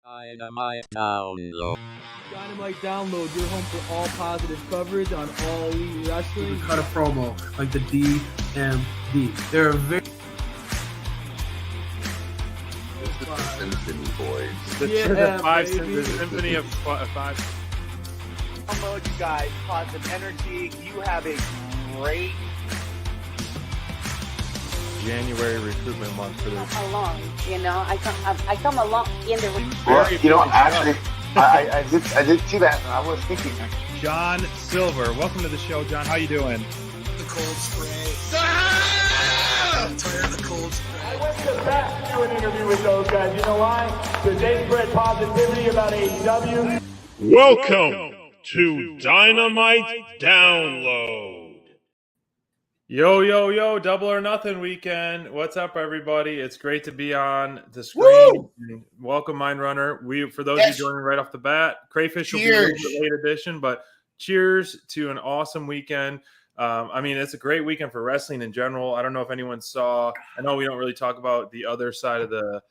Dynamite download. Dynamite download, your home for all positive coverage on all elite wrestling. Cut a promo like the DMD. They're a very Symphony Boys. Yeah, five baby. the symphony of five. Download, you guys, positive energy. You have a great January recruitment month for this. along, I come along in the Well, you know, actually, I did see that, and I was thinking. John Silver, welcome to the show, John. How you doing? The cold spray. I'm tired of the cold spray. I went to Bat to do an interview with those guys. You know why? Because they spread positivity about AEW. Welcome to Dynamite Download. Yo, Double or Nothing weekend. What's up, everybody? It's great to be on the screen. Welcome, Mind Runner. For those of you joining right off the bat, Crayfish will be a late edition, but cheers to an awesome weekend. It's a great weekend for wrestling in general. I don't know if anyone saw. I know we don't really talk about the other side of the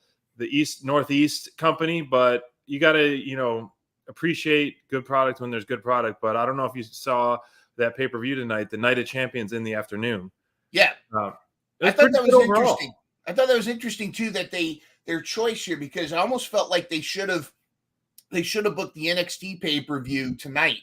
Northeast company, but you got to appreciate good product when there's good product. But I don't know if you saw that pay-per-view tonight, the Night of Champions in the afternoon. Yeah. I thought that was interesting. I thought that was interesting too, that their choice here, because I almost felt like they should have booked the NXT pay-per-view tonight.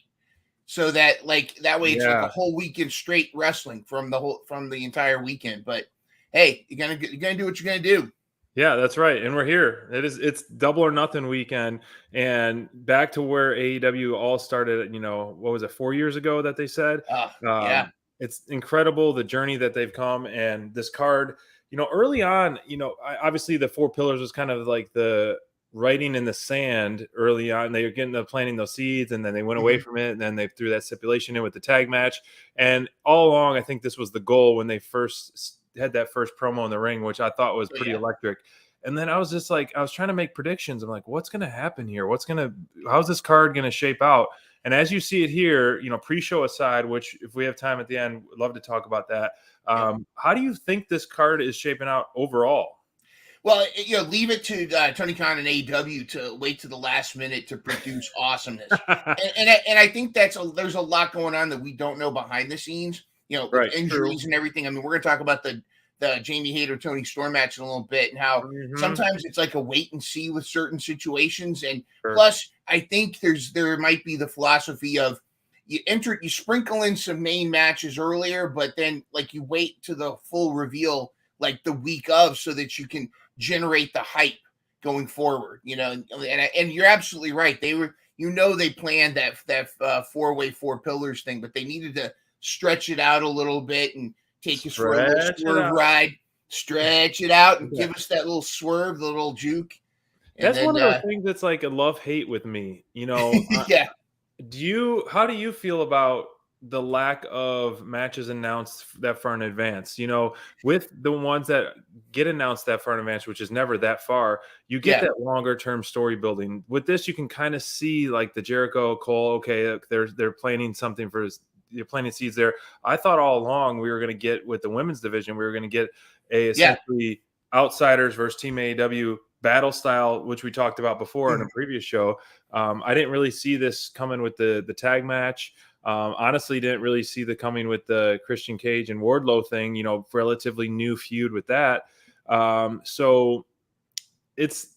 So that that way it's like a whole weekend straight wrestling from the entire weekend. But hey, you're gonna do what you're gonna do. Yeah, that's right. And we're here. It's Double or Nothing weekend, and back to where AEW all started, what was it, 4 years ago that they said? Yeah. It's incredible the journey that they've come, and this card, early on, obviously the Four Pillars was kind of like the writing in the sand early on. They were planting those seeds, and then they went away from it, and then they threw that stipulation in with the tag match. And all along, I think this was the goal when they first had that first promo in the ring, which I thought was pretty electric. And then I was just I was trying to make predictions. I'm like, what's going to happen here? How's this card going to shape out? And as you see it here, pre-show aside, which if we have time at the end, we'd love to talk about that. How do you think this card is shaping out overall? Well, leave it to Tony Khan and AEW to wait to the last minute to produce awesomeness. and I think there's a lot going on that we don't know behind the scenes. Injuries and everything. I mean, we're going to talk about the Jamie Hayter Tony Storm match in a little bit, and how sometimes it's like a wait and see with certain situations. And plus, I think there might be the philosophy of you sprinkle in some main matches earlier, but then you wait to the full reveal the week of, so that you can generate the hype going forward. And you're absolutely right. They planned that four-way Four Pillars thing, but they needed to stretch it out a little bit and take us for a little swerve ride, stretch it out, and give us that little swerve, the little juke. That's one of those things that's like a love-hate with me. Yeah. How do you feel about the lack of matches announced that far in advance? With the ones that get announced that far in advance, which is never that far, you get that longer-term story building. With this, you can kind of see the Jericho Cole. Okay, they're planning something for his. You're planting seeds there. I thought all along we were going to get, with the women's division, we were going to get essentially outsiders versus Team AEW battle style, which we talked about before in a previous show. I didn't really see this coming with the tag match. Honestly, didn't really see the coming with the Christian Cage and Wardlow thing, relatively new feud with that. So it's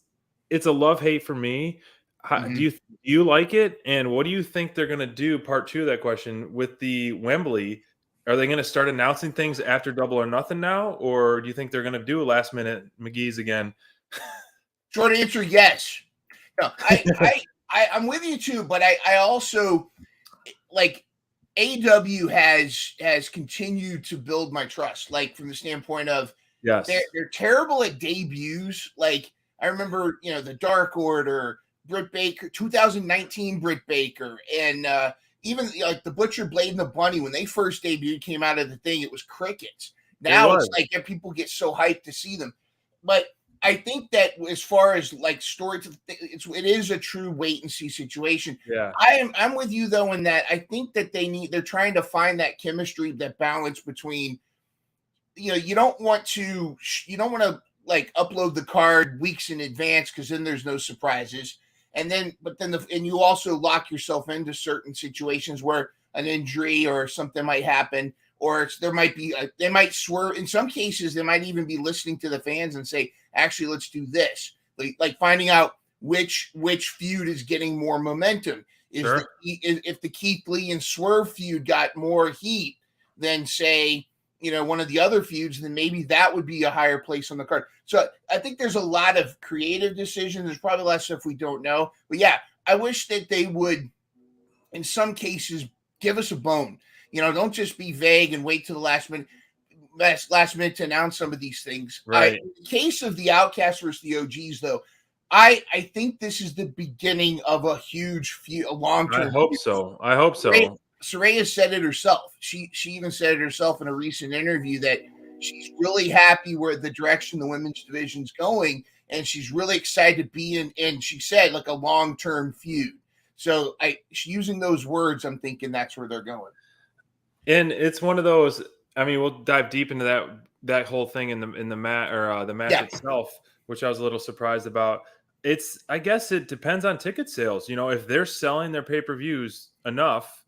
a love-hate for me. Do you like it? And what do you think they're going to do, part two of that question, with the Wembley? Are they going to start announcing things after Double or Nothing now? Or do you think they're going to do a last-minute McGee's again? Short answer, yes. No, I'm with you too, but I also AEW has continued to build my trust, from the standpoint of they're terrible at debuts. I remember, the Dark Order, Britt Baker, 2019 Britt Baker, and even the Butcher, Blade, and the Bunny, when they first debuted, came out of the thing, it was crickets. Now it's people get so hyped to see them. But I think that as far as story, it is a true wait and see situation. Yeah, I'm with you though in that I think that they're trying to find that chemistry, that balance between, you don't want to upload the card weeks in advance, because then there's no surprises. and you also lock yourself into certain situations where an injury or something might happen, or there might be they might swerve. In some cases, they might even be listening to the fans and say, actually, let's do this. Like finding out which feud is getting more momentum. If the Keith Lee and Swerve feud got more heat than, say, one of the other feuds, then maybe that would be a higher place on the card. So I think there's a lot of creative decisions. There's probably a lot of stuff we don't know. But yeah, I wish that they would, in some cases, give us a bone. Don't just be vague and wait to the last minute to announce some of these things. Right. In the case of the Outcasts versus the OGs, though, I think this is the beginning of a huge feud, a long-term. I hope so. Saraya said it herself. She even said it herself in a recent interview that she's really happy where the direction the women's division's going, and she's really excited to be in. And she said like a long-term feud. So using those words, I'm thinking that's where they're going. And it's one of those. I mean, we'll dive deep into that whole thing in the match or the match itself, which I was a little surprised about. I guess it depends on ticket sales. If they're selling their pay-per-views enough,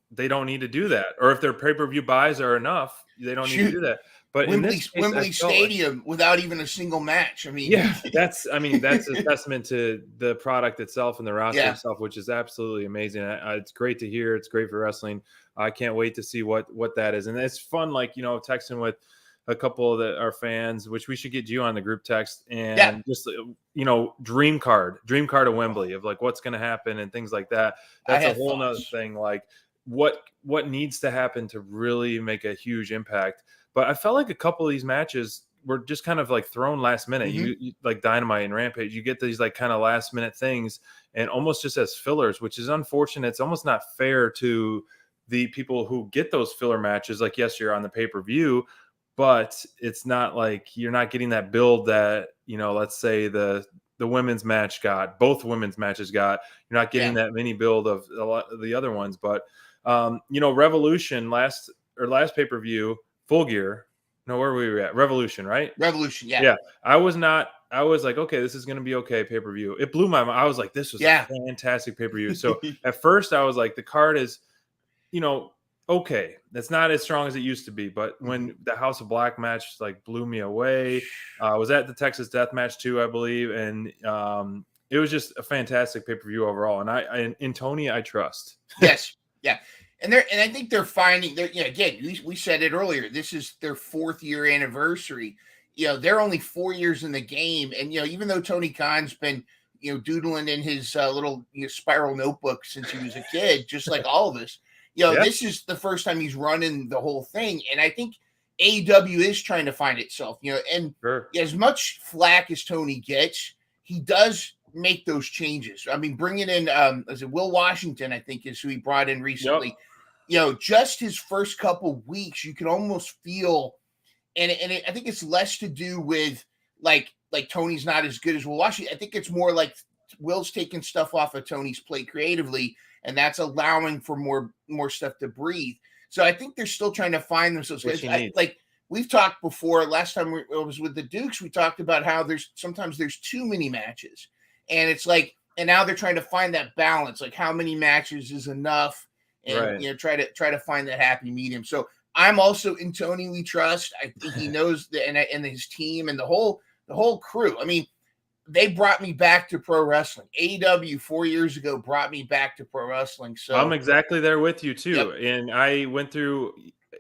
they don't need to do that. Or if their pay-per-view buys are enough, they don't need to do that. But Wembley Stadium without even a single match. I mean, that's a testament to the product itself and the roster itself, which is absolutely amazing. It's great to hear. It's great for wrestling. I can't wait to see what that is. And it's fun, texting with a couple that are fans, which we should get you on the group text and just, dream card of Wembley of like what's going to happen and things like that. That's a whole nother thing. Like what needs to happen to really make a huge impact. But I felt like a couple of these matches were just kind of like thrown last minute. You like Dynamite and Rampage, you get these like kind of last minute things and almost just as fillers, which is unfortunate. It's almost not fair to the people who get those filler matches. Like, yes, you're on the pay-per-view, but it's not like you're not getting that build that, let's say the women's match got, both women's matches got. You're not getting that mini build of a lot of the other ones. But, Revolution last pay-per-view, Full Gear. No, where were we at? Revolution, right? Revolution, yeah. Yeah. I was like, okay, this is going to be okay pay-per-view. It blew my mind. I was like, this was a fantastic pay-per-view. So at first I was like, the card is, okay. It's not as strong as it used to be. But when the House of Black match like blew me away, I was at the Texas Death Match too, I believe. And it was just a fantastic pay-per-view overall. And in Tony, I trust. Yes. Yeah. And I think they're finding again, we said it earlier, this is their 4th year anniversary. They're only 4 years in the game. And, even though Tony Khan's been, doodling in his little spiral notebook since he was a kid, just like all of us, this is the first time he's running the whole thing. And I think AEW is trying to find itself, and as much flack as Tony gets, he does make those changes. I mean, bringing in, Will Washington, I think is who he brought in recently. Just his first couple weeks, you can almost feel, and I think it's less to do with like Tony's not as good as Will Washington. I think it's more like Will's taking stuff off of Tony's plate creatively, and that's allowing for more stuff to breathe. So I think they're still trying to find themselves. Like we've talked before, last time it was with the Dukes, we talked about how sometimes there's too many matches, and it's like, and now they're trying to find that balance, like how many matches is enough. And try to find that happy medium. So I'm also in Tony we trust. I think he knows and his team and the whole crew. I mean, they brought me back to pro wrestling. AEW 4 years ago brought me back to pro wrestling. So I'm exactly there with you too. And I went through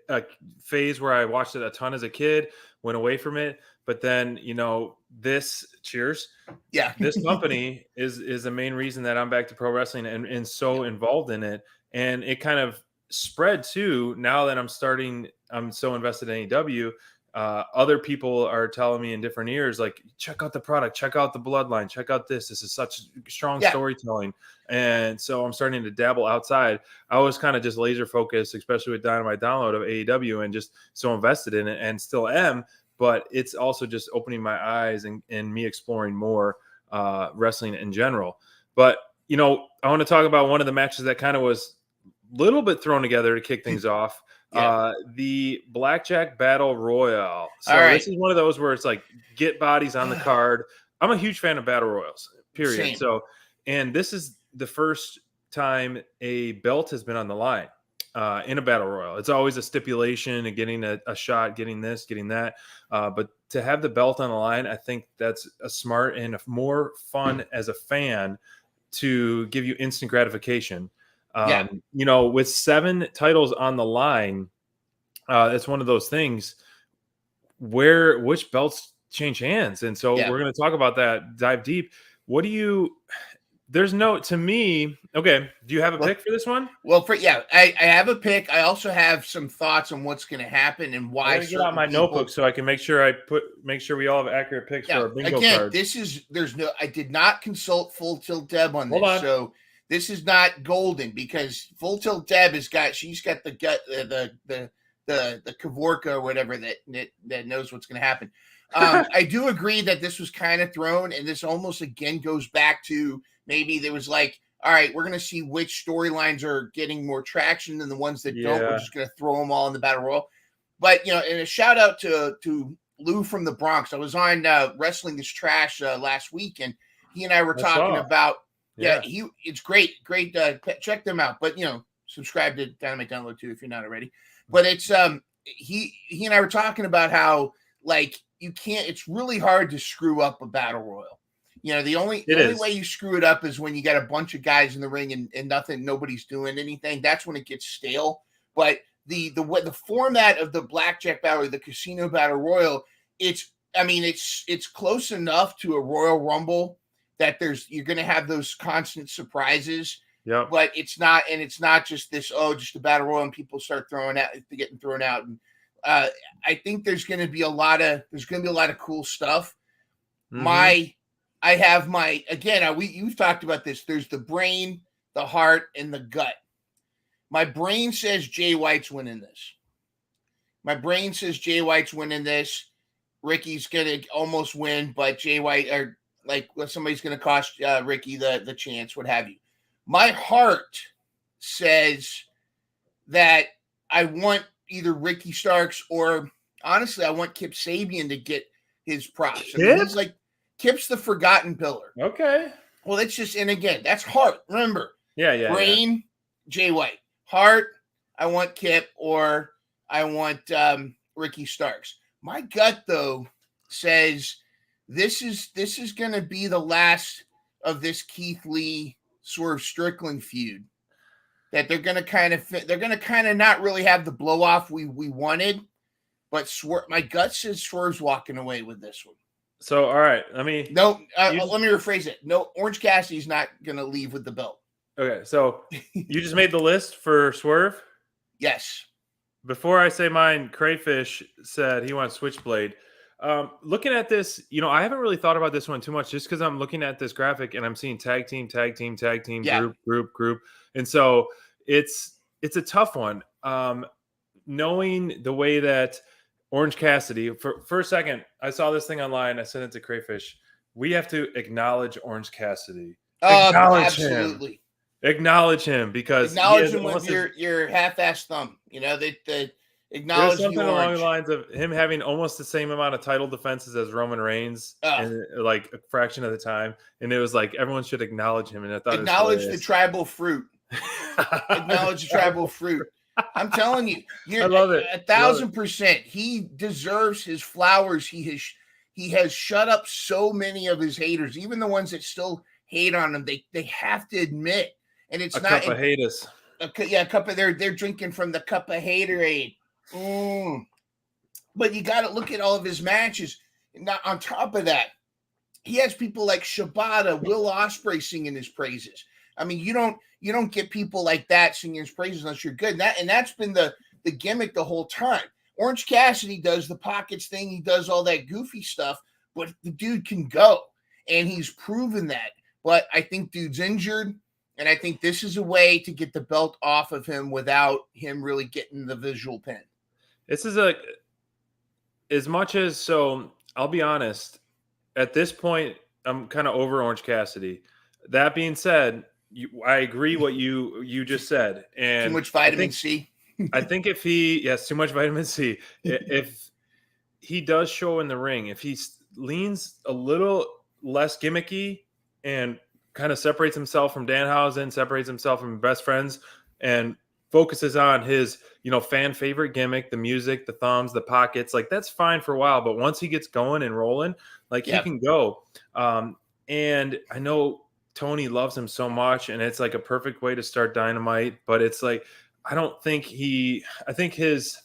a phase where I watched it a ton as a kid, went away from it, but then this company is the main reason that I'm back to pro wrestling and so involved in it. And it kind of spread too. Now that I'm so invested in AEW, other people are telling me in different ears, like, check out the product, check out the bloodline, check out this. This is such strong storytelling. And so I'm starting to dabble outside. I was kind of just laser focused, especially with Dynamite Download of AEW, and just so invested in it and still am. But it's also just opening my eyes and me exploring more wrestling in general. But, I want to talk about one of the matches that kind of was little bit thrown together to kick things off. The Blackjack Battle Royale. So this is one of those where it's like get bodies on the card. I'm a huge fan of battle royals, period. Same. So And this is the first time a belt has been on the line in a battle royal. It's always a stipulation and getting a shot, getting this, getting that. But to have the belt on the line, I think that's a smart and a more fun as a fan to give you instant gratification. With 7 titles on the line, it's one of those things where which belts change hands. And so we're going to talk about that, dive deep. To me, okay. Do you have a pick for this one? Well, I have a pick. I also have some thoughts on what's going to happen and why. I'm going to get out my notebook so I can make sure we all have accurate picks for our bingo cards. I did not consult Full Tilt Deb on this. So this is not golden because Full Tilt Deb she's got the gut, the Kavorka or whatever that knows what's going to happen. I do agree that this was kind of thrown, and this almost again goes back to maybe there was like, all right, we're going to see which storylines are getting more traction than the ones that don't. We're just going to throw them all in the battle royal. But and a shout out to Lou from the Bronx. I was on Wrestling is Trash last week, and he and I were talking about. It's great. Check them out. But subscribe to Dynamite Download too if you're not already. But it's he and I were talking about how it's really hard to screw up a battle royal. The only way you screw it up is when you got a bunch of guys in the ring and nobody's doing anything. That's when it gets stale. But the format of the blackjack battle, or the casino battle royal, it's close enough to a Royal Rumble that you're going to have those constant surprises. Yeah. But it's not just this, just a battle royal and people start getting thrown out. And I think there's going to be a lot of cool stuff. Mm-hmm. You've talked about this. There's the brain, the heart, and the gut. My brain says Jay White's winning this. Ricky's going to almost win, but Jay White somebody's going to cost Ricky the chance, what have you. My heart says that I want either Ricky Starks or honestly, I want Kip Sabian to get his props. He's Kip's the forgotten pillar. Okay. Well, and again, that's heart. Remember. Yeah. Brain, Jay White. Heart, I want Kip or I want Ricky Starks. My gut, though, says this is going to be the last of this Keith Lee Swerve Strickland feud. That they're going to kind of not really have the blow off we wanted, but my gut says Swerve's walking away with this one. So, all right, let me rephrase it. No, Orange Cassidy's not going to leave with the belt. Okay, so you just made the list for Swerve? Yes. Before I say mine, Crayfish said he wants Switchblade. Looking at this, I haven't really thought about this one too much just because I'm looking at this graphic and I'm seeing tag team, group. And so it's a tough one. Knowing the way that Orange Cassidy, for a second, I saw this thing online. I sent it to Crayfish. We have to acknowledge Orange Cassidy. Absolutely. Acknowledge him because him with your half-assed thumb. That acknowledge something along the lines of him having almost the same amount of title defenses as Roman Reigns, and like a fraction of the time. And it was like everyone should acknowledge him. And I thought acknowledge the tribal fruit. Acknowledge the tribal fruit. I'm telling you, I love it. 1,000%. He deserves his flowers. He has shut up so many of his haters, even the ones that still hate on him. They have to admit, and it's not cup of haters. A cup of they're drinking from the cup of haterade. But you got to look at all of his matches. Now, on top of that, he has people like Shibata, Will Ospreay singing his praises. I mean, you don't get people like that singing his praises unless you're good. And that's been the gimmick the whole time. Orange Cassidy does the pockets thing. He does all that goofy stuff, but the dude can go, and he's proven that. But I think dude's injured, and I think this is a way to get the belt off of him without him really getting the visual pin. This is I'll be honest, at this point, I'm kind of over Orange Cassidy. That being said, I agree what you just said. And too much vitamin C. I think too much vitamin C. If he does show in the ring, if he leans a little less gimmicky and kind of separates himself from Danhausen, separates himself from best friends, and focuses on his, fan favorite gimmick, the music, the thumbs, the pockets. Like, that's fine for a while, but once he gets going and rolling, like, he can go. And I know Tony loves him so much, and it's like a perfect way to start Dynamite, but it's like, I think it's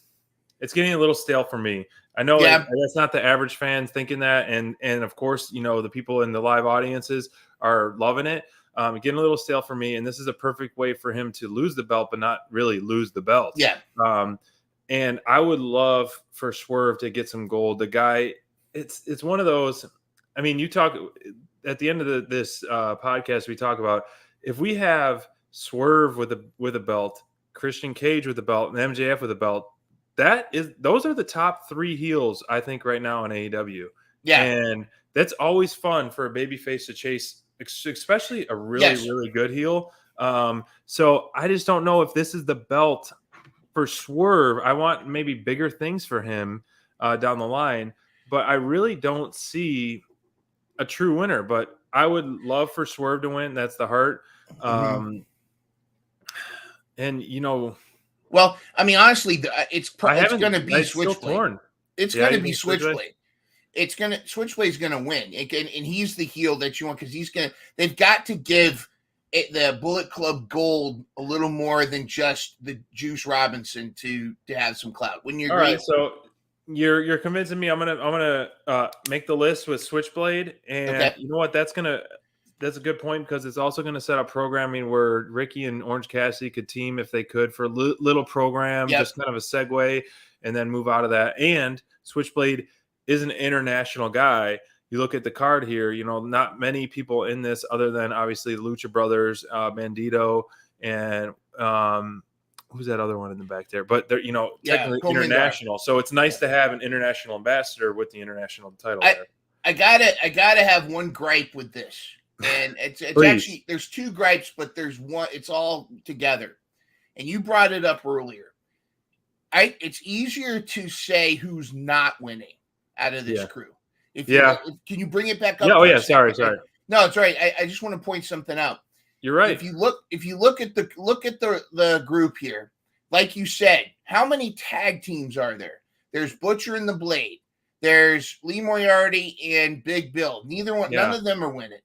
getting a little stale for me. I know that's not the average fan thinking that. And of course, the people in the live audiences are loving it. Getting a little stale for me. And this is a perfect way for him to lose the belt, but not really lose the belt. Yeah. And I would love for Swerve to get some gold. The guy, it's one of those. I mean, you talk at the end of this podcast, we talk about if we have Swerve with a belt, Christian Cage with a belt, and MJF with a belt, those are the top 3 heels, I think, right now in AEW. Yeah. And that's always fun for a babyface to chase, especially a really, really good heel. So I just don't know if this is the belt for Swerve. I want maybe bigger things for him down the line, but I really don't see a true winner. But I would love for Swerve to win. That's the heart. And, well, I mean, honestly, it's going to be Switchblade. It's going to be Switchblade. Switchblade's going to win, and he's the heel that you want because they've got to give the Bullet Club gold a little more than just the Juice Robinson to have some clout. Wouldn't you agree? All right, so you're convincing me. I'm gonna make the list with Switchblade, and you know what? That's a good point because it's also going to set up programming where Ricky and Orange Cassidy could team if they could for a little program, just kind of a segue, and then move out of that. And Switchblade is an international guy. You look at the card here, not many people in this other than obviously the Lucha Brothers, Bandito, and who's that other one in the back there? But they're, technically international. So it's nice to have an international ambassador with the international title there. I gotta have one gripe with this. And it's actually, there's 2 gripes, but there's one, it's all together. And you brought it up earlier. It's easier to say who's not winning out of this crew. Can you bring it back up? Yeah, sorry. No, it's right. I just want to point something out. You're right. If you look at the group here, like you said, how many tag teams are there? There's Butcher and the Blade. There's Lee Moriarty and Big Bill. None of them are winning.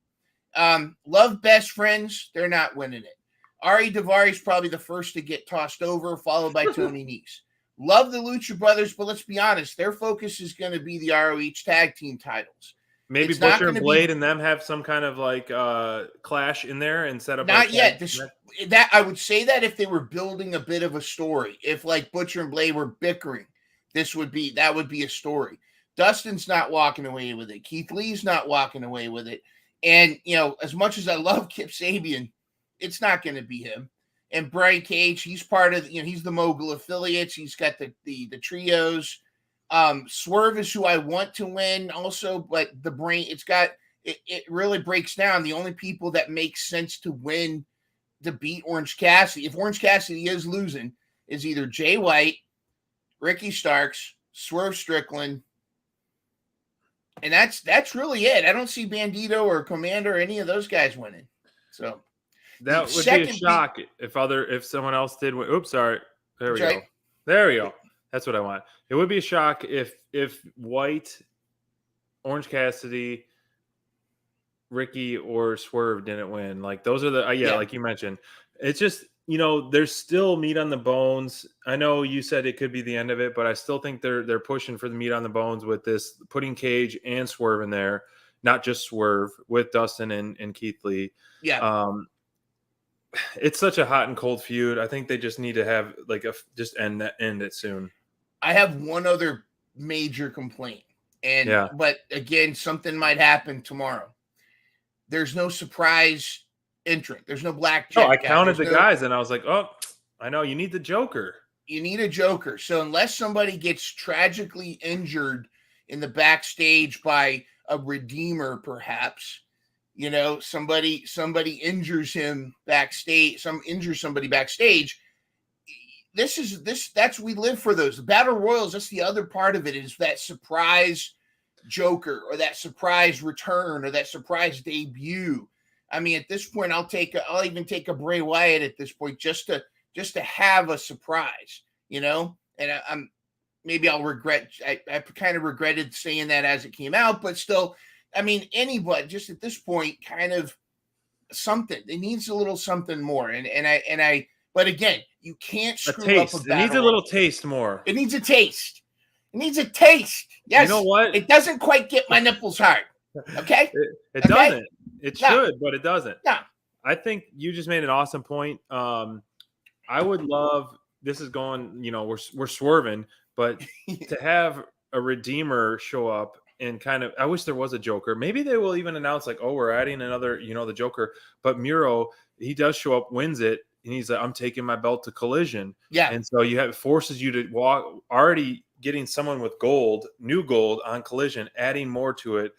Love Best Friends, they're not winning it. Ari Daivari is probably the first to get tossed over, followed by Tony Nese. Love the Lucha Brothers, but let's be honest, their focus is going to be the ROH tag team titles. Maybe Butcher and Blade and them have some kind of like clash in there and set up. Not yet. That I would say that if they were building a bit of a story, if like Butcher and Blade were bickering, that would be a story. Dustin's not walking away with it. Keith Lee's not walking away with it. And, as much as I love Kip Sabian, it's not going to be him. And Brian Cage, he's part of, he's the Mogul affiliates. He's got the trios. Swerve is who I want to win also, but the brain, it really breaks down. The only people that make sense to win, to beat Orange Cassidy, if Orange Cassidy is losing, is either Jay White, Ricky Starks, Swerve Strickland, and that's really it. I don't see Bandito or Commander or any of those guys winning. So that would be a shock if someone else did win. Oops, sorry. There we go. There we go. That's what I want. It would be a shock if White, Orange Cassidy, Ricky, or Swerve didn't win. Like those are the like you mentioned. It's just there's still meat on the bones. I know you said it could be the end of it, but I still think they're pushing for the meat on the bones with this, putting Cage and Swerve in there, not just Swerve, with Dustin and Keith Lee. Yeah. It's such a hot and cold feud. I think they just need to have just end it soon. I have one other major complaint, but again, something might happen tomorrow. There's no surprise entrant. There's no blackjack. Oh, I counted the guys, and I was like, oh, I know you need the Joker. You need a Joker. So unless somebody gets tragically injured in the backstage by a Redeemer, perhaps, somebody injures him backstage, injures somebody backstage. We live for those. The battle royals, that's the other part of it, is that surprise Joker or that surprise return or that surprise debut. I mean, at this point, I'll even take a Bray Wyatt at this point just to have a surprise, you know. And maybe I'll regret. I kind of regretted saying that as it came out, but still, I mean, anybody just at this point, kind of something. It needs a little something more. But again, you can't screw up a battle. It needs a little taste more. It needs a taste. It needs a taste. Yes. You know what? It doesn't quite get my nipples hard. Okay. It doesn't. It should, but it doesn't. No. I think you just made an awesome point. I would love. This is going. You know, we're swerving, but to have a Redeemer show up and kind of. I wish there was a Joker. Maybe they will even announce like, oh, we're adding another. You know, the Joker. But Miro, he does show up, wins it. And he's like, I'm taking my belt to Collision. Yeah. And so it forces you to walk, already getting someone with new gold on Collision, adding more to it.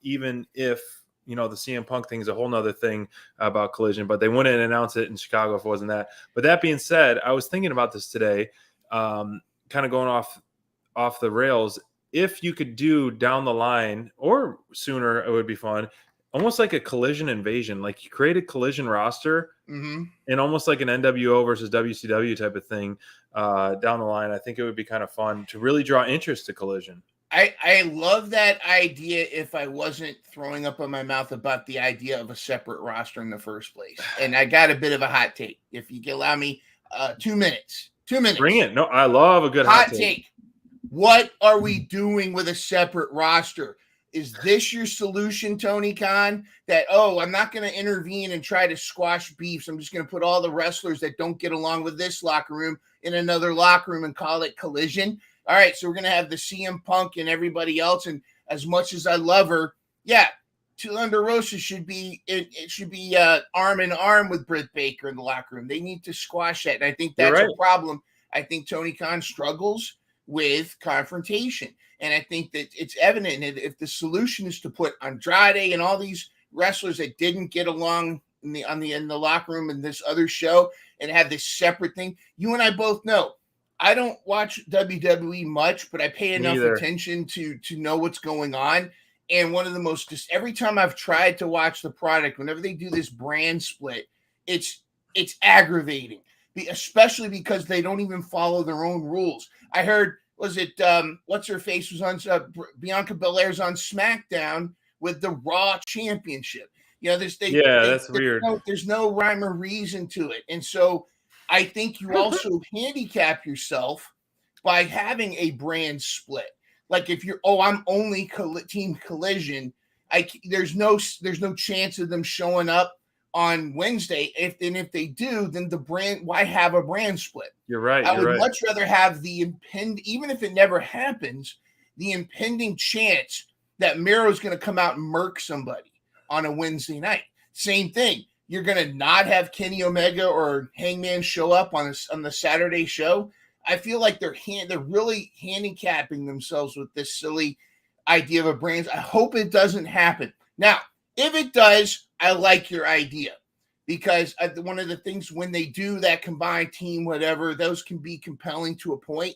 Even if, you know, the CM Punk thing is a whole nother thing about Collision, but they wouldn't announce it in Chicago if it wasn't that. But that being said, I was thinking about this today, kind of going off the rails. If you could do down the line or sooner, it would be fun. Almost like a Collision invasion, like you create a Collision roster and almost like an NWO versus WCW type of thing down the line. I think it would be kind of fun to really draw interest to Collision. I love that idea if I wasn't throwing up in my mouth about the idea of a separate roster in the first place. And I got a bit of a hot take. If you can allow me 2 minutes. 2 minutes. Bring it. No, I love a good hot take. What are we doing with a separate roster? Is this your solution, Tony Khan? That, I'm not going to intervene and try to squash beefs. I'm just going to put all the wrestlers that don't get along with this locker room in another locker room and call it Collision. All right, so we're going to have the CM Punk and everybody else. And as much as I love her, Thunder Rosa should be arm in arm with Britt Baker in the locker room. They need to squash that. And I think that's a problem. I think Tony Khan struggles with confrontation. And I think that it's evident that if the solution is to put Andrade and all these wrestlers that didn't get along in the locker room in this other show and have this separate thing, you and I both know. I don't watch WWE much, but I pay enough attention to know what's going on. And one of the most, just every time I've tried to watch the product, whenever they do this brand split, it's aggravating, especially because they don't even follow their own rules. I heard, was it what's her face was on Bianca Belair's on SmackDown with the Raw Championship. You know, that's weird. There's no rhyme or reason to it, and so I think you also handicap yourself by having a brand split. Like if you're, I'm only Team Collision, there's no chance of them showing up on Wednesday. If they do, then the brand, why have a brand split? You're right. I would much rather have the even if it never happens, the impending chance that Miro's going to come out and murk somebody on a Wednesday night. Same thing. You're going to not have Kenny Omega or Hangman show up on the Saturday show. I feel like they're really handicapping themselves with this silly idea of a brand. I hope it doesn't happen. Now, if it does, I like your idea because one of the things when they do that combined team, whatever, those can be compelling to a point,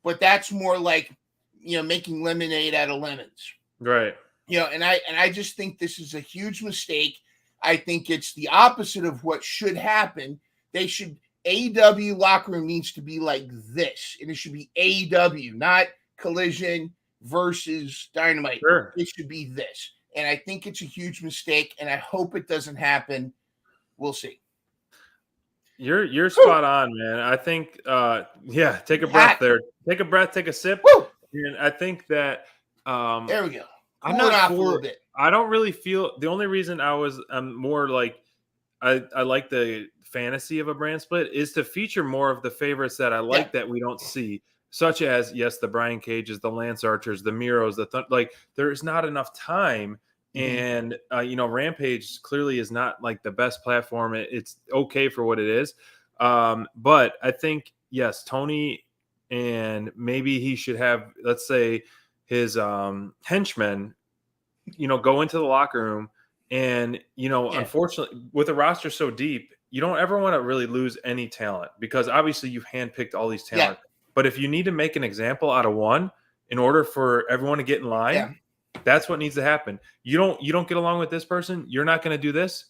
but that's more like, making lemonade out of lemons. Right. And I just think this is a huge mistake. I think it's the opposite of what should happen. AEW locker room needs to be like this, and it should be AEW, not Collision versus Dynamite. Sure. It should be this. And I think it's a huge mistake, and I hope it doesn't happen. We'll see. You're spot on, man. I think, take a breath there. Take a breath, take a sip. Woo! And I think that there we go. I'm not off a little bit. I don't really feel the only reason I'm more like I like the fantasy of a brand split is to feature more of the favorites that I like that we don't see, such as the Brian Cages, the Lance Archers, the Miros, there's not enough time. And Rampage clearly is not like the best platform. It's okay for what it is. But I think Tony, and maybe he should have, let's say, his henchmen, go into the locker room and, unfortunately with a roster so deep, you don't ever want to really lose any talent because obviously you've handpicked all these talent. But if you need to make an example out of one in order for everyone to get in line, That's what needs to happen. You don't get along with this person. You're not going to do this.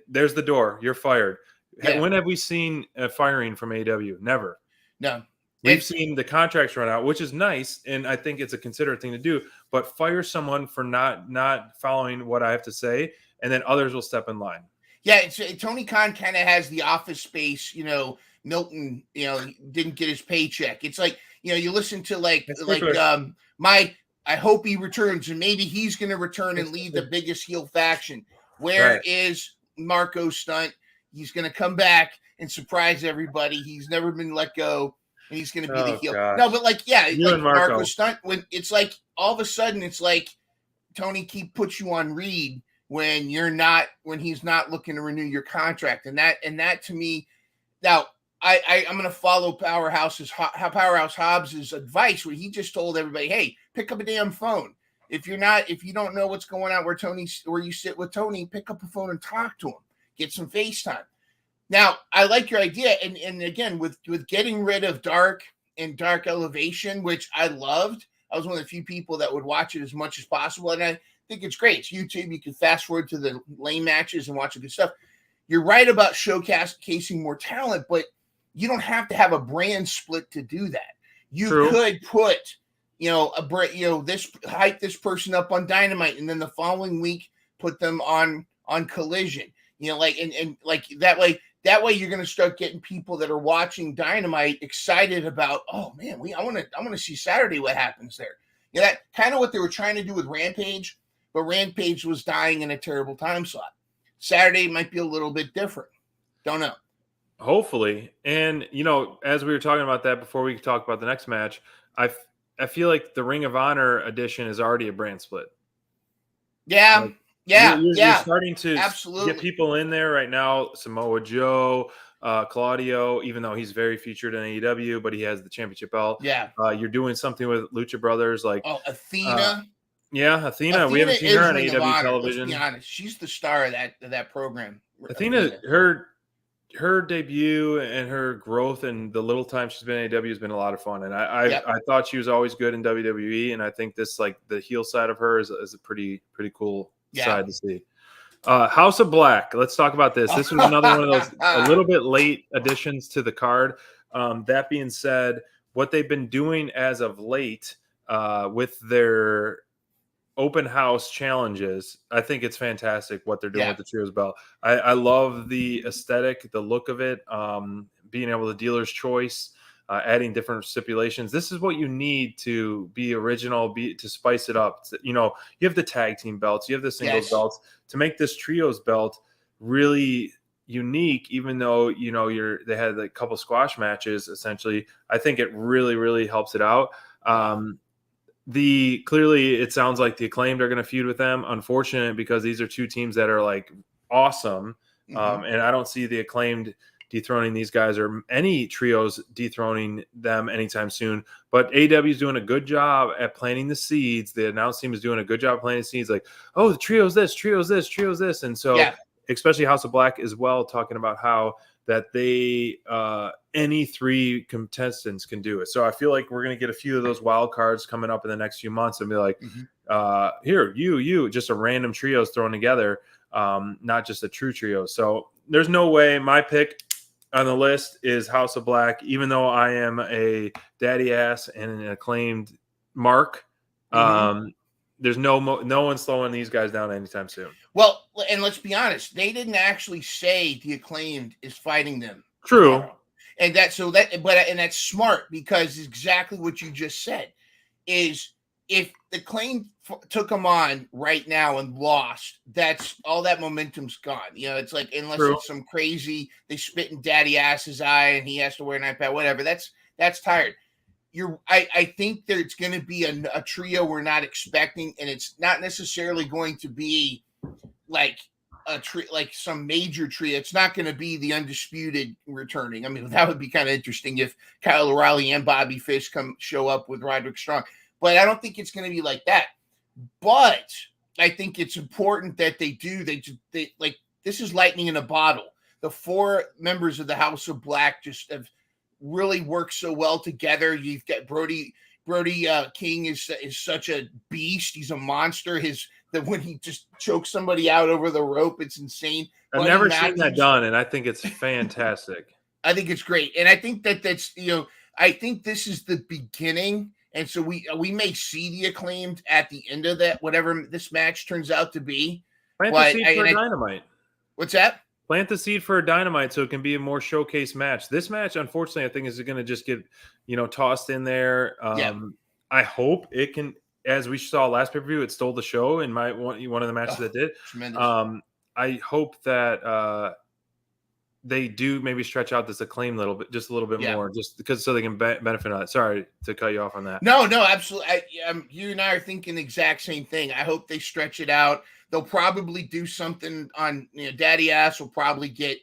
There's the door. You're fired. Yeah. When have we seen a firing from AEW? Never. No. We've seen the contracts run out, which is nice, and I think it's a considerate thing to do. But fire someone for not following what I have to say, and then others will step in line. Yeah, Tony Khan kind of has the Office Space. Milton, didn't get his paycheck. It's like you listen to I hope he returns, and maybe he's going to return and lead the biggest heel faction. Where is Marco Stunt? He's going to come back and surprise everybody. He's never been let go. And he's going to be the heel. Gosh. No, but Marco Stunt, when it's like all of a sudden it's like Tony puts you on read when he's not looking to renew your contract. And that to me, now I'm going to follow Powerhouse Hobbs's advice where he just told everybody, hey, pick up a damn phone. If you don't know what's going on where you sit with Tony, pick up a phone and talk to him. Get some FaceTime. Now, I like your idea, and again, with getting rid of Dark and Dark Elevation, which I loved. I was one of the few people that would watch it as much as possible, and I think it's great. It's YouTube. You can fast forward to the lane matches and watch the good stuff. You're right about showcasing more talent, but you don't have to have a brand split to do that. You could put, hype this person up on Dynamite, and then the following week put them on Collision. That way you're going to start getting people that are watching Dynamite excited about, oh man, I want to see Saturday what happens there. That kind of what they were trying to do with Rampage, but Rampage was dying in a terrible time slot. Saturday might be a little bit different. Don't know. Hopefully. And, as we were talking about that before we talk about the next match, I feel like the Ring of Honor edition is already a brand split. Yeah. You're starting to absolutely get people in there right now. Samoa Joe, Claudio, even though he's very featured in AEW, but he has the championship belt. Yeah. You're doing something with Lucha Brothers, like Athena. Athena. We haven't seen her on AEW television. Let's be honest, she's the star of that program. Athena, her debut and her growth and the little time she's been in AEW has been a lot of fun. And I thought she was always good in WWE, and I think this, the heel side of her is a pretty cool side to see. House of Black. Let's talk about this. This was another one of those a little bit late additions to the card. That being said, what they've been doing as of late with their open house challenges, I think it's fantastic what they're doing with the Trios belt. I love the aesthetic, the look of it, being able to dealer's choice, adding different stipulations. This is what you need to be original, to spice it up. You have the tag team belts, you have the singles belts, to make this Trios belt really unique, even though they had a couple squash matches essentially. I think it really helps it out. Clearly it sounds like the Acclaimed are going to feud with them. Unfortunate, because these are two teams that are awesome. And I don't see the Acclaimed dethroning these guys or any trios dethroning them anytime soon. But AEW is doing a good job at planting the seeds. The announce team is doing a good job planting seeds, the trio's this, trio's this, trio's this. And so especially House of Black as well, talking about how that they any three contestants can do it. So I feel like we're going to get a few of those wild cards coming up in the next few months and be like, here, you, just a random trios thrown together, not just a true trio. So there's no way. My pick on the list is House of Black, even though I am a daddy ass and an Acclaimed mark. There's no one's slowing these guys down anytime soon. Well, and let's be honest, they didn't actually say the Acclaimed is fighting them. True. Tomorrow. And that's smart, because exactly what you just said is, if the Acclaimed took them on right now and lost, that's all that momentum's gone. It's like, unless it's some crazy, they spit in daddy ass's eye and he has to wear an iPad, whatever. That's tired. I think there's going to be a trio we're not expecting, and it's not necessarily going to be like some major trio. It's not going to be the Undisputed returning. I mean, that would be kind of interesting if Kyle O'Reilly and Bobby Fish show up with Roderick Strong, but I don't think it's going to be like that. But I think it's important that they do. They this is lightning in a bottle. The four members of the House of Black just have really worked so well together. You've got Brody Brody King is such a beast. He's a monster. When he just chokes somebody out over the rope, it's insane. I've never seen that done, and I think it's fantastic. I think it's great, and I think that's I think this is the beginning, and so we may see the Acclaimed at the end of that, whatever this match turns out to be. Plant the seed for Dynamite. What's that? Plant the seed for a Dynamite so it can be a more showcase match. This match, unfortunately, I think is going to just get tossed in there. I hope it can. As we saw last pay-per-view, it stole the show in one of the matches that did. Tremendous. I hope that they do maybe stretch out this Acclaim just a little bit more, just because so they can benefit on it. Sorry to cut you off on that. No, absolutely. You and I are thinking the exact same thing. I hope they stretch it out. They'll probably do something on Daddy Ass will probably get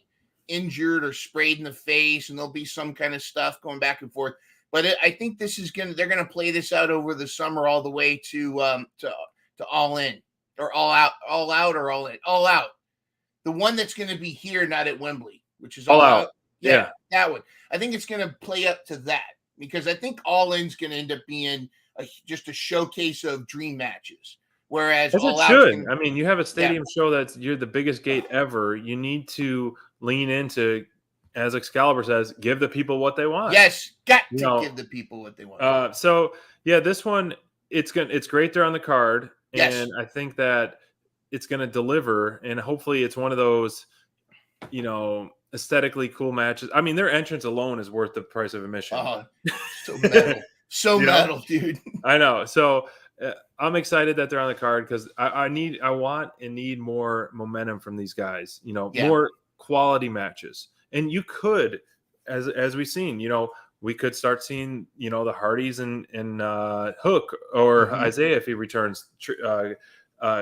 injured or sprayed in the face, and there'll be some kind of stuff going back and forth. But I think they're gonna play this out over the summer all the way to All In or All Out or All In. All Out. The one that's going to be here, not at Wembley, which is All Out. Yeah, that one. I think it's going to play up to that because I think All In's going to end up being just a showcase of dream matches. Whereas All Out should. I mean, you have a stadium show you're the biggest gate ever. You need to lean into, as Excalibur says, give the people what they want. Yes, got to give the people what they want. So yeah, this one it's great. They're on the card, and I think that it's going to deliver, and hopefully it's one of those, aesthetically cool matches. I mean, their entrance alone is worth the price of admission. So metal, metal, dude. I know. So I'm excited that they're on the card because I want and need more momentum from these guys. More quality matches, and you could, as we've seen, we could start seeing, the Hardys and Hook or Isaiah if he returns.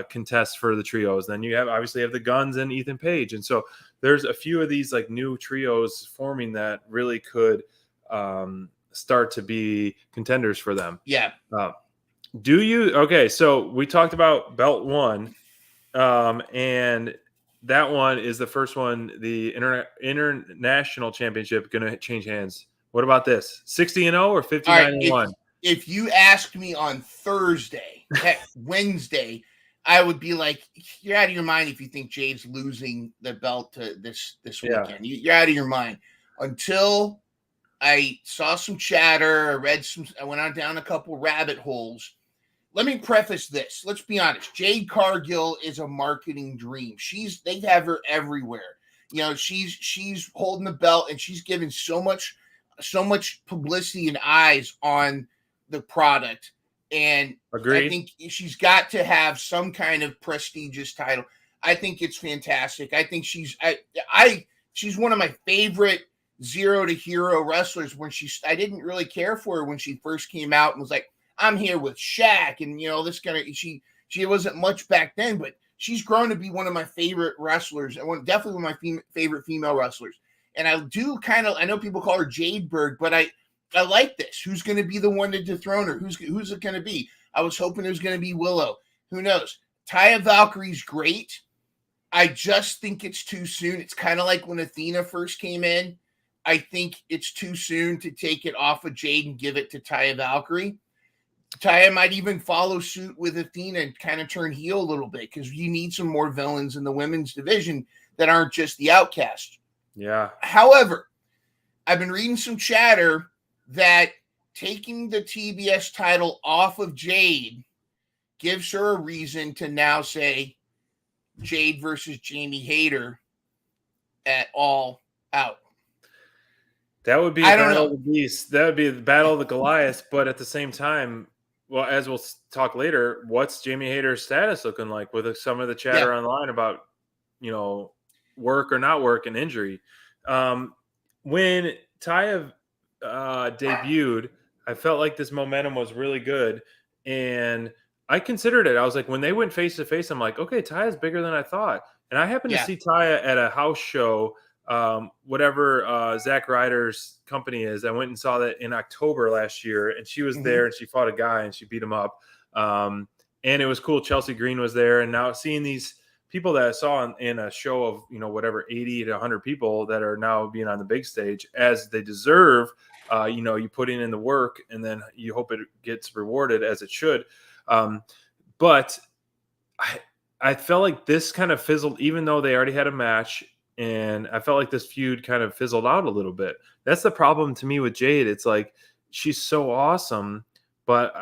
Contest for the trios. Then you obviously have the Guns and Ethan Page, and so there's a few of these like new trios forming that really could start to be contenders for them. So we talked about belt one, and that one is the first one, the international championship, going to change hands. What about this? 60-0 or 59-1? If you asked me on Thursday, Wednesday, I would be like, you're out of your mind if you think Jade's losing the belt to this weekend. You're out of your mind. Until I saw some chatter, I went on down a couple rabbit holes. Let me preface this. Let's be honest. Jade Cargill is a marketing dream. They have her everywhere. She's holding the belt, and she's given so much publicity and eyes on the product. And Agreed. I think she's got to have some kind of prestigious title. I think it's fantastic. I think she's one of my favorite zero to hero wrestlers. I didn't really care for her when she first came out and was like, I'm here with Shaq, and she wasn't much back then, but she's grown to be one of my favorite wrestlers. Definitely one of my favorite female wrestlers. And I know people call her Jadeberg, but I like this. Who's going to be the one to dethrone her? Who's it going to be? I was hoping it was going to be Willow. Who knows? Taya Valkyrie's great. I just think it's too soon. It's kind of like when Athena first came in. I think it's too soon to take it off of Jade and give it to Taya Valkyrie. Taya might even follow suit with Athena and kind of turn heel a little bit because you need some more villains in the women's division that aren't just the outcast. Yeah. However, I've been reading some chatter that taking the TBS title off of Jade gives her a reason to now say Jade versus Jamie Hayter at All Out. That would be a battle of the beast. That would be the battle of the Goliath. But at the same time, well, as we'll talk later, what's Jamie Hayter's status looking like with some of the chatter online about, work or not work and injury? When Taya debuted, I felt like this momentum was really good, and I considered it. I was like, when they went face to face, I'm like, okay, Taya's bigger than I thought. And I happened to see Taya at a house show, whatever Zack Ryder's company is. I went and saw that in October last year, and she was there, and she fought a guy and she beat him up. And it was cool. Chelsea Green was there, and now seeing these people that I saw in a show of, whatever, 80 to 100 people that are now being on the big stage as they deserve You put in the work, and then you hope it gets rewarded as it should. But I felt like this kind of fizzled, even though they already had a match, and I felt like this feud kind of fizzled out a little bit. That's the problem to me with Jade. It's like she's so awesome, but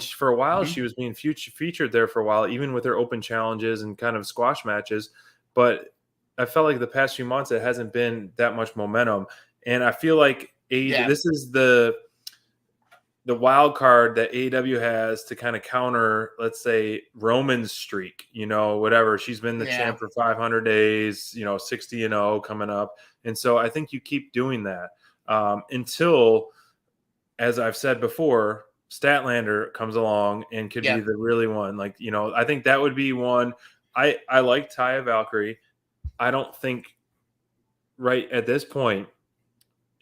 for a while she was being featured there for a while, even with her open challenges and kind of squash matches. But I felt like the past few months it hasn't been that much momentum, and I feel like this is the wild card that AEW has to kind of counter, let's say, Roman's streak, whatever. She's been the champ for 500 days, 60-0 coming up. And so I think you keep doing that until, as I've said before, Statlander comes along and could be the really one. Like, I think that would be one. I like Taya Valkyrie. I don't think right at this point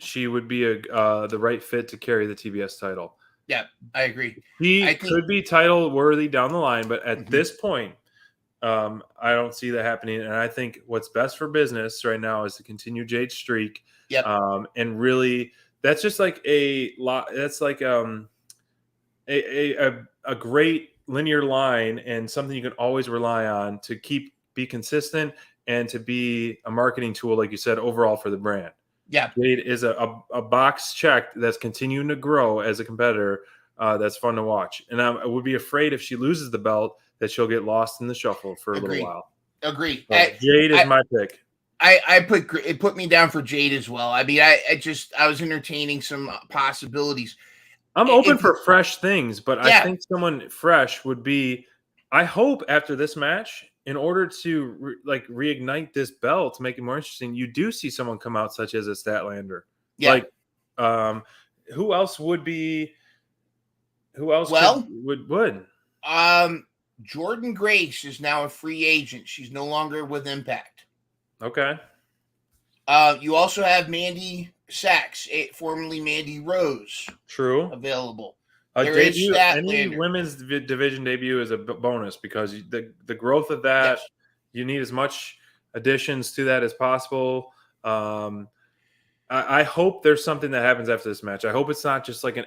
she would be the right fit to carry the TBS title. Yeah, I agree. He could be title worthy down the line, but at this point, I don't see that happening. And I think what's best for business right now is to continue Jade's streak. And really, that's just like that's like a great linear line and something you can always rely on to be consistent and to be a marketing tool, like you said, overall for the brand. Yeah, Jade is a box check that's continuing to grow as a competitor. That's fun to watch, and I would be afraid if she loses the belt that she'll get lost in the shuffle for a little while. Agree. Jade is my pick. It put me down for Jade as well. I mean, I was entertaining some possibilities. I'm open for fresh things, but I think someone fresh would be. I hope after this match, in order to reignite this belt to make it more interesting, you do see someone come out such as a Statlander. Yeah. Who else would be? Who else would? Jordan Grace is now a free agent. She's no longer with Impact. Okay. You also have Mandy Sachs, formerly Mandy Rose. True. Available. Any women's division debut is a bonus because the growth of that, you need as much additions to that as possible. I hope there's something that happens after this match. I hope it's not just like an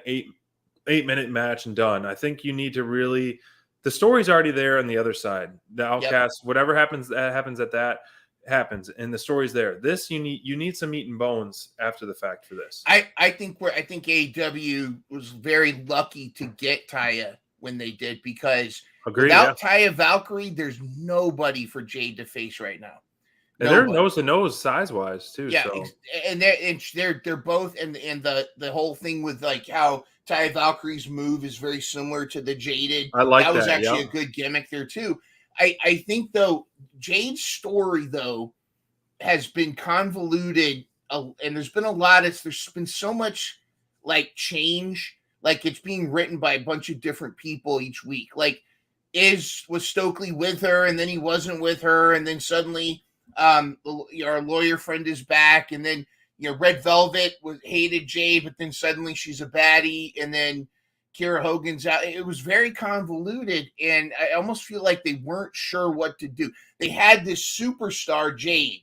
8-minute match and done. I think you need to really, the story's already there on the other side. The Outcast, whatever happens at that happens, and the story's there. This you need some meat and bones after the fact for this. I think AEW was very lucky to get Taya when they did, because without Taya Valkyrie, there's nobody for Jade to face right now. And they're nose to nose size wise too. Yeah, so. and they're both, and the whole thing with like how Taya Valkyrie's move is very similar to the Jaded. I like that. That was actually a good gimmick there too. I think though Jade's story though has been convoluted, and there's been there's been so much like change, like it's being written by a bunch of different people each week. Like was Stokely with her, and then he wasn't with her, and then suddenly our lawyer friend is back, and then Red Velvet hated Jade, but then suddenly she's a baddie, and then Kiera Hogan's out. It was very convoluted, and I almost feel like they weren't sure what to do. They had this superstar Jade,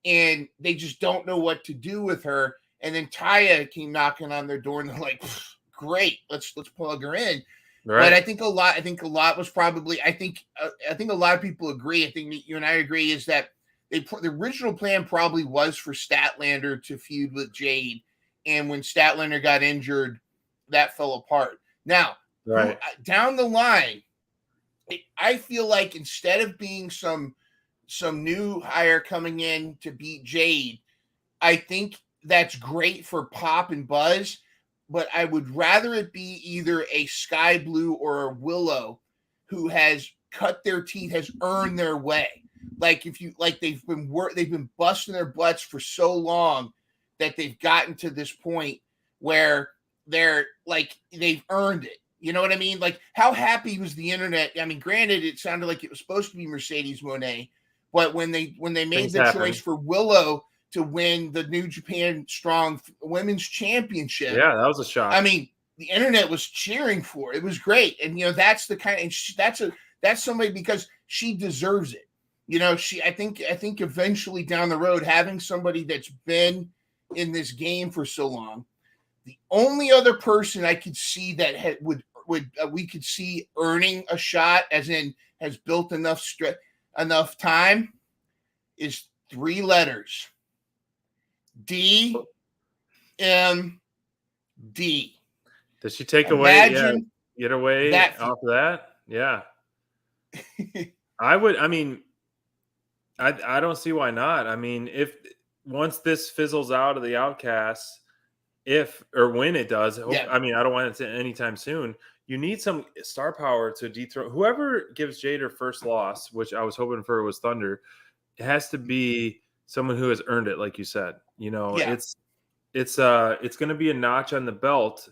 and they just don't know what to do with her. And then Taya came knocking on their door, and they're like, "Great, let's plug her in." Right. But I think a lot was probably. I think a lot of people agree. I think you and I agree is that the original plan probably was for Statlander to feud with Jade, and when Statlander got injured, that fell apart. Now, down the line, I feel like instead of being some new hire coming in to beat Jade, I think that's great for pop and buzz, but I would rather it be either a Sky Blue or a Willow who has cut their teeth, has earned their way. Like they've been busting their butts for so long that they've gotten to this point where they're like they've earned it. You know what I mean? Like, how happy was the internet? I mean, granted, it sounded like it was supposed to be Mercedes Moné, but when they made the choice for Willow to win the New Japan Strong Women's Championship, that was a shock. I mean, the internet was cheering for it. It was great, and that's the kind. And that's somebody, because she deserves it. I think eventually down the road, having somebody that's been in this game for so long, The only other person I could see that we could see earning a shot, as in has built enough time, is 3 letters. DMD. Does she take Imagine get away that off of that? Yeah. I mean, I don't see why not. I mean, if once this fizzles out of the Outcasts, if or when it does, I mean, I don't want it to anytime soon. You need some star power to dethrone whoever gives Jade her first loss, which I was hoping for was Thunder. It has to be someone who has earned it, like you said. You know, it's going to be a notch on the belt.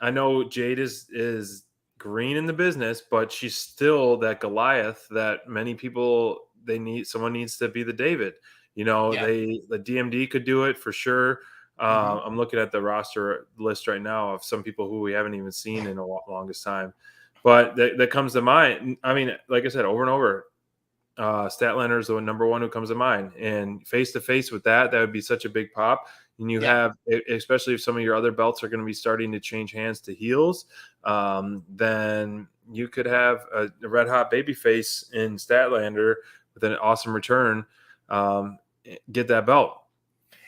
I know Jade is green in the business, but she's still that Goliath that many people someone needs to be the David. You know, the DMD could do it for sure. I'm looking at the roster list right now of some people who we haven't even seen in the longest time, but that comes to mind. I mean, like I said, over and over, Statlander is the number one who comes to mind, and face to face with that would be such a big pop. And you have, especially if some of your other belts are going to be starting to change hands to heels, then you could have a red hot baby face in Statlander with an awesome return, get that belt.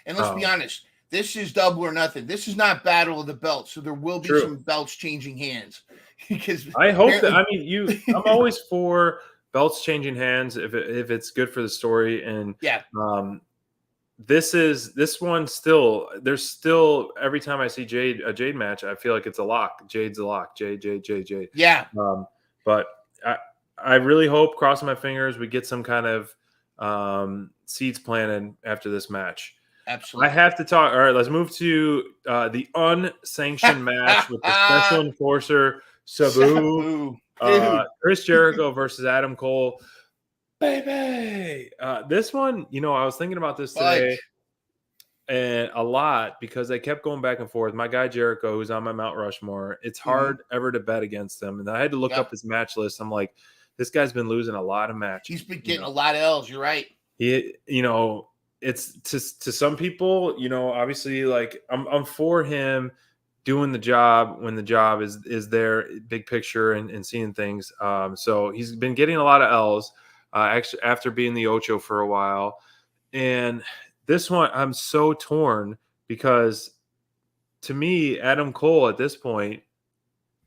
And let's be honest, this is Double or Nothing. This is not Battle of the Belts, so there will be some belts changing hands. Because I hope that. I mean, I'm always for belts changing hands if it's good for the story. And this one still. There's still every time I see a Jade match, I feel like it's a lock. Jade's a lock. Jade. Yeah. But I really hope, crossing my fingers, we get some kind of seeds planted after this match. Absolutely. I have to talk. All right, let's move to the unsanctioned match with the special enforcer Sabu. Chris Jericho versus Adam Cole. Baby. This one, you know, I was thinking about this today and a lot because I kept going back and forth. My guy Jericho, who's on my Mount Rushmore, it's hard ever to bet against him. And I had to look up his match list. I'm like, this guy's been losing a lot of matches. He's been getting a lot of L's. You're right. It's to some people, you know, obviously, like I'm for him doing the job when the job is there, big picture and seeing things. So he's been getting a lot of L's, actually after being the Ocho for a while. And this one, I'm so torn because to me, Adam Cole at this point,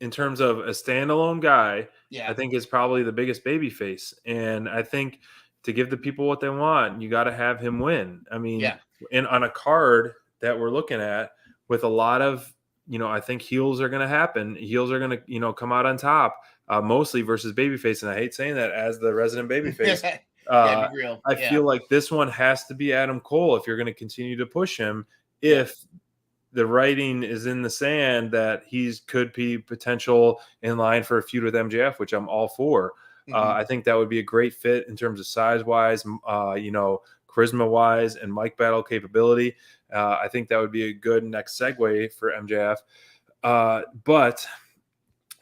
in terms of a standalone guy, I think is probably the biggest baby face. And I think to give the people what they want, you got to have him win. I mean, and on a card that we're looking at with a lot of, you know, I think heels are going to happen. Heels are going to, you know, come out on top, mostly versus babyface. And I hate saying that as the resident babyface. I feel like this one has to be Adam Cole if you're going to continue to push him. If the writing is in the sand that could be potential in line for a feud with MJF, which I'm all for. I think that would be a great fit in terms of size-wise, you know, charisma-wise, and mic battle capability. I think that would be a good next segue for MJF. But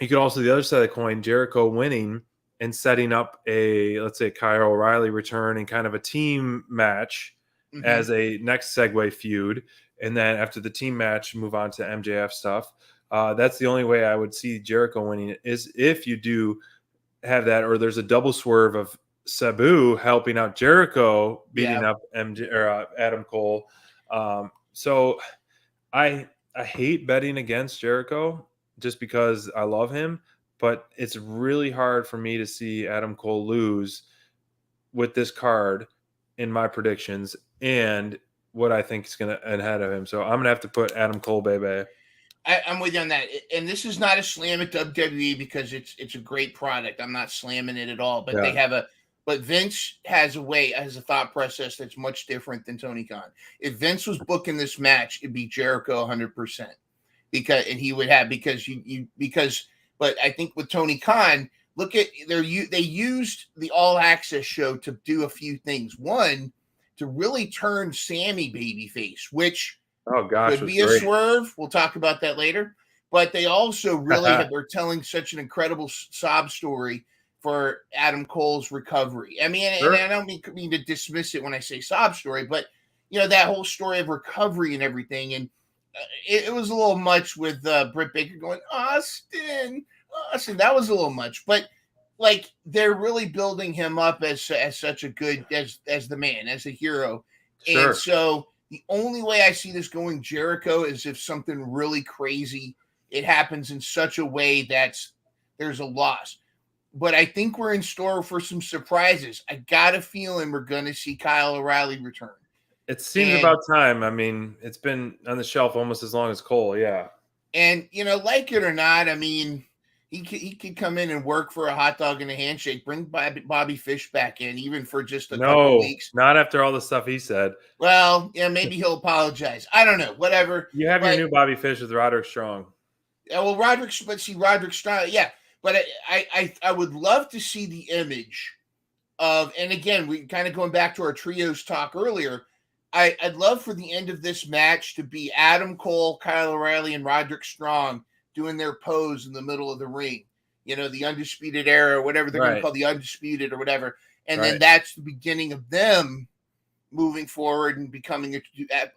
you could also, the other side of the coin, Jericho winning and setting up let's say, Kyle O'Reilly return and kind of a team match as a next segue feud. And then after the team match, move on to MJF stuff. That's the only way I would see Jericho winning, is if you do have that, or there's a double swerve of Sabu helping out Jericho beating up Adam Cole. So I hate betting against Jericho just because I love him, but it's really hard for me to see Adam Cole lose with this card in my predictions and what I think is going to ahead of him. So I'm going to have to put Adam Cole, baby. I'm with you on that. And this is not a slam at WWE because it's a great product. I'm not slamming it at all, but but Vince has a thought process that's much different than Tony Khan. If Vince was booking this match, it'd be Jericho 100%. But I think with Tony Khan, they used the All Access show to do a few things. One, to really turn Sammy babyface, which could be a swerve. We'll talk about that later. But they also really they're telling such an incredible sob story for Adam Cole's recovery. I mean, and I don't mean to dismiss it when I say sob story, but you know, that whole story of recovery and everything. And it was a little much with Britt Baker going, Austin. That was a little much. But like they're really building him up as such a good as the man, as a hero. Sure. And so the only way I see this going Jericho is if something really crazy it happens in such a way there's a loss. But I think we're in store for some surprises. I got a feeling we're going to see Kyle O'Reilly return. It seems about time. I mean, it's been on the shelf almost as long as Cole. Yeah. And, like it or not, I mean, he could come in and work for a hot dog and a handshake. Bring Bobby Fish back in, even for just a couple weeks. Not after all the stuff he said. Well, yeah, maybe he'll apologize. I don't know. Whatever. You have your new Bobby Fish with Roderick Strong. Yeah, well, Roderick Strong. Yeah, but I would love to see the image of, and again, we kind of going back to our trios talk earlier. I'd love for the end of this match to be Adam Cole, Kyle O'Reilly, and Roderick Strong doing their pose in the middle of the ring. The Undisputed Era, or whatever they're going to call the Undisputed or whatever. And then that's the beginning of them moving forward and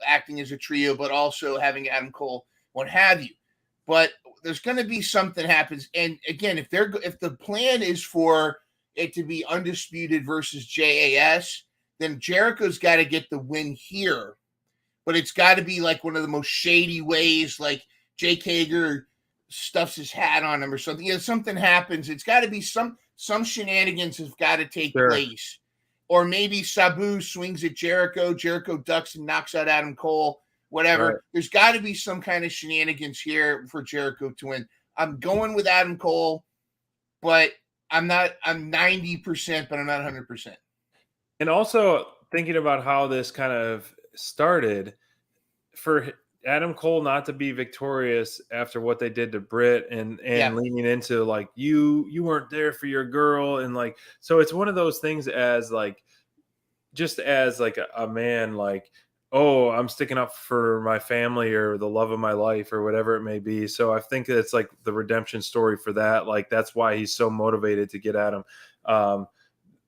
acting as a trio, but also having Adam Cole, what have you. But there's going to be something happens. And again, if the plan is for it to be Undisputed versus JAS, then Jericho's got to get the win here. But it's got to be like one of the most shady ways, like Jake Hager stuffs his hat on him or something. Something happens. It's got to be some shenanigans have got to take place. Or maybe Sabu swings at Jericho. Jericho ducks and knocks out Adam Cole. Whatever. Right. There's got to be some kind of shenanigans here for Jericho to win. I'm going with Adam Cole, but I'm 90%, but I'm not 100%. And also thinking about how this kind of started, for Adam Cole not to be victorious after what they did to Britt and leaning into like you weren't there for your girl, and like, so it's one of those things as like, just as like a man, like, oh, I'm sticking up for my family or the love of my life or whatever it may be. So I think it's like the redemption story for that. Like, that's why he's so motivated to get at him.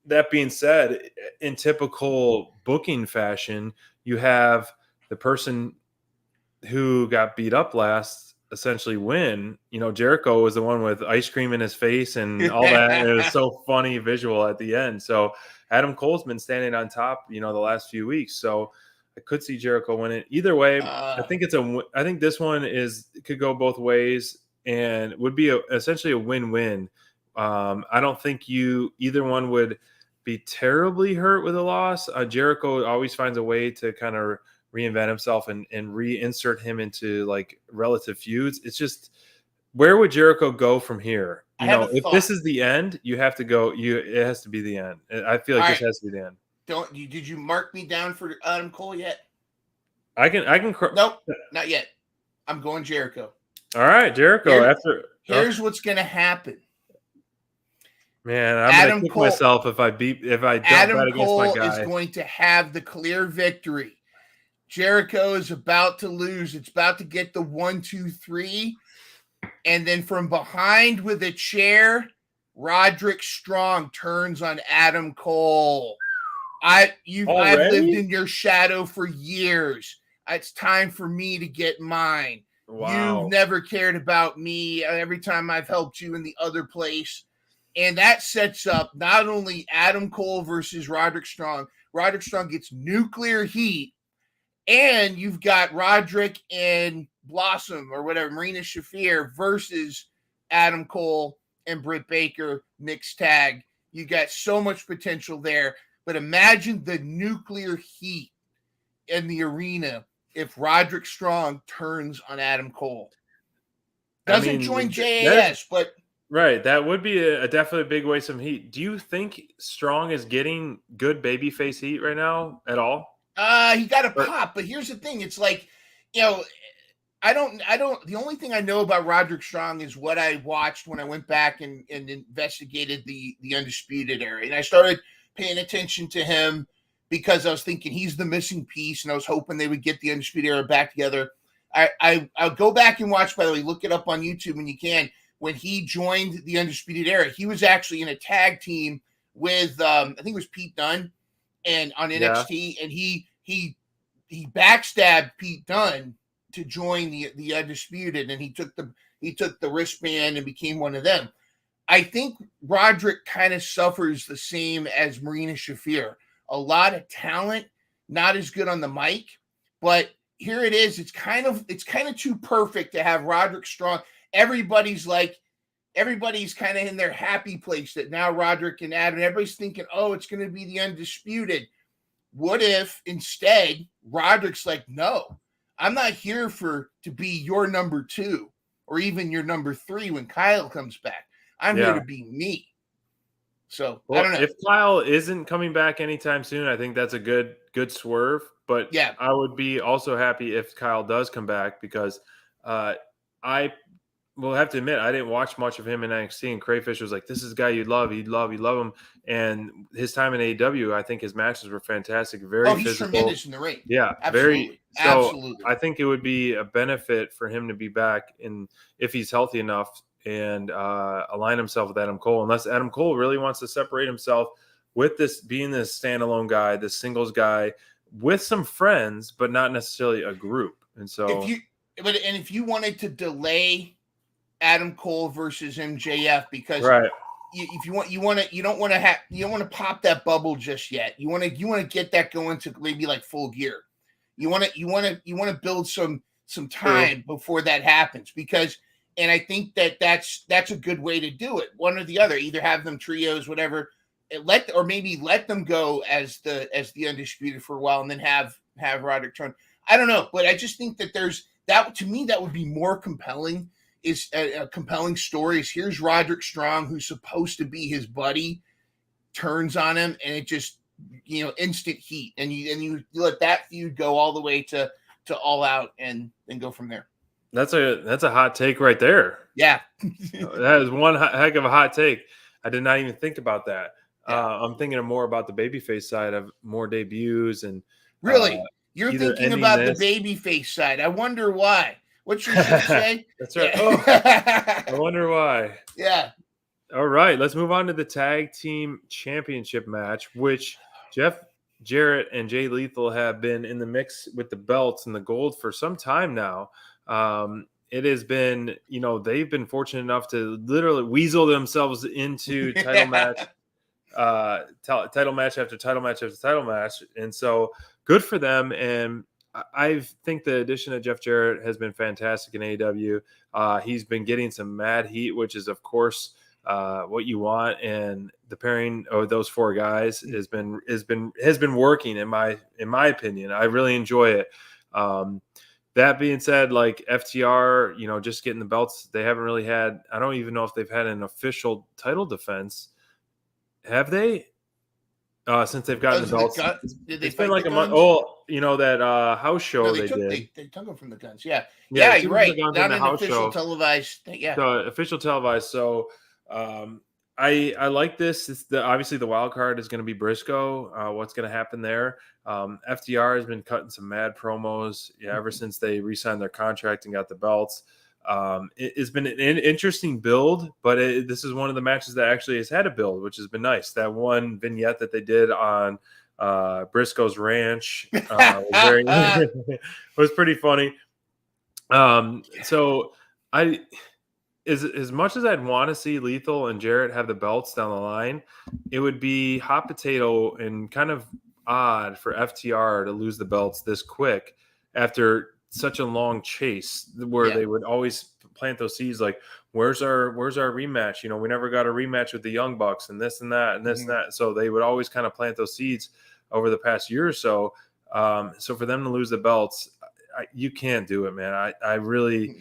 That being said, in typical booking fashion, you have the person who got beat up last essentially win. Jericho was the one with ice cream in his face and all that. It was so funny visual at the end. So Adam Cole's been standing on top, the last few weeks. So I could see Jericho winning. Either way, I think this one could go both ways and would be essentially a win-win. I don't think either one would be terribly hurt with a loss. Jericho always finds a way to kind of reinvent himself and reinsert him into like relative feuds. It's just, where would Jericho go from here? If this is the end, you have to go. It has to be the end. I feel like this has to be the end. Did you mark me down for Adam Cole yet? I can. Nope, not yet. I'm going Jericho. All right, Jericho. Here's what's going to happen. Man, I'm going to kick myself if I don't bet against my guy. Adam Cole is going to have the clear victory. Jericho is about to lose. It's about to get the 1, 2, 3. And then from behind with a chair, Roderick Strong turns on Adam Cole. I've lived in your shadow for years. It's time for me to get mine. Wow. You've never cared about me every time I've helped you in the other place. And that sets up not only Adam Cole versus Roderick Strong. Roderick Strong gets nuclear heat. And you've got Roderick and Blossom or whatever, Marina Shafir versus Adam Cole and Britt Baker mixed tag. You got so much potential there. But imagine the nuclear heat in the arena if Roderick Strong turns on Adam Cole. Doesn't join JAS, but... Right, that would be a definitely big waste of heat. Do you think Strong is getting good babyface heat right now at all? He got a pop, but here's the thing. It's like, I don't, the only thing I know about Roderick Strong is what I watched when I went back and investigated the Undisputed Era. And I started paying attention to him because I was thinking he's the missing piece, and I was hoping they would get the Undisputed Era back together. I'll go back and watch, by the way, look it up on YouTube when you can. When he joined the Undisputed Era, he was actually in a tag team with, I think it was Pete Dunne and on NXT, and he backstabbed Pete Dunne to join the Undisputed, and he took the wristband and became one of them. I think Roderick kind of suffers the same as Marina Shafir. A lot of talent, not as good on the mic, but here it is. It's kind of too perfect to have Roderick Strong. Everybody's kind of in their happy place that now Roderick and Adam, everybody's thinking, oh, it's going to be the Undisputed. What if instead Roderick's like, no, I'm not here to be your number 2 or even your number 3 when Kyle comes back. I'm here to be me. So I don't know. If Kyle isn't coming back anytime soon, I think that's a good swerve. But yeah, I would be also happy if Kyle does come back, because I will have to admit I didn't watch much of him in NXT, and Crayfish was like, this is a guy you'd love him. And his time in AEW, I think his matches were fantastic. He's physical. Tremendous in the ring. Yeah, absolutely. Absolutely. I think it would be a benefit for him to be back if he's healthy enough and align himself with Adam Cole, unless Adam Cole really wants to separate himself with this being this standalone guy, this singles guy with some friends, but not necessarily a group. And so if you wanted to delay Adam Cole versus MJF, because if you don't want to pop that bubble just yet. You want to get that going to maybe like Full Gear. You want to build some time before that happens, because and I think that's a good way to do it. One or the other, either have them trios, whatever, or maybe let them go as the Undisputed for a while, and then have Roderick turn. I don't know, but I just think that to me that would be more compelling. Is a compelling story. Is here's Roderick Strong, who's supposed to be his buddy, turns on him, and it just instant heat, and you let that feud go all the way to All Out, and then go from there. That's a hot take right there. Yeah. That is one heck of a hot take. I did not even think about that. Yeah. I'm thinking more about the babyface side of more debuts and really. You're thinking about the babyface side. I wonder why. What you should say? That's right. Oh, I wonder why. Yeah. All right, let's move on to the tag team championship match, which Jeff Jarrett and Jay Lethal have been in the mix with the belts and the gold for some time now. It has been, they've been fortunate enough to literally weasel themselves into title match, title match after title match after title match. And so good for them. And I think the addition of Jeff Jarrett has been fantastic in AEW. He's been getting some mad heat, which is, of course, what you want. And the pairing of those 4 guys has been working in my opinion. I really enjoy it. That being said, like FTR, just getting the belts, they haven't really had. I don't even know if they've had an official title defense. Have they? Since they've gotten the belts, it's been like a month. Oh, that house show no, they did. They took them from the guns. Yeah, you're right. Not an official televised thing. Yeah, official televised. So, I like this. It's obviously the wild card is going to be Briscoe. What's going to happen there? FTR has been cutting some mad promos ever since they re-signed their contract and got the belts. It's been an interesting build, but this is one of the matches that actually has had a build, which has been nice. That one vignette that they did on Briscoe's Ranch was pretty funny. So as much as I'd want to see Lethal and Jarrett have the belts down the line, it would be hot potato and kind of odd for FTR to lose the belts this quick after such a long chase where they would always plant those seeds like, where's our rematch? We never got a rematch with the Young Bucks and this and that and this and that. So they would always kind of plant those seeds over the past year or so. So for them to lose the belts, you can't do it, man. I really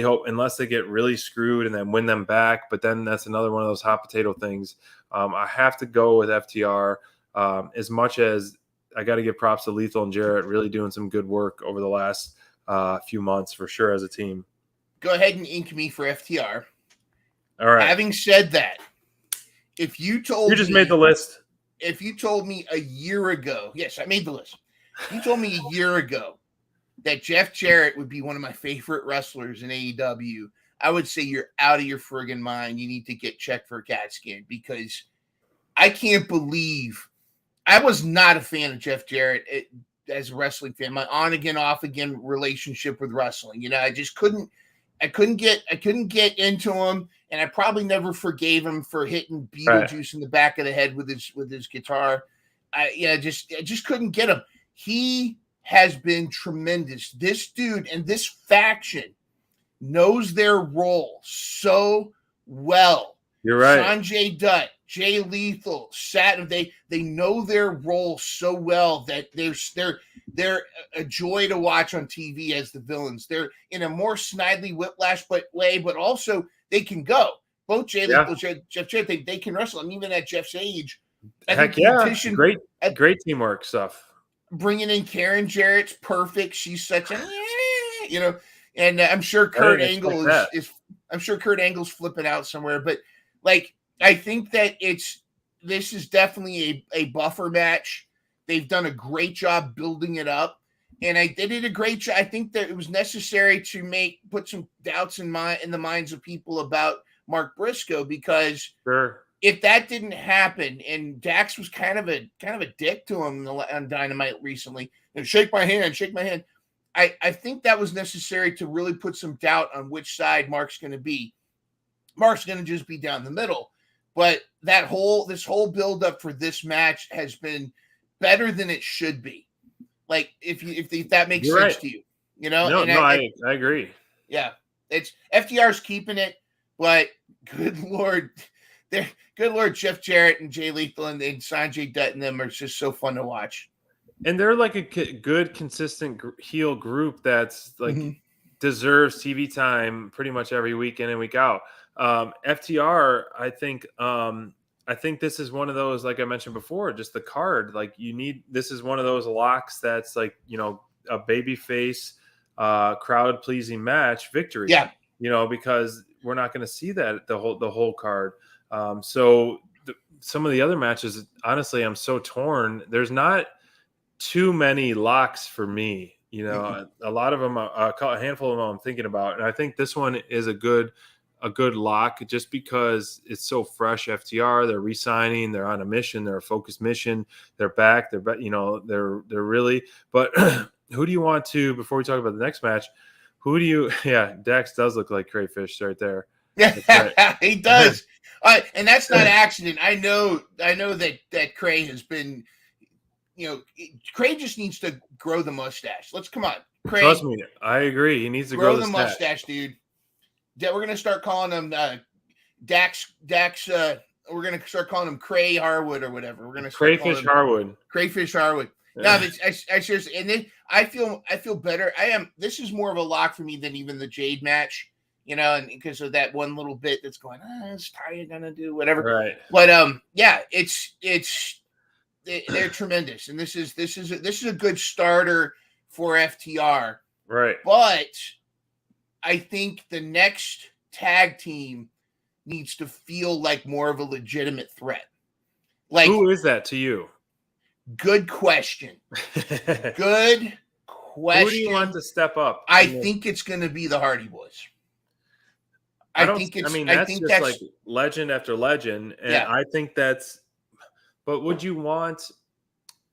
hope, unless they get really screwed and then win them back, but then that's another one of those hot potato things. I have to go with FTR as much as I got to give props to Lethal and Jarrett really doing some good work over the last few months for sure as a team. Go ahead and ink me for FTR. All right. Having said that, if you told you just made the list. If you told me a year ago, yes, I made the list. If you told me a year ago that Jeff Jarrett would be one of my favorite wrestlers in AEW, I would say you're out of your friggin' mind. You need to get checked for a CAT scan, because I can't believe I was not a fan of Jeff Jarrett as a wrestling fan, my on again, off again relationship with wrestling. You know, I couldn't get into him, and I probably never forgave him for hitting Beetlejuice in the back of the head with his guitar. I just couldn't get him. He has been tremendous. This dude and this faction knows their role so well. You're right. Sanjay Dutt, Jay Lethal, Saturn, they know their role so well that they're a joy to watch on TV as the villains. They're in a more Snidely Whiplash way, but also they can go. Both Jay Lethal, Jeff Jarrett, they can wrestle. I mean, even at Jeff's age, great teamwork stuff. Bringing in Karen Jarrett's perfect. She's such a, and I'm sure Kurt Angle I'm sure Kurt Angle's flipping out somewhere, but like, I think that this is definitely a buffer match. They've done a great job building it up, and they did a great job. I think that it was necessary to put some doubts in the minds of people about Mark Briscoe, because if that didn't happen, and Dax was kind of a dick to him on Dynamite recently, and shake my hand. I think that was necessary to really put some doubt on which side Mark's going to be. Mark's going to just be down the middle, but this whole build up for this match has been better than it should be. Like if that makes sense to you, I agree. Yeah, it's FTR's keeping it, but good Lord, Jeff Jarrett and Jay Lethal and Sanjay Dutt and them are just so fun to watch. And they're like a good, consistent heel group that's like deserves TV time pretty much every week in and week out. FTR, I think this is one of those, like I mentioned before, just the card. Like this is one of those locks that's like, a babyface, crowd pleasing match victory. Yeah. Because we're not going to see that the whole card. So some of the other matches, honestly, I'm so torn. There's not too many locks for me. A lot of them, a handful of them I'm thinking about. And I think this one is a good lock just because it's so fresh. FTR, they're re-signing, they're on a mission, they're a focused mission, they're back, they're really, but who do you want to, before we talk about the next match, Dax does look like crayfish right there. Yeah, he does. And that's not an accident. I know that Cray has been, Cray just needs to grow the mustache. Come on. Cray, trust me, I agree. He needs to grow the mustache, dude. We're going to start calling him Dax. We're going to start calling him Cray Harwood or whatever. We're going to Crayfish Harwood. Crayfish Harwood. No, I seriously, and then I feel better. This is more of a lock for me than even the Jade match, and because of that one little bit that's going, is Taya gonna do whatever? Right. But they're tremendous, and this is a good starter for FTR. Right. But I think the next tag team needs to feel like more of a legitimate threat. Like, who is that to you? Good question. Good question. Who do you want to step up? I think it's going to be the Hardy Boys. I think that's like legend after legend, and I think that's. But would you want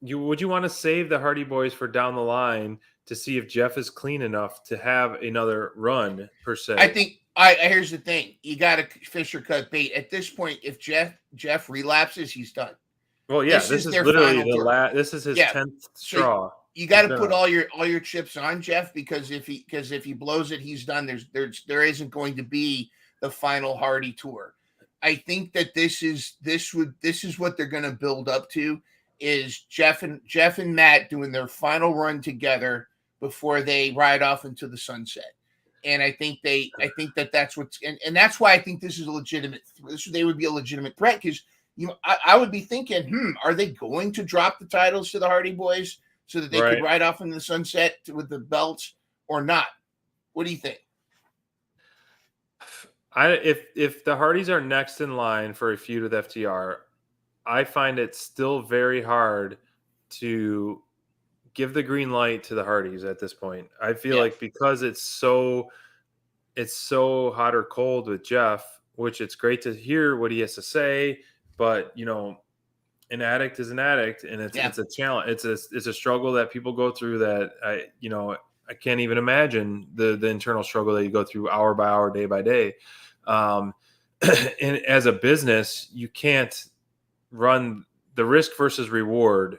to save the Hardy Boys for down the line to see if Jeff is clean enough to have another run per se? I think. Here's the thing: you got to fish or cut bait. At this point, if Jeff relapses, he's done. Well, yeah, this is literally this is his 10th straw. So you got to put all your chips on Jeff, because if he blows it, he's done. There isn't going to be the final Hardy tour. I think that this is what they're going to build up to, is Jeff and Matt doing their final run together before they ride off into the sunset. And I think that's what's and that's why I think this is a legitimate. They would be a legitimate threat, because I would be thinking, are they going to drop the titles to the Hardy Boys so that they could ride off into the sunset with the belts, or not? What do you think? If the Hardys are next in line for a feud with FTR, I find it still very hard to give the green light to the Hardys at this point. I feel like because it's so hot or cold with Jeff, which it's great to hear what he has to say, but an addict is an addict, and it's a challenge. It's a struggle that people go through that I can't even imagine the internal struggle that you go through hour by hour, day by day. And as a business, you can't run the risk versus reward.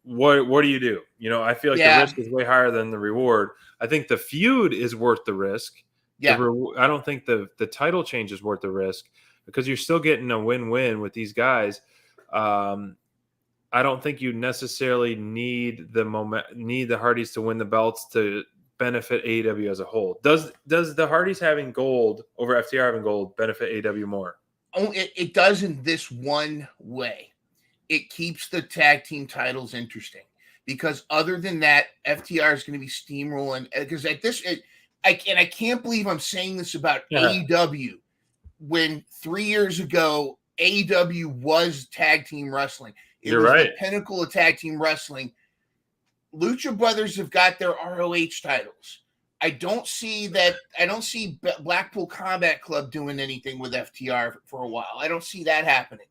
What do you do? I feel like the risk is way higher than the reward. I think the feud is worth the risk. I don't think the title change is worth the risk, because you're still getting a win-win with these guys. I don't think you necessarily need the Hardys to win the belts to benefit AEW as a whole. Does the Hardys having gold over FTR having gold benefit AEW more? Oh, it does in this one way. It keeps the tag team titles interesting, because other than that, FTR is going to be steamrolling. Because at this, I can't believe I'm saying this about AEW, when 3 years ago AEW was tag team wrestling. It was the pinnacle of tag team wrestling. Lucha Brothers have got their ROH titles. I don't see Blackpool Combat Club doing anything with FTR for a while. I don't see that happening.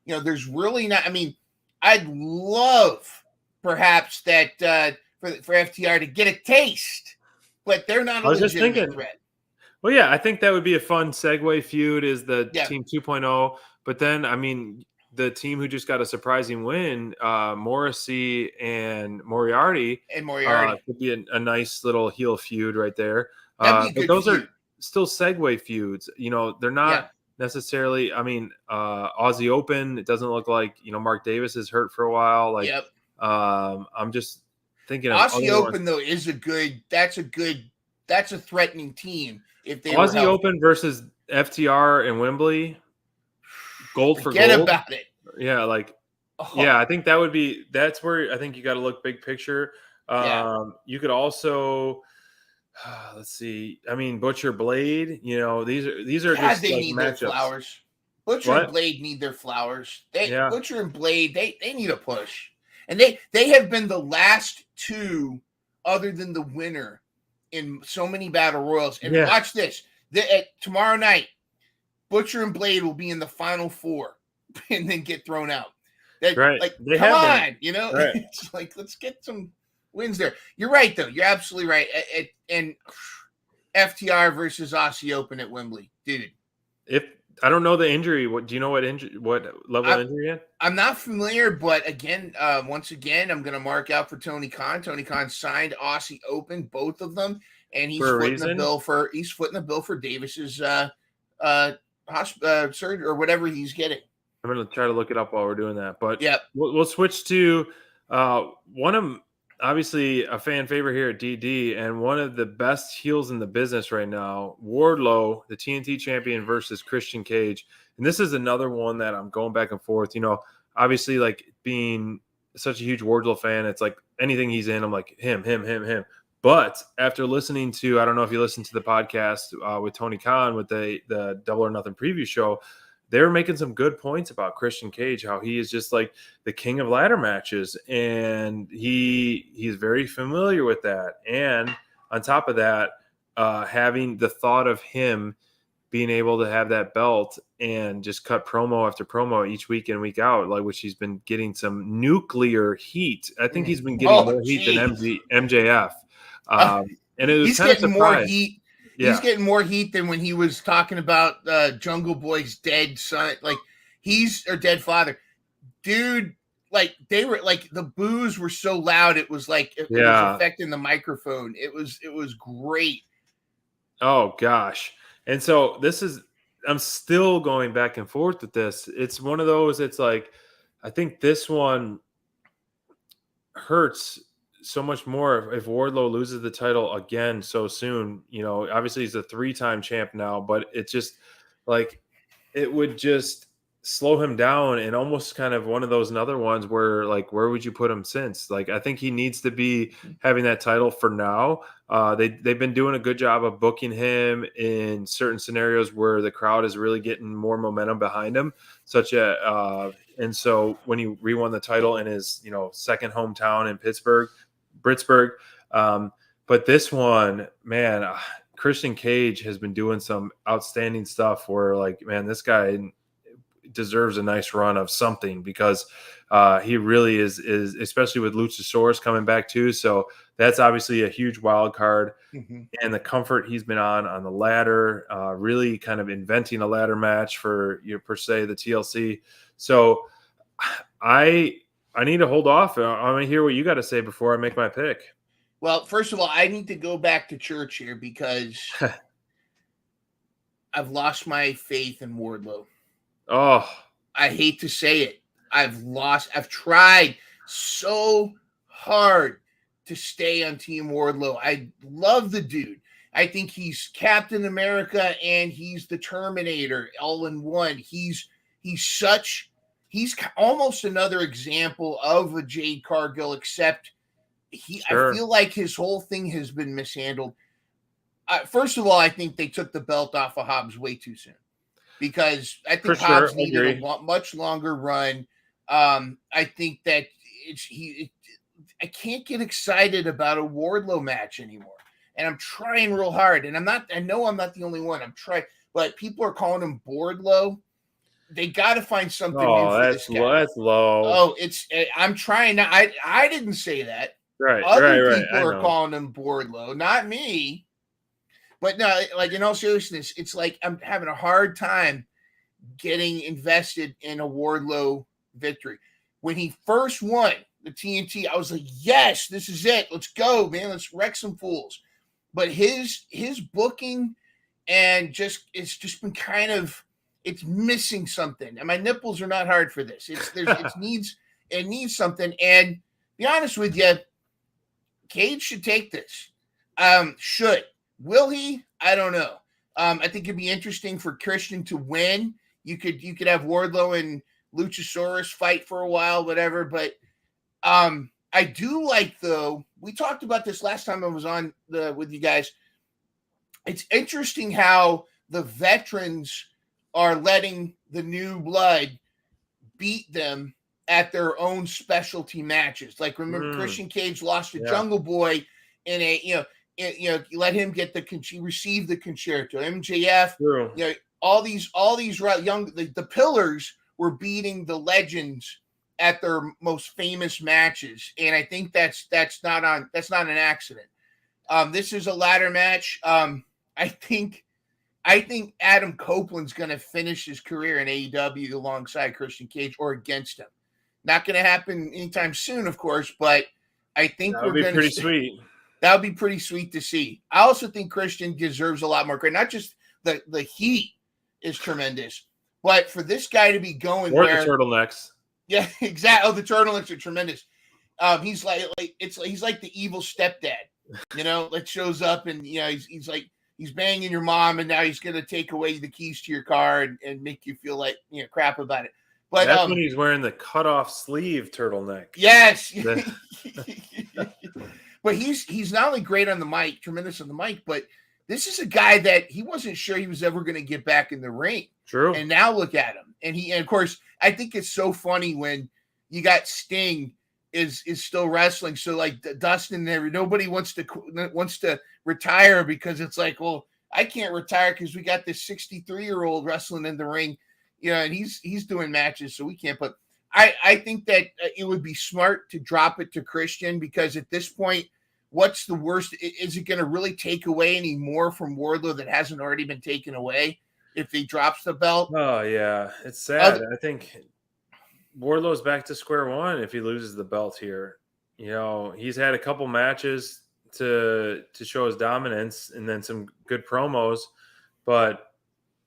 There's really not. I mean, I'd love perhaps that for FTR to get a taste, but they're not a legitimate threat. Well, yeah, I think that would be a fun segue feud, is the Team 2.0. But then, I mean, the team who just got a surprising win, Morrissey and Moriarty could be a nice little heel feud right there. But those are still segue feuds. They're not necessarily. I mean, Aussie Open. It doesn't look like Mark Davis is hurt for a while. I'm just thinking of Aussie Open though is That's a threatening team. If they Aussie Open versus FTR and Wembley, gold for gold. Forget about it. Yeah, I think that's where I think you got to look big picture. You could also let's see. I mean, Butcher Blade. These are just they like need matchups. their flowers. Butcher and Blade need their flowers. Butcher and Blade they need a push, and they have been the last two, other than the winner, in so many battle royals. And watch this. Tomorrow night, Butcher and Blade will be in the final four and then get thrown out. Come on, It's like, let's get some wins there. You're right, though. You're absolutely right. And FTR versus Aussie Open at Wembley, dude. If I don't know the injury, do you know what level of injury yet? I'm not familiar, but once again, I'm going to mark out for Tony Khan. Tony Khan signed Aussie Open, both of them, and he's footing the bill for Davis's surgery or whatever he's getting. I'm going to try to look it up while we're doing that. But we'll switch to one of obviously a fan favorite here at DD, and one of the best heels in the business right now, Wardlow, the TNT champion, versus Christian Cage. And this is another one that I'm going back and forth. Obviously, like, being such a huge Wardlow fan, it's like anything he's in, I'm like, him. But after listening to, I don't know if you listened to the podcast with Tony Khan with the Double or Nothing preview show, they were making some good points about Christian Cage, how he is just like the king of ladder matches, and he's very familiar with that. And on top of that, having the thought of him being able to have that belt and just cut promo after promo each week in, week out, like, which he's been getting some nuclear heat. I think he's been getting more heat than MJF. And it was he's kind of getting surprised. More heat. Yeah. He's getting more heat than when he was talking about Jungle Boy's dead son, or dead father. Dude, they were the boos were so loud, it was like it was affecting the microphone. It was great. Oh gosh. And so I'm still going back and forth with this. It's one of those, it's like, I think this one hurts so much more if Wardlow loses the title again so soon. Obviously he's a 3-time champ now, but it's just like, it would just slow him down, and almost kind of one of those other ones where, like, where would you put him since? Like, I think he needs to be having that title for now. They've been doing a good job of booking him in certain scenarios where the crowd is really getting more momentum behind him, and so when he re-won the title in his second hometown in Pittsburgh. But this one, man, Christian Cage has been doing some outstanding stuff where, like, man, this guy deserves a nice run of something because he really is especially with Luchasaurus coming back too. So that's obviously a huge wild card. Mm-hmm. And the comfort he's been on the ladder, really kind of inventing a ladder match for per se the TLC. So I need to hold off. I want to hear what you got to say before I make my pick. Well, first of all, I need to go back to church here because I've lost my faith in Wardlow. Oh, I hate to say it. I've tried so hard to stay on Team Wardlow. I love the dude. I think he's Captain America and he's the Terminator all in one. He's almost another example of a Jade Cargill, except sure. I feel like his whole thing has been mishandled. First of all, I think they took the belt off of Hobbs way too soon because I think Hobbs needed a much longer run. I think that I can't get excited about a Wardlow match anymore. And I'm trying real hard. And I know I'm not the only one. I'm trying, but people are calling him Boardlow. They got to find something new for this guy. That's low. I'm trying. I didn't say that. Right. Other people are calling him Boardlow, not me. But no, like in all seriousness, it's like I'm having a hard time getting invested in a Wardlow victory. When he first won the TNT, I was like, yes, this is it. Let's go, man. Let's wreck some fools. But his booking and it's just been kind of, it's missing something. And my nipples are not hard for this. It needs something. And be honest with you, Cage should take this. Will he? I don't know. I think it'd be interesting for Christian to win. You could have Wardlow and Luchasaurus fight for a while, whatever. But I do like, though, we talked about this last time I was on with you guys. It's interesting how the veterans are letting the new blood beat them at their own specialty matches. Like, remember, Christian Cage lost to Jungle Boy in a, you let him get receive the concerto. MJF, all these young, the pillars were beating the legends at their most famous matches. And I think that's not an accident. This is a ladder match. I think Adam Copeland's going to finish his career in AEW alongside Christian Cage or against him. Not going to happen anytime soon, of course, but I think that would be pretty sweet. That would be pretty sweet to see. I also think Christian deserves a lot more credit. Not just the heat is tremendous, but for this guy to be going the turtlenecks. Yeah, exactly. Oh, the turtlenecks are tremendous. He's he's like the evil stepdad, that shows up and he's banging your mom and now he's gonna take away the keys to your car and make you feel like crap about it. But that's when he's wearing the cut-off sleeve turtleneck. Yes. But he's not only great on the mic, tremendous on the mic, but this is a guy that he wasn't sure he was ever going to get back in the ring. True. And now look at him. And of course, I think it's so funny when you got Sting is still wrestling. So like Dustin, nobody wants to retire because it's like, well, I can't retire because we got this 63-year-old wrestling in the ring, and he's doing matches, so we can't. But I think that it would be smart to drop it to Christian because at this point, what's the worst? Is it going to really take away any more from Wardlow that hasn't already been taken away if he drops the belt? Oh, yeah. It's sad. I think Wardlow's back to square one if he loses the belt here. He's had a couple matches to show his dominance and then some good promos, but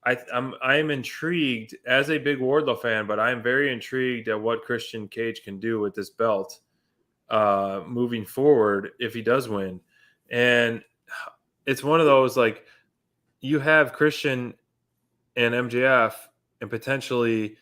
I'm intrigued as a big Wardlow fan, but I'm very intrigued at what Christian Cage can do with this belt moving forward if he does win. And it's one of those, like, you have Christian and MJF and potentially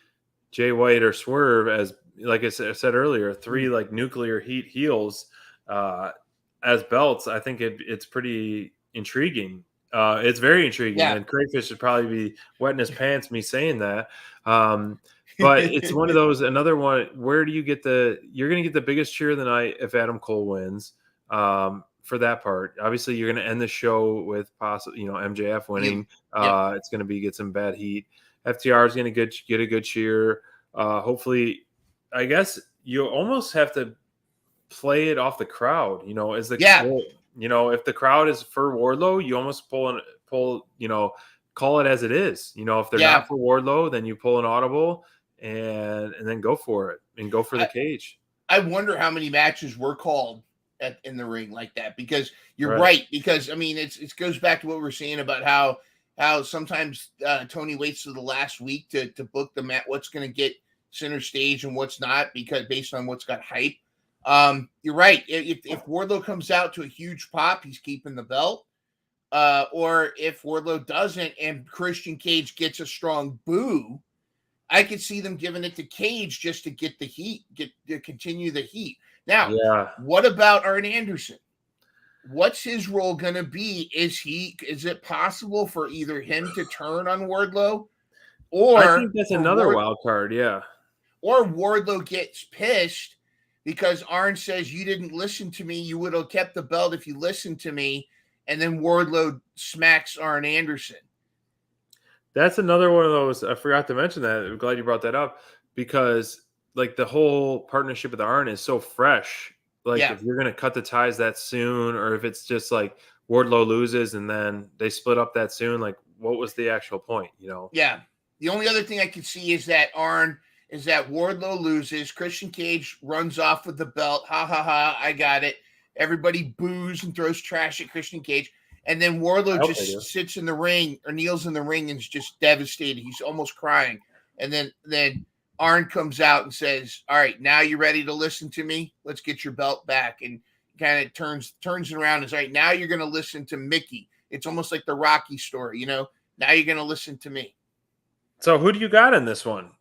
Jay White or Swerve as, like I said earlier, three like nuclear heat heels as belts. I think it's pretty intriguing. It's very intriguing, and Crayfish should probably be wetting his pants me saying that. But it's one of those, another one. Where do you get you're going to get the biggest cheer of the night if Adam Cole wins. For that part, obviously you're going to end the show with possibly, MJF winning. It's going to get some bad heat. FTR is going to get a good cheer. Hopefully, I guess you almost have to play it off the crowd. If the crowd is for Wardlow, you almost pull, call it as it is. If they're not for Wardlow, then you pull an audible and then go for it and go for the cage. I wonder how many matches were called in the ring like that, because you're right. Because I mean, it goes back to what we were saying about how sometimes Tony waits to the last week to book the match, what's going to get center stage and what's not, because based on what's got hype. You're right. If Wardlow comes out to a huge pop, he's keeping the belt. Or if Wardlow doesn't and Christian Cage gets a strong boo, I could see them giving it to Cage just to get the heat, to continue the heat. Now, what about Arn Anderson? What's his role going to be? Is it possible for either him to turn on Wardlow, or I think that's another wild card, or Wardlow gets pissed because Arn says, you didn't listen to me. You would have kept the belt if you listened to me. And then Wardlow smacks Arn Anderson. That's another one of those. I forgot to mention that. I'm glad you brought that up, because like the whole partnership with Arn is so fresh. Like if you're going to cut the ties that soon, or if it's just like Wardlow loses and then they split up that soon, like what was the actual point, Yeah. The only other thing I could see is that Wardlow loses. Christian Cage runs off with the belt. Ha, ha, ha. I got it. Everybody boos and throws trash at Christian Cage. And then Wardlow just sits in the ring or kneels in the ring and is just devastated. He's almost crying. And then Arn comes out and says, all right, now you're ready to listen to me. Let's get your belt back. And kind of turns it around and says, all right, now you're going to listen to Mickey. It's almost like the Rocky story, Now you're going to listen to me. So who do you got in this one?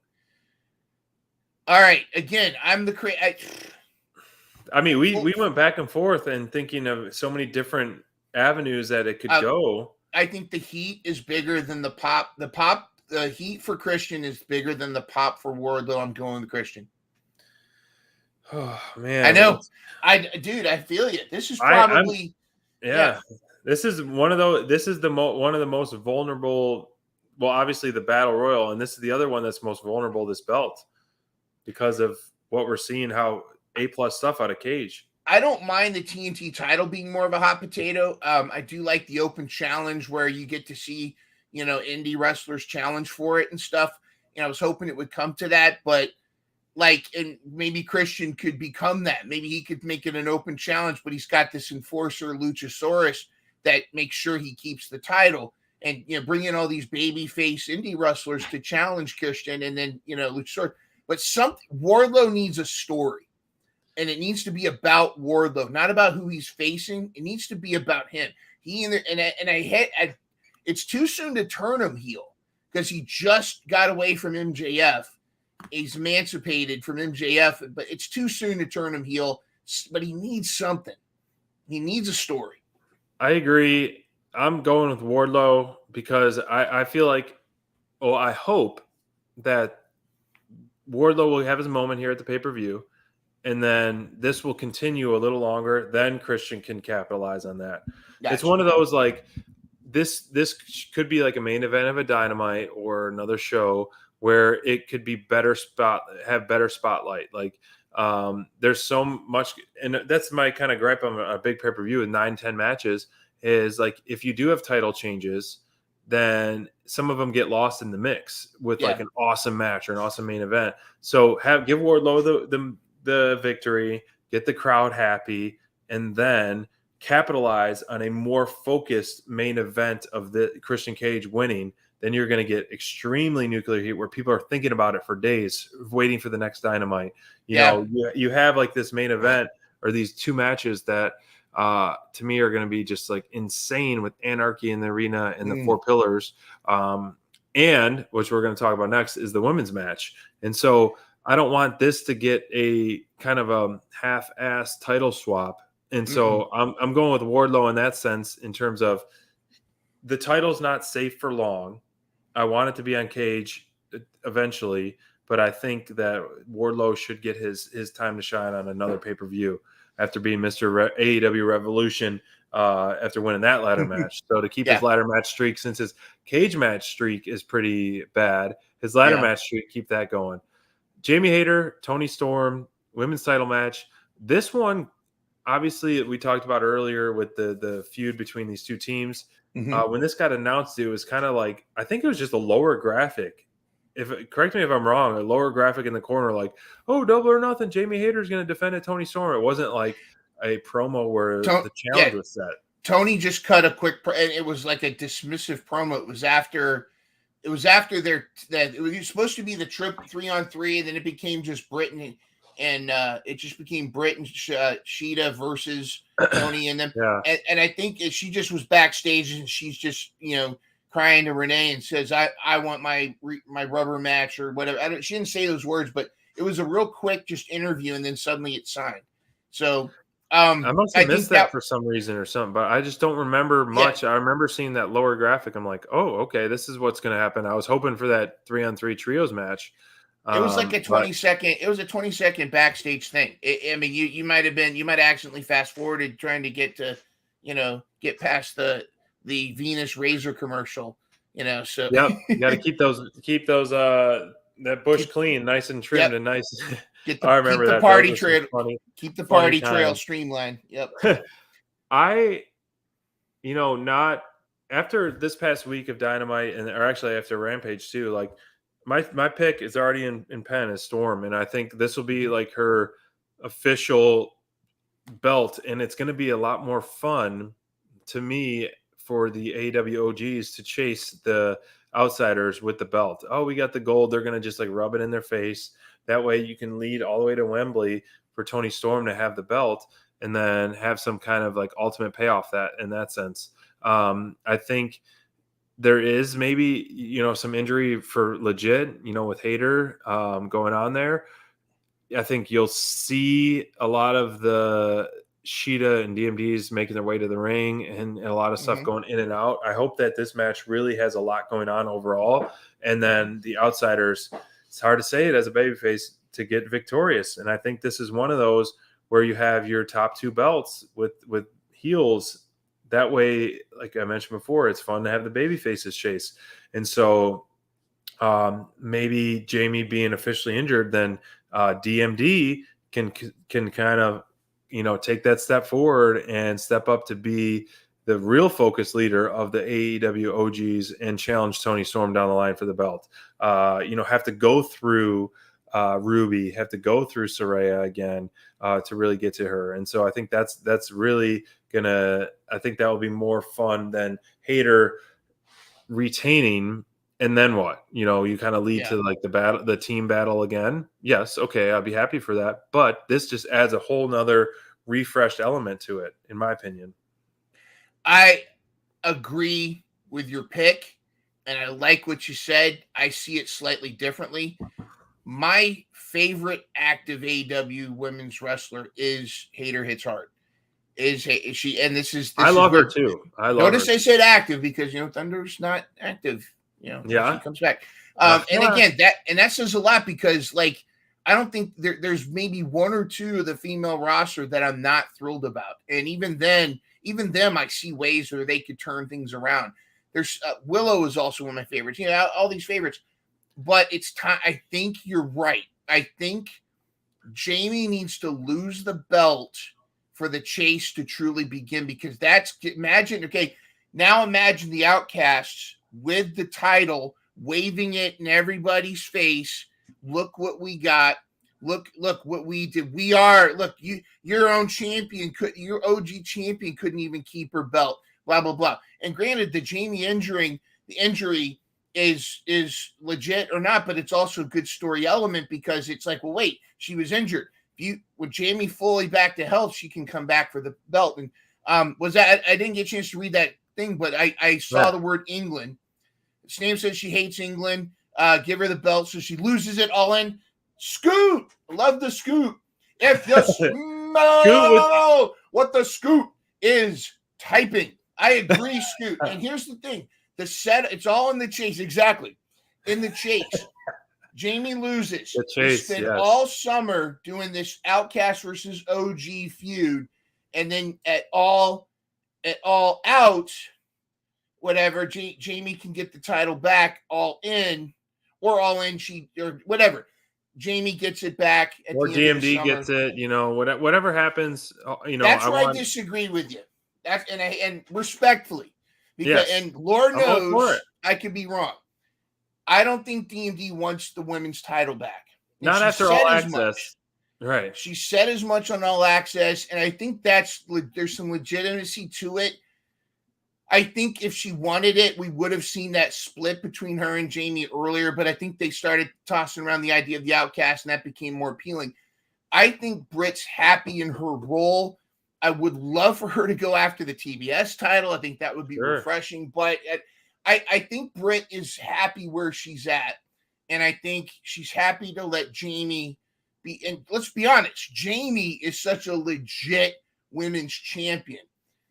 All right. Again, I'm the I mean, we went back and forth and thinking of so many different avenues that it could go. I think the heat is bigger than the pop. The heat for Christian is bigger than the pop for Wardlow. I'm going with Christian. Oh man, I know. I feel you. This is probably This is one of those. This is one of the most vulnerable. Well, obviously the Battle Royal, and this is the other one that's most vulnerable. This belt, because of what we're seeing, how A+ stuff out of Cage. I don't mind the TNT title being more of a hot potato. I do like the open challenge where you get to see, indie wrestlers challenge for it and stuff. I was hoping it would come to that, but and maybe Christian could become that. Maybe he could make it an open challenge, but he's got this enforcer Luchasaurus that makes sure he keeps the title, and bring in all these babyface indie wrestlers to challenge Christian, and then Luchasaurus. But Wardlow needs a story. And it needs to be about Wardlow, not about who he's facing. It needs to be about him. It's too soon to turn him heel because he just got away from MJF. He's emancipated from MJF, but it's too soon to turn him heel. But he needs something. He needs a story. I agree. I'm going with Wardlow because I feel like, I hope that Wardlow will have his moment here at the pay-per-view. And then this will continue a little longer. Then Christian can capitalize on that. Gotcha. It's one of those like this could be like a main event of a Dynamite or another show where it could be have better spotlight. Like there's so much, and that's my kind of gripe on a big pay-per-view with 9-10 matches is like if you do have title changes, then some of them get lost in the mix with like an awesome match or an awesome main event. So give Wardlow the victory, get the crowd happy, and then capitalize on a more focused main event of the Christian Cage winning. Then you're going to get extremely nuclear heat where people are thinking about it for days, waiting for the next Dynamite. You have like this main event or these two matches that to me are going to be just like insane with Anarchy in the arena and the Four Pillars. And which we're going to talk about next is the women's match. And so I don't want this to get a kind of a half-ass title swap. And so I'm going with Wardlow in that sense in terms of the title's not safe for long. I want it to be on Cage eventually, but I think that Wardlow should get his time to shine on another pay-per-view after being Mr. AEW Revolution after winning that ladder match. So to keep his ladder match streak, since his cage match streak is pretty bad, his ladder match streak, keep that going. Jamie Hayter, Tony Storm, women's title match. This one, obviously, we talked about earlier with the feud between these two teams. When this got announced, it was kind of like, I think it was just a lower graphic. Correct me if I'm wrong, a lower graphic in the corner, like, oh, Double or Nothing, Jamie Hayter's going to defend at Tony Storm. It wasn't like a promo where the challenge was set. Tony just cut a quick, and it was like a dismissive promo. It was after it was supposed to be the trip 3-on-3, and then it became just Britain, and it just became Britt and Sheeta versus Tony and them. And I think she just was backstage, and she's just crying to Renee and says, I want my rubber match or whatever. She didn't say those words, but it was a real quick just interview, and then suddenly it's signed. So I must have missed that for some reason or something, but I just don't remember much. I remember seeing that lower graphic. I'm like, oh, okay, this is what's going to happen. I was hoping for that 3-on-3 trios match. It was like a 20-second. It was a 20-second backstage thing. I mean, you might have accidentally fast forwarded trying to get to, get past the Venus Razor commercial. So you got to keep those that bush clean, nice and trimmed and nice. I remember keep the that. Party trail. Keep the party trail time. streamlined. Yep. Not after this past week of Dynamite, or actually after Rampage too. Like my pick is already in pen is Storm, and I think this will be like her official belt, and it's going to be a lot more fun to me for the AEW OGs to chase the outsiders with the belt. Oh, we got the gold. They're going to just like rub it in their face. That way you can lead all the way to Wembley for Tony Storm to have the belt and then have some kind of like ultimate payoff that in that sense. I think there is maybe, some injury for legit, with Hayter going on there. I think you'll see a lot of the Sheeta and DMDs making their way to the ring and a lot of stuff going in and out. I hope that this match really has a lot going on overall. And then the outsiders, it's hard to say it as a babyface to get victorious. And I think this is one of those where you have your top two belts with heels. That way, like I mentioned before, it's fun to have the babyfaces chase. And so maybe Jamie being officially injured, then DMD can kind of, take that step forward and step up to be the real focus leader of the AEW OGs and challenge Tony Storm down the line for the belt. Have to go through Ruby, have to go through Saraya again to really get to her. And so I think that's really I think that will be more fun than Hayter retaining. And then what? You kind of lead to like the team battle again. Yes, okay, I'll be happy for that. But this just adds a whole nother refreshed element to it, in my opinion. I agree with your pick, and I like what you said. I see it slightly differently. My favorite active AEW women's wrestler is Hayter Hits Hard. Is she? And this I love her too. Notice I said active because Thunder's not active. She comes back. And again, that says a lot because I don't think there's maybe one or two of the female roster that I'm not thrilled about. And even them, I see ways where they could turn things around. There's Willow is also one of my favorites. All these favorites, but it's time. I think you're right. I think Jamie needs to lose the belt for the chase to truly begin because imagine the Outcasts with the title, waving it in everybody's face. Look what we got. Look what we did. Your own champion your OG champion couldn't even keep her belt. Blah blah blah. And granted, the Jamie injury is legit or not, but it's also a good story element because it's like, well, wait, she was injured. With Jamie fully back to health, she can come back for the belt. And I didn't get a chance to read that thing, but I saw the word England. Snam says she hates England. Give her the belt so she loses it all in. Scoot! Love the scoot. If the smell what the scoot is typing. I agree, Scoot. And here's the thing. It's all in the chase. Exactly. In the chase. Jamie loses. The chase, they spend yes. all summer doing this Outcast versus OG feud, and then at all out, whatever, Jamie can get the title back. All in, or whatever. Jamie gets it back. Or DMD gets it. Whatever happens. That's where I disagree with you. And respectfully, because and Lord knows I could be wrong. I don't think DMD wants the women's title back. And not after All Access. Right. She said as much on All Access, and I think there's some legitimacy to it. I think if she wanted it, we would have seen that split between her and Jamie earlier, but I think they started tossing around the idea of the Outcast, and that became more appealing. I think Britt's happy in her role. I would love for her to go after the TBS title. I think that would be refreshing, but I think Britt is happy where she's at, and I think she's happy to let Jamie be. And let's be honest, Jamie is such a legit women's champion.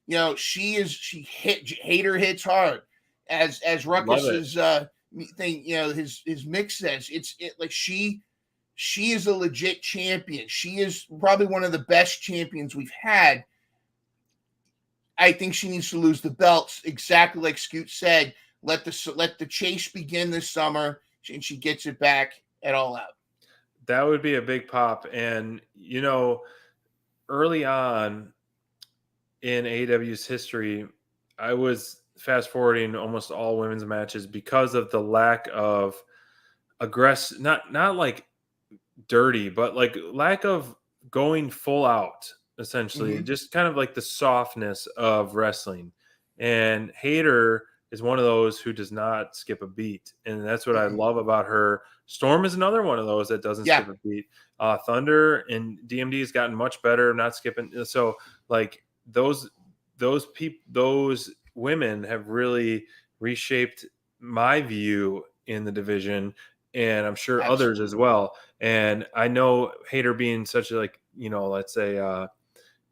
Hater hits hard, as Ruckus's thing. His mix says she is a legit champion. She is probably one of the best champions we've had. I think she needs to lose the belts, exactly like Scoot said. Let the chase begin this summer, and she gets it back at All Out. That would be a big pop. And early on in AEW's history, I was fast forwarding almost all women's matches because of the lack of not like dirty, but like lack of going full out, essentially. Just kind of like the softness of wrestling. And Hayter is one of those who does not skip a beat, and that's what I love about her. Storm is another one of those that doesn't skip a beat. Thunder and DMD has gotten much better, not skipping. So like those women have really reshaped my view in the division, and I'm sure others as well. And I know Hayter being such a let's say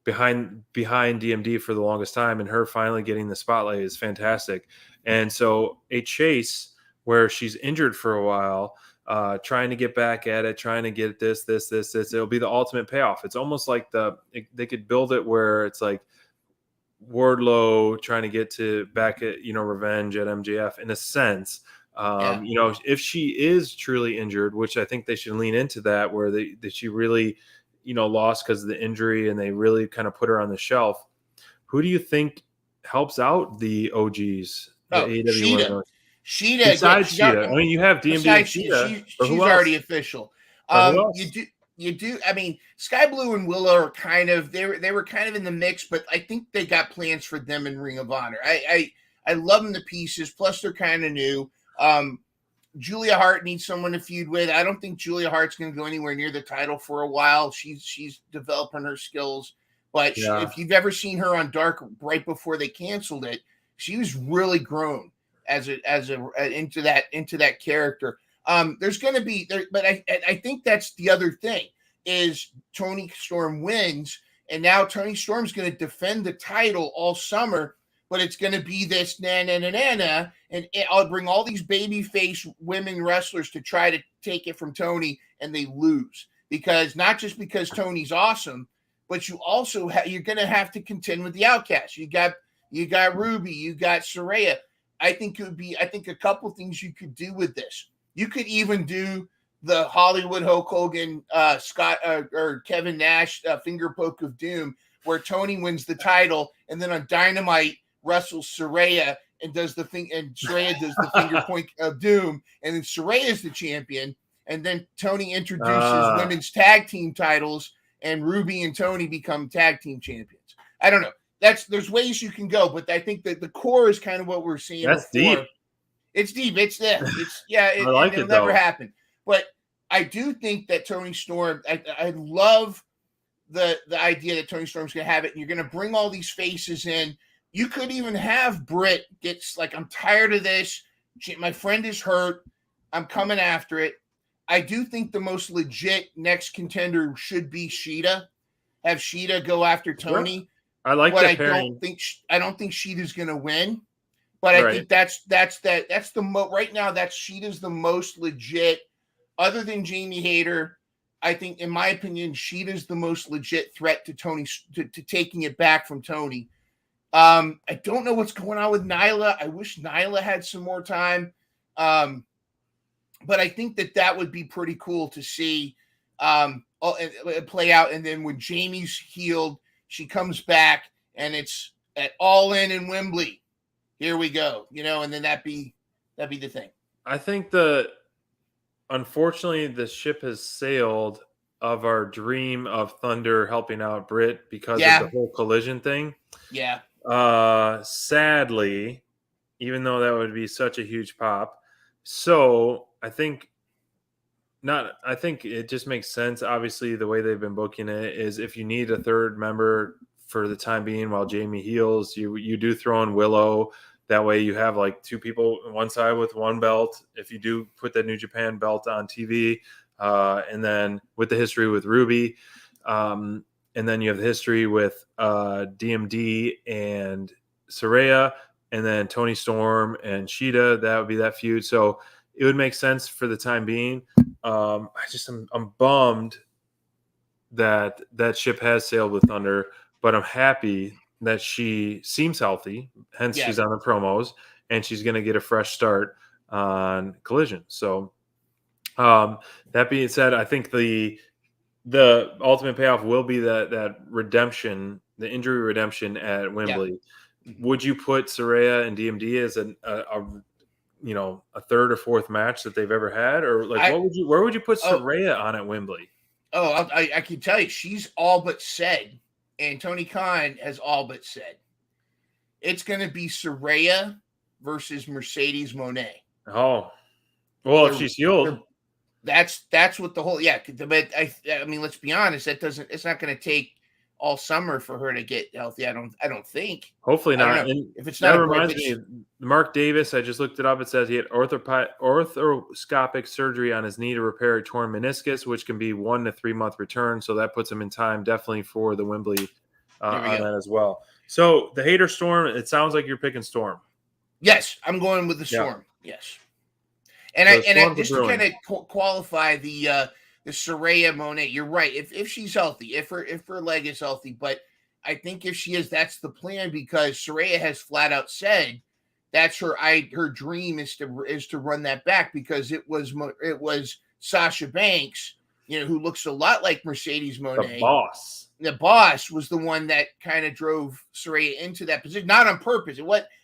behind DMD for the longest time, and her finally getting the spotlight is fantastic. And so a chase where she's injured for a while, trying to get back at it, trying to get this, it'll be the ultimate payoff. It's almost like they could build it where it's like Wardlow trying to get to back at, revenge at MJF in a sense. If she is truly injured, which I think they should lean into that, where she really, lost because of the injury and they really kind of put her on the shelf. Who do you think helps out the OGs? Sheeta. Besides Sheeta. I mean, you have DMD and Sheeta. She's already official. You do. I mean, Sky Blue and Willow are kind of they were kind of in the mix, but I think they got plans for them in Ring of Honor. I love them to pieces. Plus, they're kind of new. Julia Hart needs someone to feud with. I don't think Julia Hart's going to go anywhere near the title for a while. She's developing her skills, but if you've ever seen her on Dark right before they canceled it, she was really grown into that character. There's going to be there, but I think that's the other thing is Toni Storm wins, and now Toni Storm's going to defend the title all summer, but it's going to be this and I'll bring all these babyface women wrestlers to try to take it from Toni, and they lose not just because Toni's awesome, but you also you're going to have to contend with the Outcasts. You got Ruby, you got Saraya. I think a couple things you could do with this. You could even do the Hollywood Hulk Hogan, Scott or Kevin Nash finger poke of doom, where Toni wins the title, and then on Dynamite wrestles Saraya and does the thing, and Saraya does the finger point of doom, and then Saraya is the champion, and then Toni introduces women's tag team titles, and Ruby and Toni become tag team champions. I don't know. There's ways you can go, but I think that the core is kind of what we're seeing. That's before. deep. It's deep. It's there. It'll never happen. But I do think that Toni Storm, I love the idea that Toni Storm's going to have it, and you're going to bring all these faces in. You could even have Britt gets like, I'm tired of this. My friend is hurt. I'm coming after it. I do think the most legit next contender should be Sheeta. Have Sheeta go after Toni. Sure. I like that pairing. I don't think Sheeta's going to win, but I think that's right now. That's Sheeta's the most legit other than Jamie Hayter, I think, in my opinion, Sheeta's the most legit threat to Tony to taking it back from Tony. I don't know what's going on with Nyla. I wish Nyla had some more time. But I think that would be pretty cool to see play out. And then when Jamie's healed, she comes back and it's at All In Wembley. Here we go, and then that'd be the thing. I think unfortunately the ship has sailed of our dream of Thunder helping out Britt because of the whole collision thing. Yeah. Sadly, even though that would be such a huge pop. So I think it just makes sense. Obviously, the way they've been booking it is if you need a third member for the time being while Jamie heals, you do throw in Willow. That way you have like two people on one side with one belt. If you do put that New Japan belt on TV, and then with the history with Ruby, and then you have the history with DMD and Saraya, and then Tony Storm and Sheeta. That would be that feud. So it would make sense for the time being. I'm bummed that ship has sailed with Thunder, but I'm happy that she seems healthy. Hence, she's on the promos, and she's going to get a fresh start on Collision. So, that being said, I think the ultimate payoff will be that redemption, the injury redemption at Wembley. Yeah. Would you put Saraya and DMD as a third or fourth match that they've ever had, or where would you put Saraya on at Wembley? I can tell you, she's all but said, and Tony Khan has all but said it's going to be Saraya versus Mercedes Moné. Oh, well, if she's healed, that's what the whole But I mean, let's be honest, it's not going to take all summer for her to get healthy. I don't think. Hopefully not. And if it's not, that reminds me, Mark Davis. I just looked it up. It says he had orthoscopic surgery on his knee to repair a torn meniscus, which can be 1 to 3 month return. So that puts him in time, definitely for the Wembley on that as well. So the Hayter Storm. It sounds like you're picking Storm. Yes, I'm going with the Storm. Yeah. Yes, and just to kind of qualify the Saraya Moné, you're right. If she's healthy, if her leg is healthy, but I think if she is, that's the plan, because Saraya has flat out said that's her dream is to run that back, because it was Sasha Banks, who looks a lot like Mercedes Moné. The boss was the one that kind of drove Saraya into that position, not on purpose.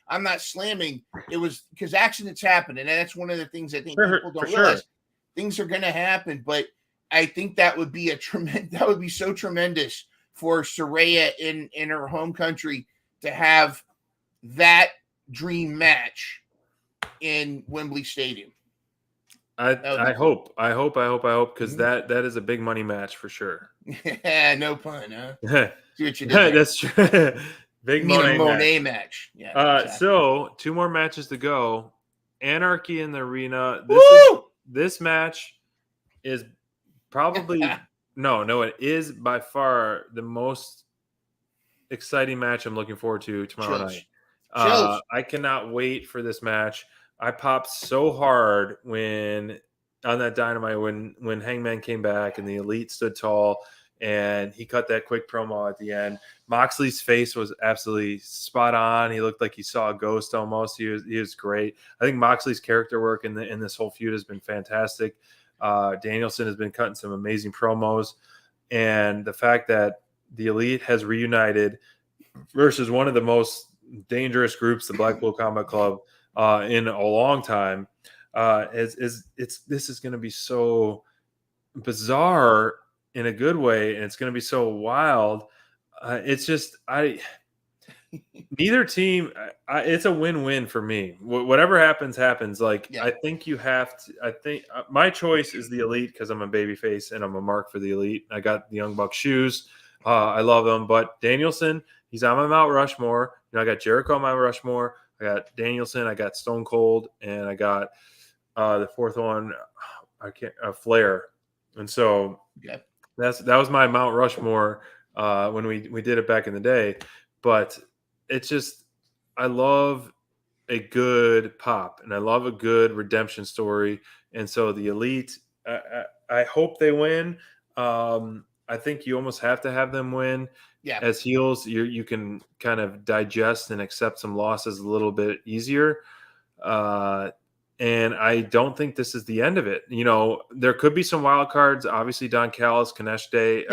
I'm not slamming. It was because accidents happen, and that's one of the things I think people don't realize. Sure. Things are going to happen, but I think that would be that would be so tremendous for Saraya in her home country to have that dream match in Wembley Stadium. I hope, because that is a big money match for sure. Yeah, no pun, huh? See what you did there. That's true. Big Monet match. Yeah. Exactly. So 2 more matches to go. Anarchy in the Arena. This match is probably it is by far the most exciting match I'm looking forward to tomorrow night. I cannot wait for this match. I popped so hard on that Dynamite when Hangman came back and the Elite stood tall and he cut that quick promo at the end. Moxley's face was absolutely spot on. He looked like he saw a ghost almost. He was great. I think Moxley's character work in this whole feud has been fantastic. Danielson has been cutting some amazing promos, and the fact that the Elite has reunited versus one of the most dangerous groups, the Blackpool Combat Club, in a long time, this is going to be so bizarre in a good way, and it's going to be so wild. It's just neither team. It's a win-win for me. Whatever happens. I think you have to. I think my choice is the Elite because I'm a babyface and I'm a mark for the Elite. I got the Young Buck shoes. I love them, but Danielson, he's on my Mount Rushmore. I got Jericho on my Rushmore. I got Danielson. I got Stone Cold, and I got the fourth one. Flair. And so that was my Mount Rushmore when we did it back in the day. But it's just, I love a good pop and I love a good redemption story. And so the Elite I hope they win. I think you almost have to have them win. Yeah. As heels, you can kind of digest and accept some losses a little bit easier. And I don't think this is the end of it. There could be some wild cards. Obviously, Don Callis, Kanesh Day.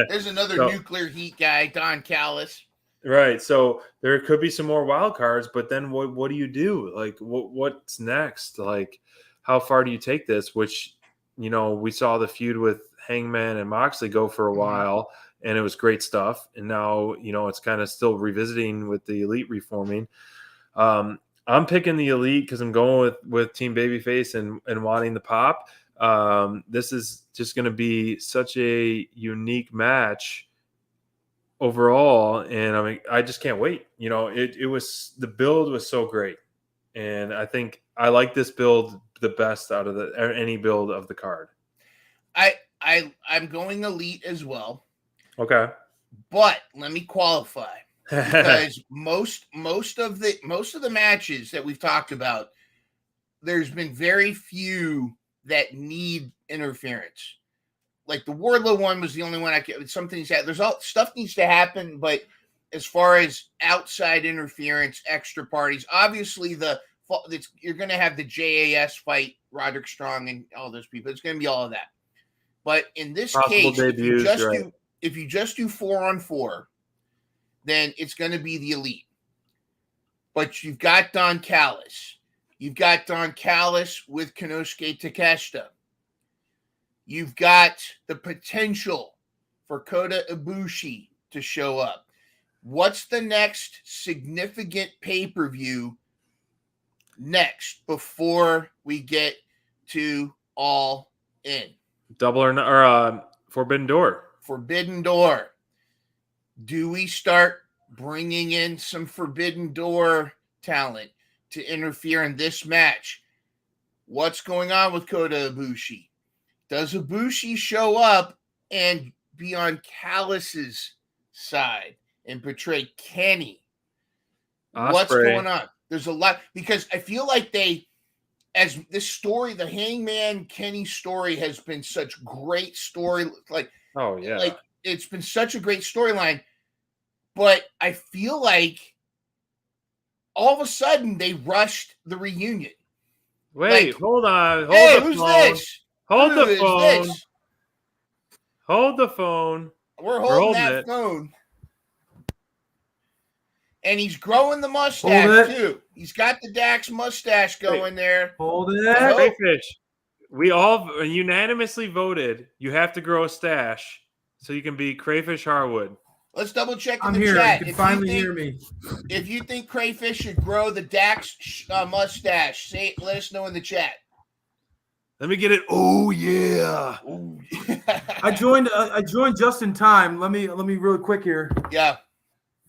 There's another nuclear heat guy, Don Callis. Right. So there could be some more wild cards, but then what do you do? Like, what's next? Like, how far do you take this? Which, we saw the feud with Hangman and Moxley go for a while, and it was great stuff. And now, it's kind of still revisiting with the Elite reforming. I'm picking the Elite because I'm going with Team Babyface and wanting the pop. This is just going to be such a unique match overall, and I just can't wait. It was, the build was so great, and I think I like this build the best out of any build of the card. I'm going Elite as well. Okay, but let me qualify, because most of the matches that we've talked about, there's been very few that need interference. Like the Wardlow one was the only one stuff needs to happen, but as far as outside interference, extra parties, obviously you're going to have the JAS fight, Roderick Strong and all those people. It's going to be all of that. But in this case, if you just do 4-on-4, then it's going to be the Elite. But you've got Don Callis. You've got Don Callis with Konosuke Takeshita. You've got the potential for Kota Ibushi to show up. What's the next significant pay-per-view next before we get to All In? Forbidden Door. Forbidden Door. Do we start bringing in some Forbidden Door talent to interfere in this match? What's going on with Kota Ibushi? Does Ibushi show up and be on Callis's side and portray Kenny? Osprey. What's going on? There's a lot, because I feel like as this story, the Hangman Kenny story has been such great story. Like it's been such a great storyline, but I feel like all of a sudden they rushed the reunion. Wait, hold on. Hey, who's this? Hold the phone. Hold the phone. We're holding that phone. And he's growing the mustache, too. He's got the Dax mustache going there. Hold it. Crayfish, we all unanimously voted you have to grow a stash so you can be Crayfish Harwood. Let's double check in I'm the here. chat. You can finally hear me. If you think Crayfish should grow the Dax mustache, let us know in the chat. Let me get it. Oh yeah. I joined just in time. Let me really quick here. Yeah.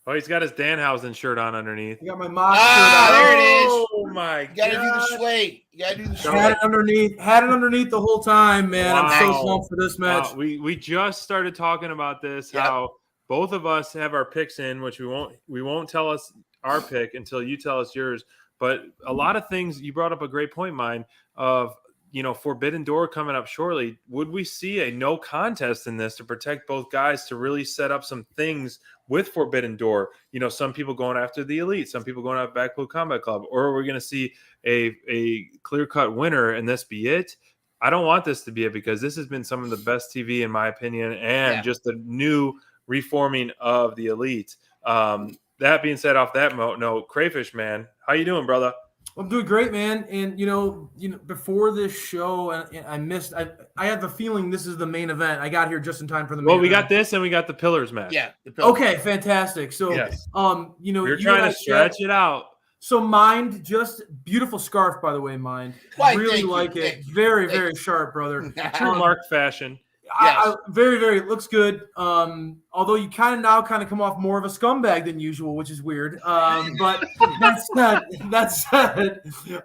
Oh, he's got his Danhausen shirt on underneath. I got my mock shirt on. There it is. Oh my god. You gotta do the sway. You gotta do the sway. Had it underneath the whole time, man. Wow. I'm so pumped for this match. Wow. We just started talking about this, how both of us have our picks in, which we won't tell us our pick until you tell us yours. But a lot of things, you brought up a great point, mine, of Forbidden Door coming up shortly. Would we see a no contest in this to protect both guys, to really set up some things with Forbidden Door? Some people going after the Elite, some people going after Back Blue Combat Club, or are we going to see a clear-cut winner and this be it? I don't want this to be it, because this has been some of the best TV, in my opinion, and just the new reforming of the Elite. That being said, off that note, Crayfish, man, how you doing, brother? I'm doing great, man. And before this show, I had the feeling this is the main event. I got here just in time for the main event. We got this, and we got the Pillars match. Yeah. The Pillars. Okay, fantastic. So, yes. You're trying to stretch it out. So, Mind, just beautiful scarf, by the way, Mind. Really like it. Very, very sharp, brother. True Mark fashion. Yes. Very, very. It looks good. Although you kind of come off more of a scumbag than usual, which is weird. But that's said.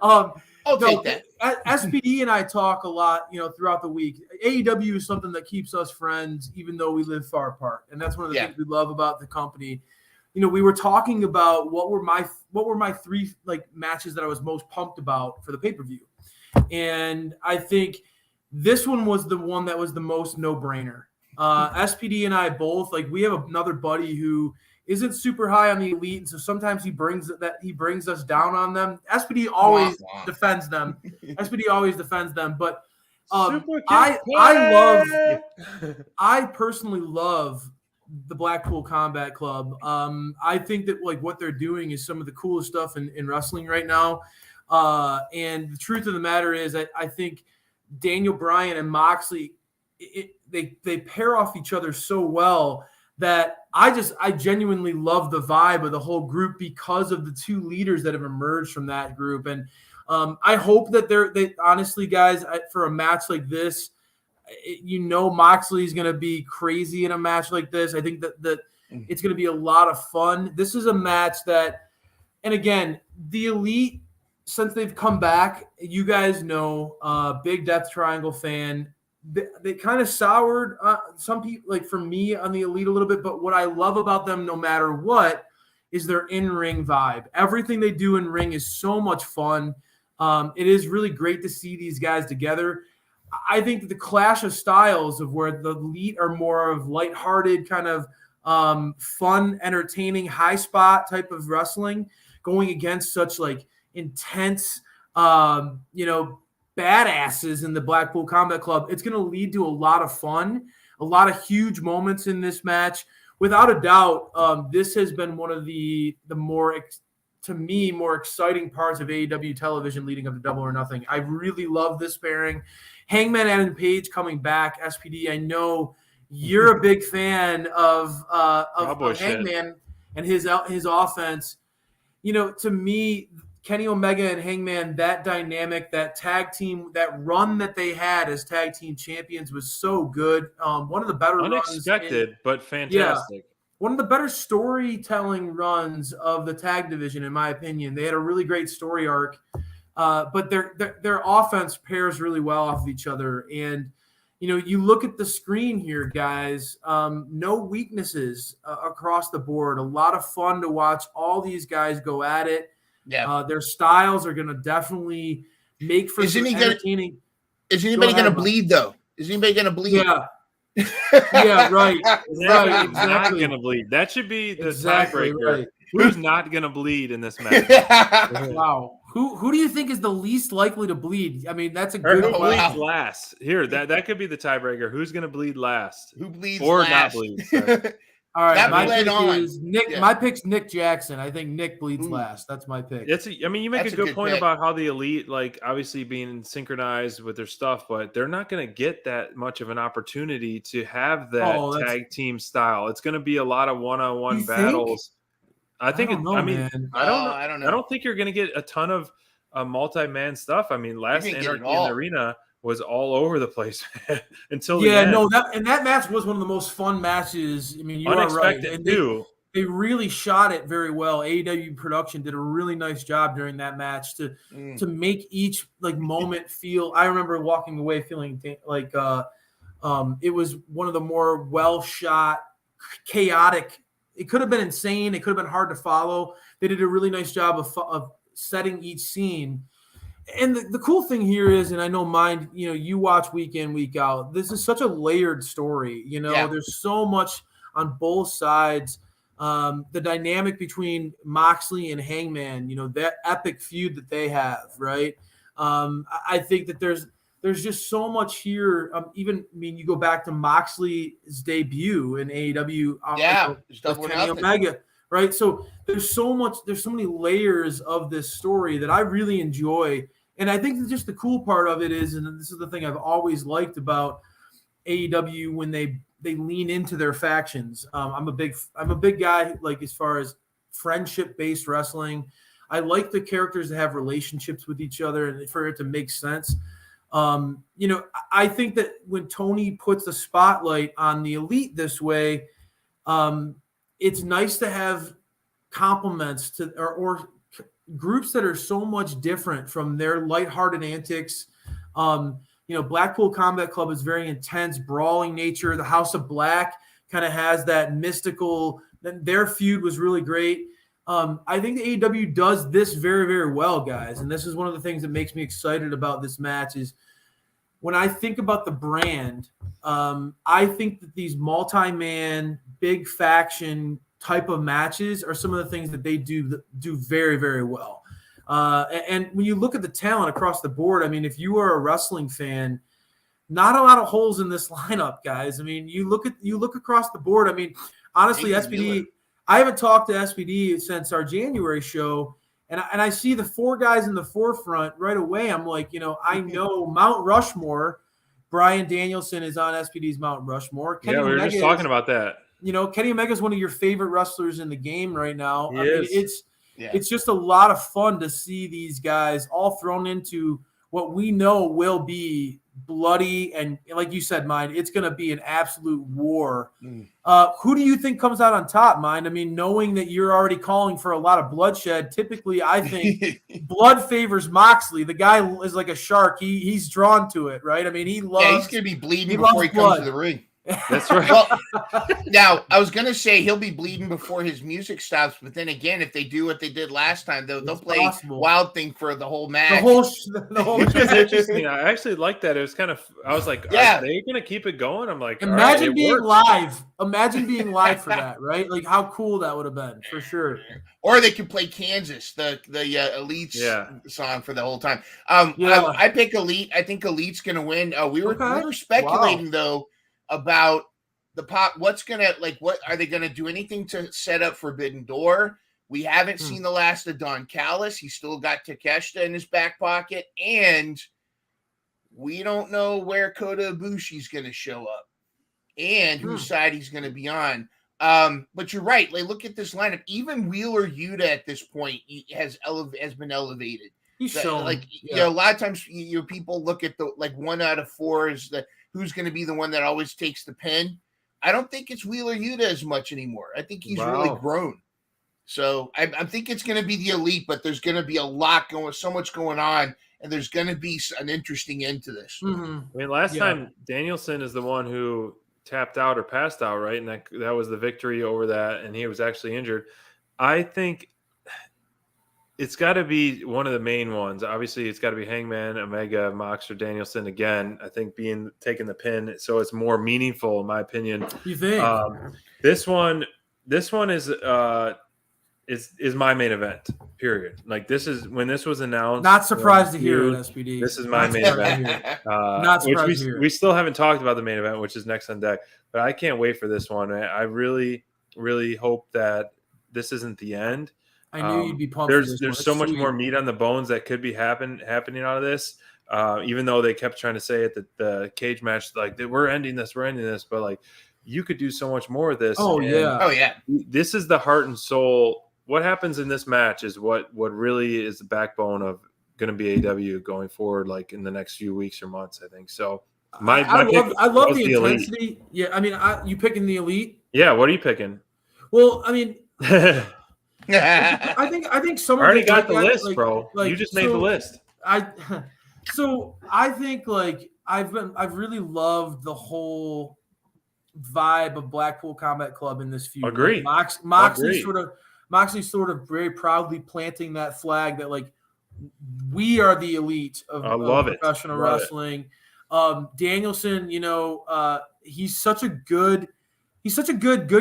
I'll take that. SPD and I talk a lot, throughout the week. AEW is something that keeps us friends, even though we live far apart, and that's one of the things we love about the company. We were talking about what were my three matches that I was most pumped about for the pay-per-view, and I think This one was the one that was the most no-brainer. SPD and I both, like, we have another buddy who isn't super high on the Elite, and so sometimes he brings us down on them. SPD always defends them. SPD always defends them, but I personally love the Blackpool Combat Club. I think that like what they're doing is some of the coolest stuff in wrestling right now. And the truth of the matter is, I think Daniel Bryan and Moxley, they pair off each other so well that I genuinely love the vibe of the whole group because of the two leaders that have emerged from that group. And I hope that they honestly, guys, for a match like this, Moxley is going to be crazy in a match like this. I think that it's going to be a lot of fun. This is a match that, and again, the Elite, since they've come back, you guys know, big Death Triangle fan, they kind of soured some people, like for me, on the Elite a little bit. But what I love about them, no matter what, is their in-ring vibe. Everything they do in ring is so much fun. It is really great to see these guys together. I think that the clash of styles of where the Elite are more of lighthearted, kind of fun, entertaining, high spot type of wrestling, going against such like intense, badasses in the Blackpool Combat Club. It's going to lead to a lot of fun, a lot of huge moments in this match. Without a doubt, this has been one of the more exciting parts of AEW television leading up to Double or Nothing. I really love this pairing. Hangman Adam Page coming back. SPD, I know you're a big fan of Hangman and his offense. To me, Kenny Omega and Hangman, that dynamic, that tag team, that run that they had as tag team champions was so good. One of the better unexpected, but fantastic. Yeah, one of the better storytelling runs of the tag division, in my opinion. They had a really great story arc, but their offense pairs really well off of each other. And you look at the screen here, guys. No weaknesses across the board. A lot of fun to watch all these guys go at it. Yeah, their styles are going to definitely make for entertaining. Is anybody going to bleed though? Is anybody going to bleed? Yeah. Yeah, right. Right, exactly. Not going to bleed. That should be the tiebreaker. Right. Who's not going to bleed in this match? Wow. Who do you think is the least likely to bleed? I mean, that's a good one. Who bleeds last? Here, that could be the tiebreaker. Who's going to bleed last? Who bleeds or last? Not bleed? All right, my pick is Nick. Yeah. My pick's Nick Jackson. I think Nick bleeds last. That's my pick. You make a good point about how the Elite, like obviously being synchronized with their stuff, but they're not going to get that much of an opportunity to have that tag team style. It's going to be a lot of one-on-one battles. I think. I don't think you're going to get a ton of multi-man stuff. I mean, last Anarchy in the Arena was all over the place until the end. That match was one of the most fun matches. I mean, you unexpected are right. too. They really shot it very well. AEW production did a really nice job during that match to make each like moment feel. I remember walking away feeling like it was one of the more well shot, chaotic. It could have been insane. It could have been hard to follow. They did a really nice job of setting each scene. And the cool thing here is, and I know mine, you watch week in, week out. This is such a layered story. There's so much on both sides. The dynamic between Moxley and Hangman, that epic feud that they have, right? I think that there's just so much here. You go back to Moxley's debut in AEW. With Kenny Omega. Right. So there's so many layers of this story that I really enjoy. And I think just the cool part of it is, and this is the thing I've always liked about AEW when they lean into their factions. I'm a big guy, like as far as friendship-based wrestling. I like the characters that have relationships with each other and for it to make sense. I think that when Tony puts the spotlight on the Elite this way, it's nice to have compliments to or groups that are so much different from their lighthearted antics. Blackpool Combat Club is very intense, brawling nature. The House of Black kind of has that mystical. Their feud was really great. I think the AEW does this very, very well, guys. And this is one of the things that makes me excited about this match is when I think about the brand, I think that these multi-man, big faction type of matches are some of the things that they do very, very well. And when you look at the talent across the board, I mean, if you are a wrestling fan, not a lot of holes in this lineup, guys. I mean, you look across the board. I mean, honestly, SPD. I haven't talked to SPD since our January show, and I see the 4 guys in the forefront right away. I'm like, I know Mount Rushmore. Bryan Danielson is on SPD's Mount Rushmore. Kenny Omega, we were just talking about that. Kenny Omega is one of your favorite wrestlers in the game right now. I mean, it's just a lot of fun to see these guys all thrown into what we know will be bloody, and like you said, Mind, it's going to be an absolute war. Who do you think comes out on top, Mind? I mean, knowing that you're already calling for a lot of bloodshed, typically I think blood favors Moxley. The guy is like a shark. He's drawn to it, right? I mean, he's going to be bleeding before he comes to the ring. That's right. Well, now I was gonna say he'll be bleeding before his music stops, but then again, if they do what they did last time, they'll play Wild Thing for the whole match. The whole Which is interesting. I actually like that. It was kind of. I was like, are they gonna keep it going? I'm like, imagine being live. Imagine being live for that, right? Like how cool that would have been for sure. Or they could play Kansas, the Elite's song for the whole time. I pick Elite. I think Elite's gonna win. We were speculating though about the pop. What are they going to do anything to set up Forbidden Door? We haven't seen the last of Don Callis. He's still got Takeshita in his back pocket, and we don't know where Kota Ibushi's going to show up and whose side he's going to be on. But you're right. Like, look at this lineup. Even Wheeler Yuta at this point has been elevated. He's shown, a lot of times people look at the 1 out of 4 is the who's going to be the one that always takes the pin. I don't think it's Wheeler Yuta as much anymore. I think he's really grown. So I think it's going to be the Elite, but there's going to be so much going on, and there's going to be an interesting end to this. I mean, last time Danielson is the one who tapped out or passed out, right? And that was the victory over that, and he was actually injured. I think it's got to be one of the main ones. Obviously, it's got to be Hangman, Omega, Mox, or Danielson again. I think taking the pin, so it's more meaningful, in my opinion. You think this one is my main event. Period. Like this is when this was announced. Not surprised to hear it, SPD. This is my main event. Not surprised to hear it. We still haven't talked about the main event, which is next on deck. But I can't wait for this one. I really, really hope that this isn't the end. I knew you'd be pumped. There's so much more meat on the bones that could be happening out of this. Even though they kept trying to say it that the cage match, like we're ending this, but like you could do so much more with this. Oh yeah. This is the heart and soul. What happens in this match is what really is the backbone of going to be AEW going forward, like in the next few weeks or months. I think so. I love the intensity. Elite. Yeah, I mean, you picking the Elite? Yeah. What are you picking? Well, I mean. I think some I already got the list, bro. You just made the list. I think I've really loved the whole vibe of Blackpool Combat Club in this feud. Agreed. Moxley sort of very proudly planting that flag that we are the elite of professional wrestling. Danielson, he's such a good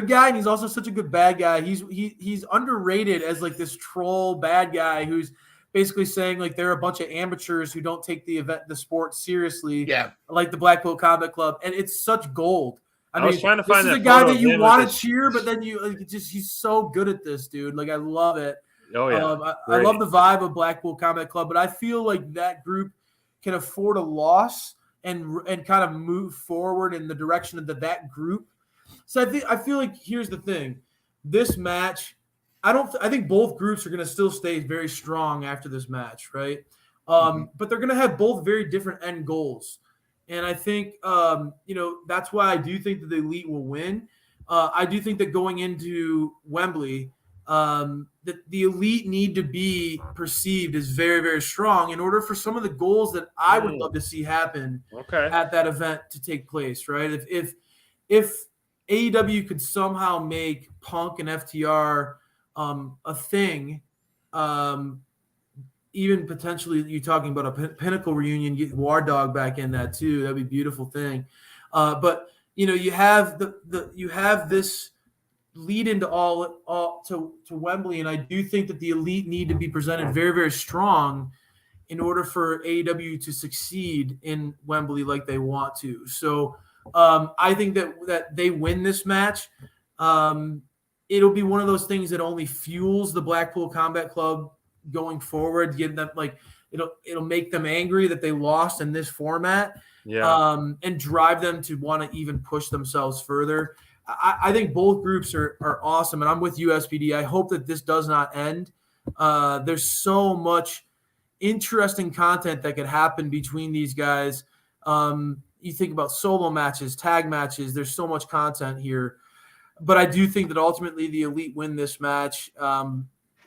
guy, and he's also such a good bad guy. He's underrated as this troll bad guy who's basically saying they're a bunch of amateurs who don't take the sport seriously. Yeah, like the Blackpool Combat Club, and it's such gold. I mean, was trying to find this is a guy that you want to cheer, but then he's so good at this, dude. I love it. Oh yeah, I love the vibe of Blackpool Combat Club, but I feel like that group can afford a loss and kind of move forward in the direction of that group. So I feel like here's the thing. This match, I think both groups are going to still stay very strong after this match, right? But they're going to have both very different end goals. And I think, that's why I do think that the Elite will win. I do think that going into Wembley, that the Elite need to be perceived as very, very strong in order for some of the goals that I would love to see happen at that event to take place, right? If AEW could somehow make Punk and FTR a thing, even potentially you talking about a Pinnacle reunion, get War Dog back in that too. That'd be a beautiful thing. But you have you have this lead into all to Wembley, and I do think that the Elite need to be presented very, very strong in order for AEW to succeed in Wembley like they want to. So I think that they win this match. It'll be one of those things that only fuels the Blackpool Combat Club going forward, give them it'll make them angry that they lost in this format, and drive them to want to even push themselves further. I think both groups are awesome, and I'm with you, SPD. I hope that this does not end. There's so much interesting content that could happen between these guys. You think about solo matches, tag matches. There's so much content here. But I do think that ultimately the Elite win this match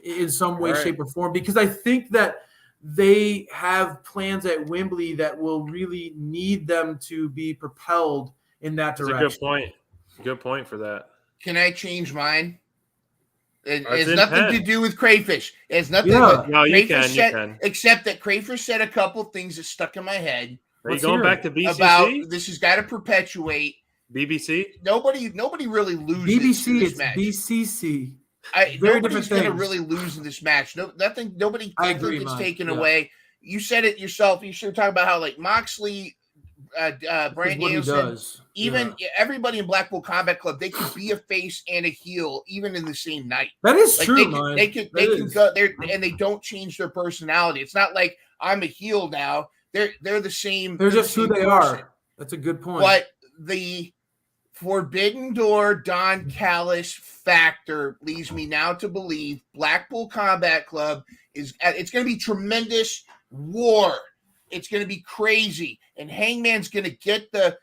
in some way, shape, or form, because I think that they have plans at Wembley that will really need them to be propelled in that direction. That's a good point. Good point for that. Can I change mine? It has nothing to do with Crayfish. It has nothing. No, you can. Except that Crayfish said a couple things that stuck in my head. Are you going back to BCC? About this has got to perpetuate. BBC? Nobody really loses. BBC, it's match. BCC. Nobody's going to really lose in this match. Nobody gets taken away. You said it yourself. You should talk about how like Moxley, Bryan Danielson, even everybody in Blackpool Combat Club, they could be a face and a heel even in the same night. That is true. They can go there and they don't change their personality. It's not like I'm a heel now. They're the same. They're just who they are. That's a good point. But the Forbidden Door Don Callis factor leads me now to believe Blackpool Combat Club it's going to be tremendous war. It's going to be crazy, and Hangman's going to get the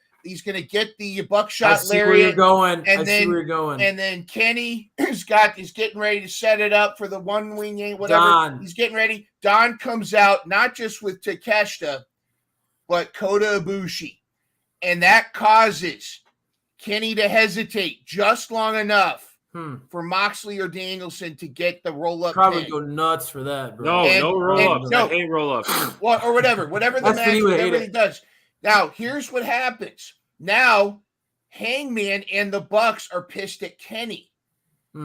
buckshot lariat. And then Kenny is getting ready to set it up for the one wing, whatever. Don. He's getting ready. Don comes out not just with Takeshita, but Kota Ibushi, and that causes Kenny to hesitate just long enough for Moxley or Danielson to get the roll-up. Probably pin. go nuts for that, bro. No roll-ups. I hate roll-ups. Well, or whatever the match, whatever he does. Now, here's what happens. Now, Hangman and the Bucks are pissed at Kenny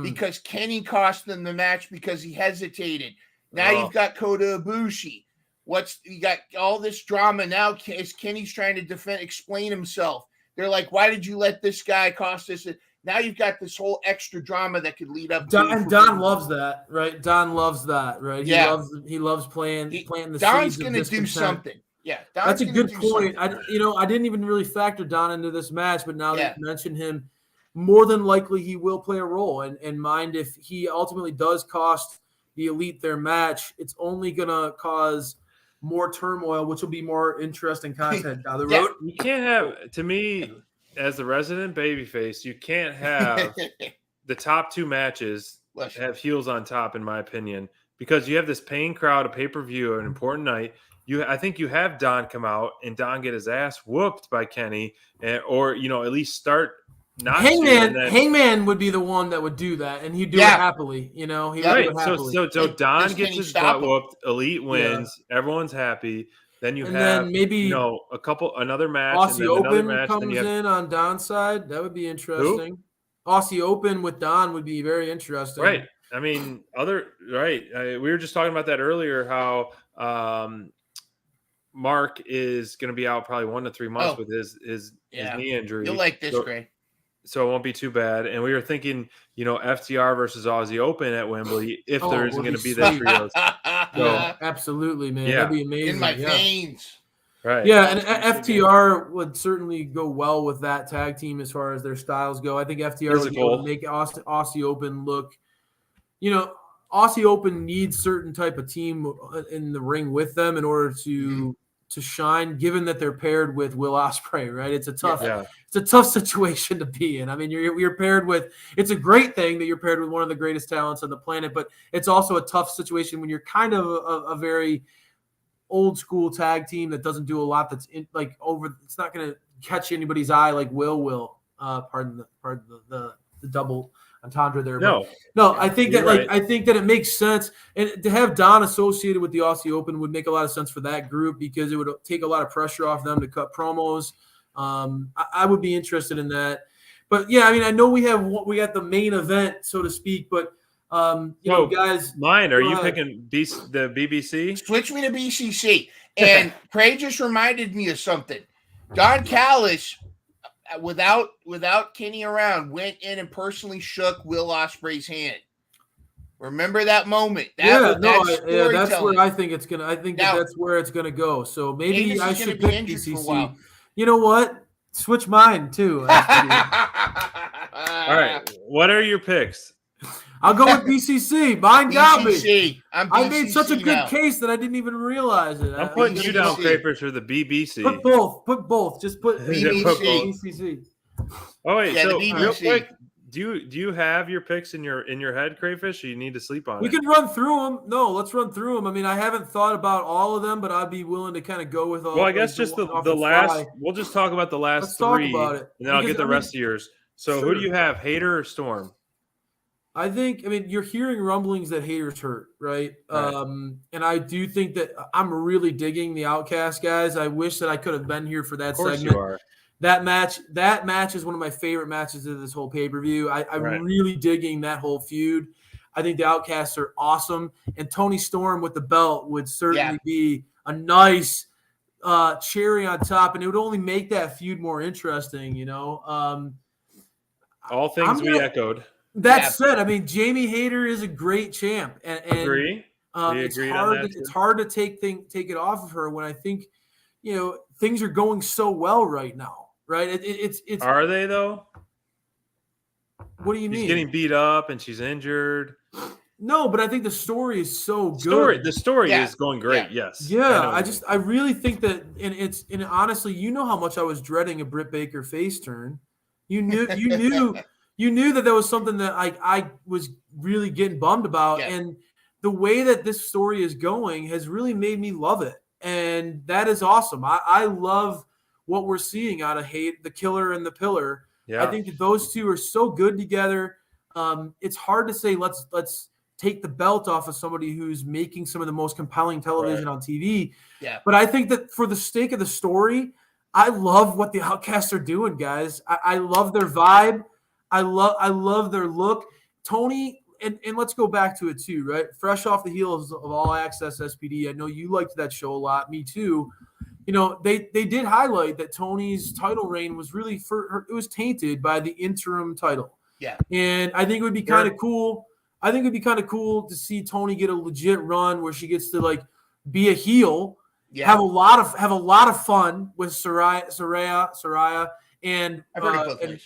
because Kenny cost them the match because he hesitated. Now you've got Kota Ibushi. You got all this drama now as Kenny's trying to explain himself. They're like, why did you let this guy cost us? Now you've got this whole extra drama that could lead up to. And Don loves that, right? Don loves that, right? He loves playing the Don's going to do something. Yeah, Don's that's a good point. I didn't even really factor Don into this match, but now that you mention him, more than likely he will play a role. And mind if he ultimately does cost the Elite their match, it's only going to cause more turmoil, which will be more interesting content down the road. You can't have, to me, as the resident babyface, you can't have the top two matches have heels on top, in my opinion, because you have this paying crowd, a pay-per-view, an important night. I think you have Don come out and Don get his ass whooped by Kenny, or at least start not. Hangman would be the one that would do that, and he'd do it happily. He would do it happily. So Don gets his butt whooped. Elite wins. Yeah. Everyone's happy. Then then maybe another match. Aussie Open comes in on Don's side. That would be interesting. Who? Aussie Open with Don would be very interesting. Right. I mean, we were just talking about that earlier. How Mark is going to be out probably 1 to 3 months with his knee injury. You'll like this, Gray. So it won't be too bad. And we were thinking, FTR versus Aussie Open at Wembley if there isn't going to be that trios. So, absolutely, man. That'd be amazing. In my veins. Right. Yeah, and FTR would certainly go well with that tag team as far as their styles go. I think FTR would be able to make Aussie Open look, Aussie Open needs certain type of team in the ring with them in order to shine, given that they're paired with Will Ospreay, right? It's a tough situation to be in. I mean, you're paired with. It's a great thing that you're paired with one of the greatest talents on the planet, but it's also a tough situation when you're kind of a very old school tag team that doesn't do a lot. That's it's not going to catch anybody's eye like Will. Pardon the double entendre there. No, no, I think that right. I think that it makes sense, and to have Don associated with the Aussie Open would make a lot of sense for that group because it would take a lot of pressure off them to cut promos. I would be interested in that, but yeah, I mean, I know we got the main event, so to speak, but guys, mine. Are you picking the BBC? Switch me to BCC, and Craig just reminded me of something. Don Callis, without Kenny around, went in and personally shook Will Ospreay's hand. Remember that moment? That's where I think it's gonna. I think that's where it's gonna go. So maybe I should pick BCC. You know what? Switch mine too. All right. What are your picks? I'll go with BCC. Mine got me. I made such a good case that I didn't even realialize it. I'm putting you down, Crayfish, for the BBC. Put both. Just put BCC. Oh wait, so real quick, do you have your picks in your head, Crayfish, or you need to sleep on it? We can run through them. No, let's run through them. I mean, I haven't thought about all of them, but I'd be willing to kind of go with all. Well, I guess just the last. We'll just talk about the last three, talk about it. And then I'll get the rest of yours. So who do you have, Hater or Storm? I mean, you're hearing rumblings that Hater's hurt, right? And I do think that I'm really digging the Outcast guys. I wish that I could have been here for that segment. You are. That match is one of my favorite matches of this whole pay-per-view. I'm really digging that whole feud. I think the Outcasts are awesome. And Tony Storm with the belt would certainly be a nice cherry on top, and it would only make that feud more interesting, All things we echoed. That said, I mean, Jamie Hayter is a great champ, and agree. It's hard to take it off of her when I think, things are going so well right now, right? It's are they though? What do you mean? She's getting beat up and she's injured. No, but I think the story is so good. The story is going great. Yes. Yeah, I really think that, and honestly, you know how much I was dreading a Britt Baker face turn. You knew. You knew that there was something that I was really getting bummed about. Yeah. And the way that this story is going has really made me love it. And that is awesome. I love what we're seeing out of the Killer and the Pillar. Yeah. I think that those two are so good together. It's hard to say let's take the belt off of somebody who's making some of the most compelling television on TV. Yeah. But I think that for the sake of the story, I love what the Outcasts are doing, guys. I love their vibe. I love their look. Tony, and let's go back to it too, right? Fresh off the heels of All Access SPD. I know you liked that show a lot. Me too. They did highlight that Tony's title reign was really it was tainted by the interim title. Yeah. And I think it would be kind of cool. I think it'd be kind of cool to see Tony get a legit run where she gets to be a heel, have a lot of fun with Saraya and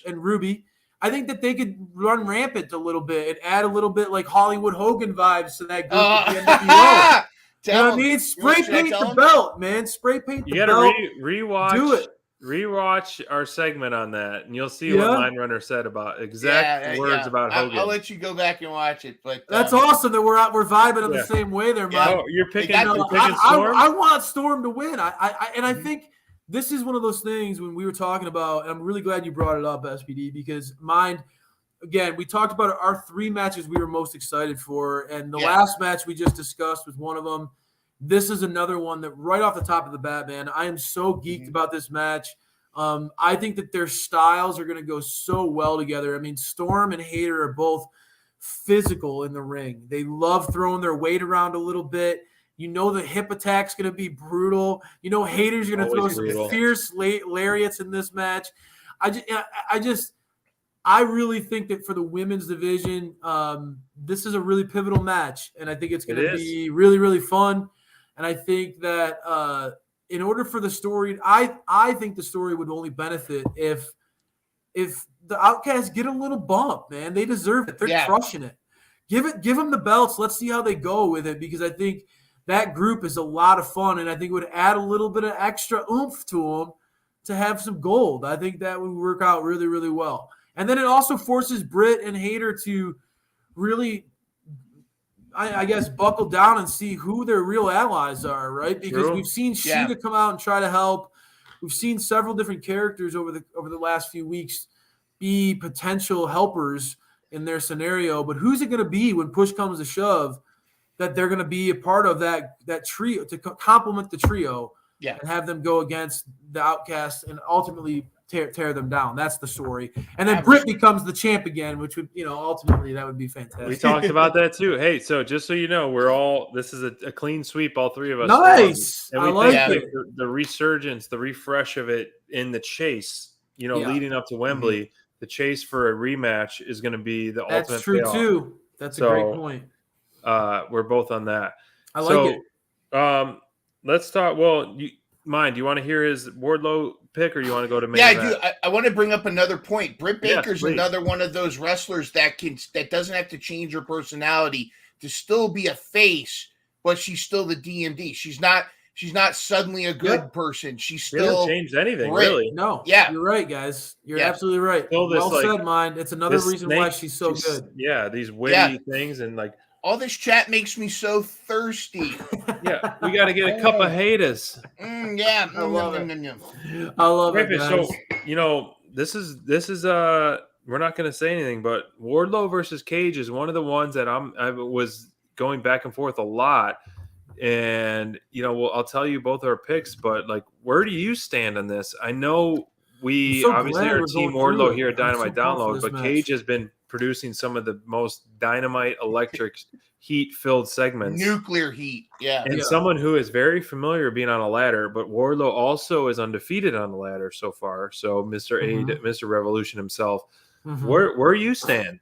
Ruby. I think that they could run rampant a little bit and add a little bit like Hollywood Hogan vibes to that group at the NWO. You know what I mean? Spray paint the belt, man. Spray paint the belt. You gotta rewatch. Do it. Rewatch our segment on that, and you'll see what Line Runner said about exact words about Hogan. I'll let you go back and watch it. But that's awesome that we're vibing in the same way there, Mike. Oh, you're picking Storm. I want Storm to win. I think. This is one of those things when we were talking about, and I'm really glad you brought it up, SPD, because again, we talked about our 3 matches we were most excited for, and the last match we just discussed was one of them. This is another one that right off the top of the bat, man, I am so geeked about this match. I think that their styles are going to go so well together. I mean, Storm and Hayter are both physical in the ring. They love throwing their weight around a little bit. The hip attack's going to be brutal. Hayter's going to throw some fierce lariats in this match. I really think that for the women's division, this is a really pivotal match, and I think it's going to be really, really fun. And I think that in order for the story, I think the story would only benefit if the Outcasts get a little bump, man. They deserve it. They're crushing it. Give them the belts. Let's see how they go with it, because I think that group is a lot of fun, and I think it would add a little bit of extra oomph to them to have some gold. I think that would work out really, really well. And then it also forces Britt and Hayter to really, I guess, buckle down and see who their real allies are, right? Because we've seen Sheeta come out and try to help. We've seen several different characters over the last few weeks be potential helpers in their scenario, but who's it going to be when push comes to shove that they're going to be a part of that trio to complement the trio and have them go against the Outcasts and ultimately tear them down. That's the story. And then Britt becomes the champ again, which would, ultimately that would be fantastic. We talked about that too. Hey, so just so you know, this is a clean sweep, all three of us. Nice. And I we like think it. The resurgence, the refresh of it in the chase, leading up to Wembley, the chase for a rematch is going to be the ultimate That's true payoff. too. That's a great point. We're both on that. I like it. Let's talk. Well, do you want to hear his Wardlow pick, or you want to go to main event? I do. I want to bring up another point. Britt Baker's another one of those wrestlers that doesn't have to change her personality to still be a face, but she's still the DMD. She's not suddenly a good person. She's still hasn't changed anything, Britt. really. No. Yeah. You're right, guys. You're absolutely right. Well said, Mind. It's another reason why she's so good. Yeah, these witty things and all this chat makes me so thirsty. Yeah, we got to get a cup of haters. I love it. I love it, guys. So, this is we're not going to say anything, but Wardlow versus Cage is one of the ones that I was going back and forth a lot. And, I'll tell you both our picks, but where do you stand on this? I know we obviously are Team Wardlow here at Dynamite Download, but Cage has been producing some of the most dynamite electric heat-filled segments. Nuclear heat, And someone who is very familiar being on a ladder, but Wardlow also is undefeated on the ladder so far. So Mr. Revolution himself. Where you stand?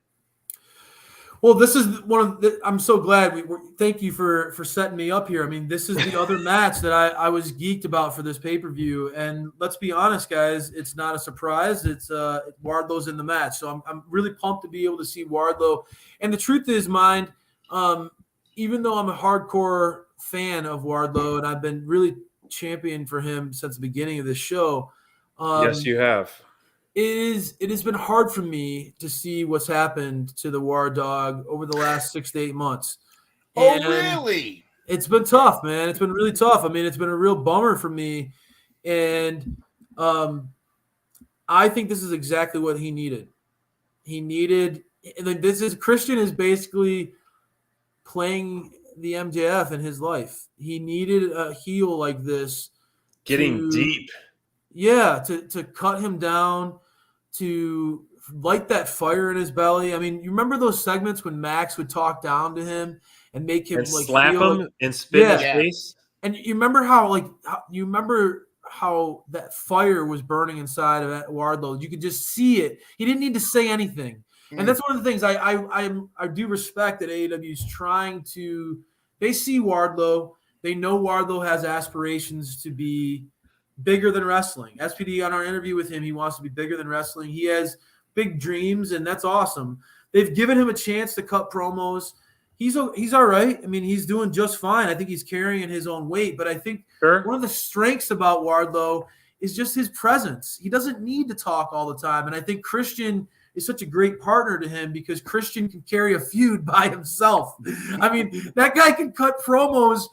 Well, this is one of the, I'm so glad. Thank you for setting me up here. I mean, this is the other match that I was geeked about for this pay-per-view. And let's be honest, guys, it's not a surprise. It's Wardlow's in the match. So I'm really pumped to be able to see Wardlow. And the truth is, Mind, even though I'm a hardcore fan of Wardlow and I've been really championing for him since the beginning of this show. Yes, you have. It has been hard for me to see what's happened to the War Dog over the last 6 to 8 months. And really? It's been tough, man. It's been really tough. I mean, it's been a real bummer for me. And I think this is exactly what he needed. Christian is basically playing the MJF in his life. He needed a heel like this. Getting deep. Yeah, to cut him down, to light that fire in his belly. I mean, you remember those segments when Max would talk down to him and make him slap him and spit in his face? And you remember how that fire was burning inside of Wardlow. You could just see it. He didn't need to say anything. And that's one of the things I do respect that AEW is trying to. They see Wardlow. They know Wardlow has aspirations to be bigger than wrestling. SPD, on our interview with him, he wants to be bigger than wrestling. He has big dreams, and that's awesome. They've given him a chance to cut promos. He's all right. I mean, he's doing just fine. I think he's carrying his own weight. But I think one of the strengths about Wardlow is just his presence. He doesn't need to talk all the time. And I think Christian is such a great partner to him because Christian can carry a feud by himself. I mean, that guy can cut promos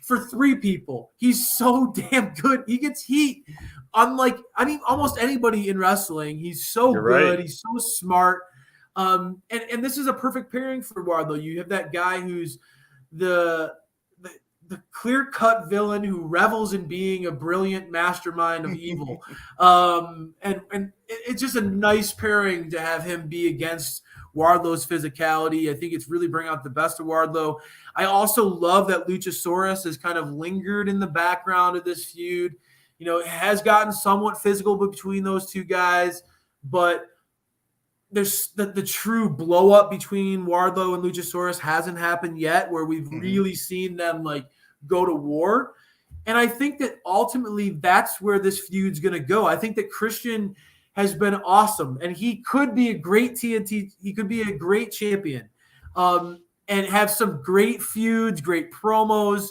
for 3 people. He's so damn good. He gets heat. Unlike almost anybody in wrestling, he's so good. Right. He's so smart. And this is a perfect pairing for Wardlow. You have that guy who's the clear-cut villain who revels in being a brilliant mastermind of evil. And it's just a nice pairing to have him be against Wardlow's physicality. I think it's really bring out the best of Wardlow. I also love that Luchasaurus has kind of lingered in the background of this feud. It has gotten somewhat physical between those two guys, but there's the true blow up between Wardlow and Luchasaurus hasn't happened yet, where we've really seen them go to war. And I think that ultimately that's where this feud's going to go. I think that Christian has been awesome, and he could be a great TNT. He could be a great champion, and have some great feuds, great promos.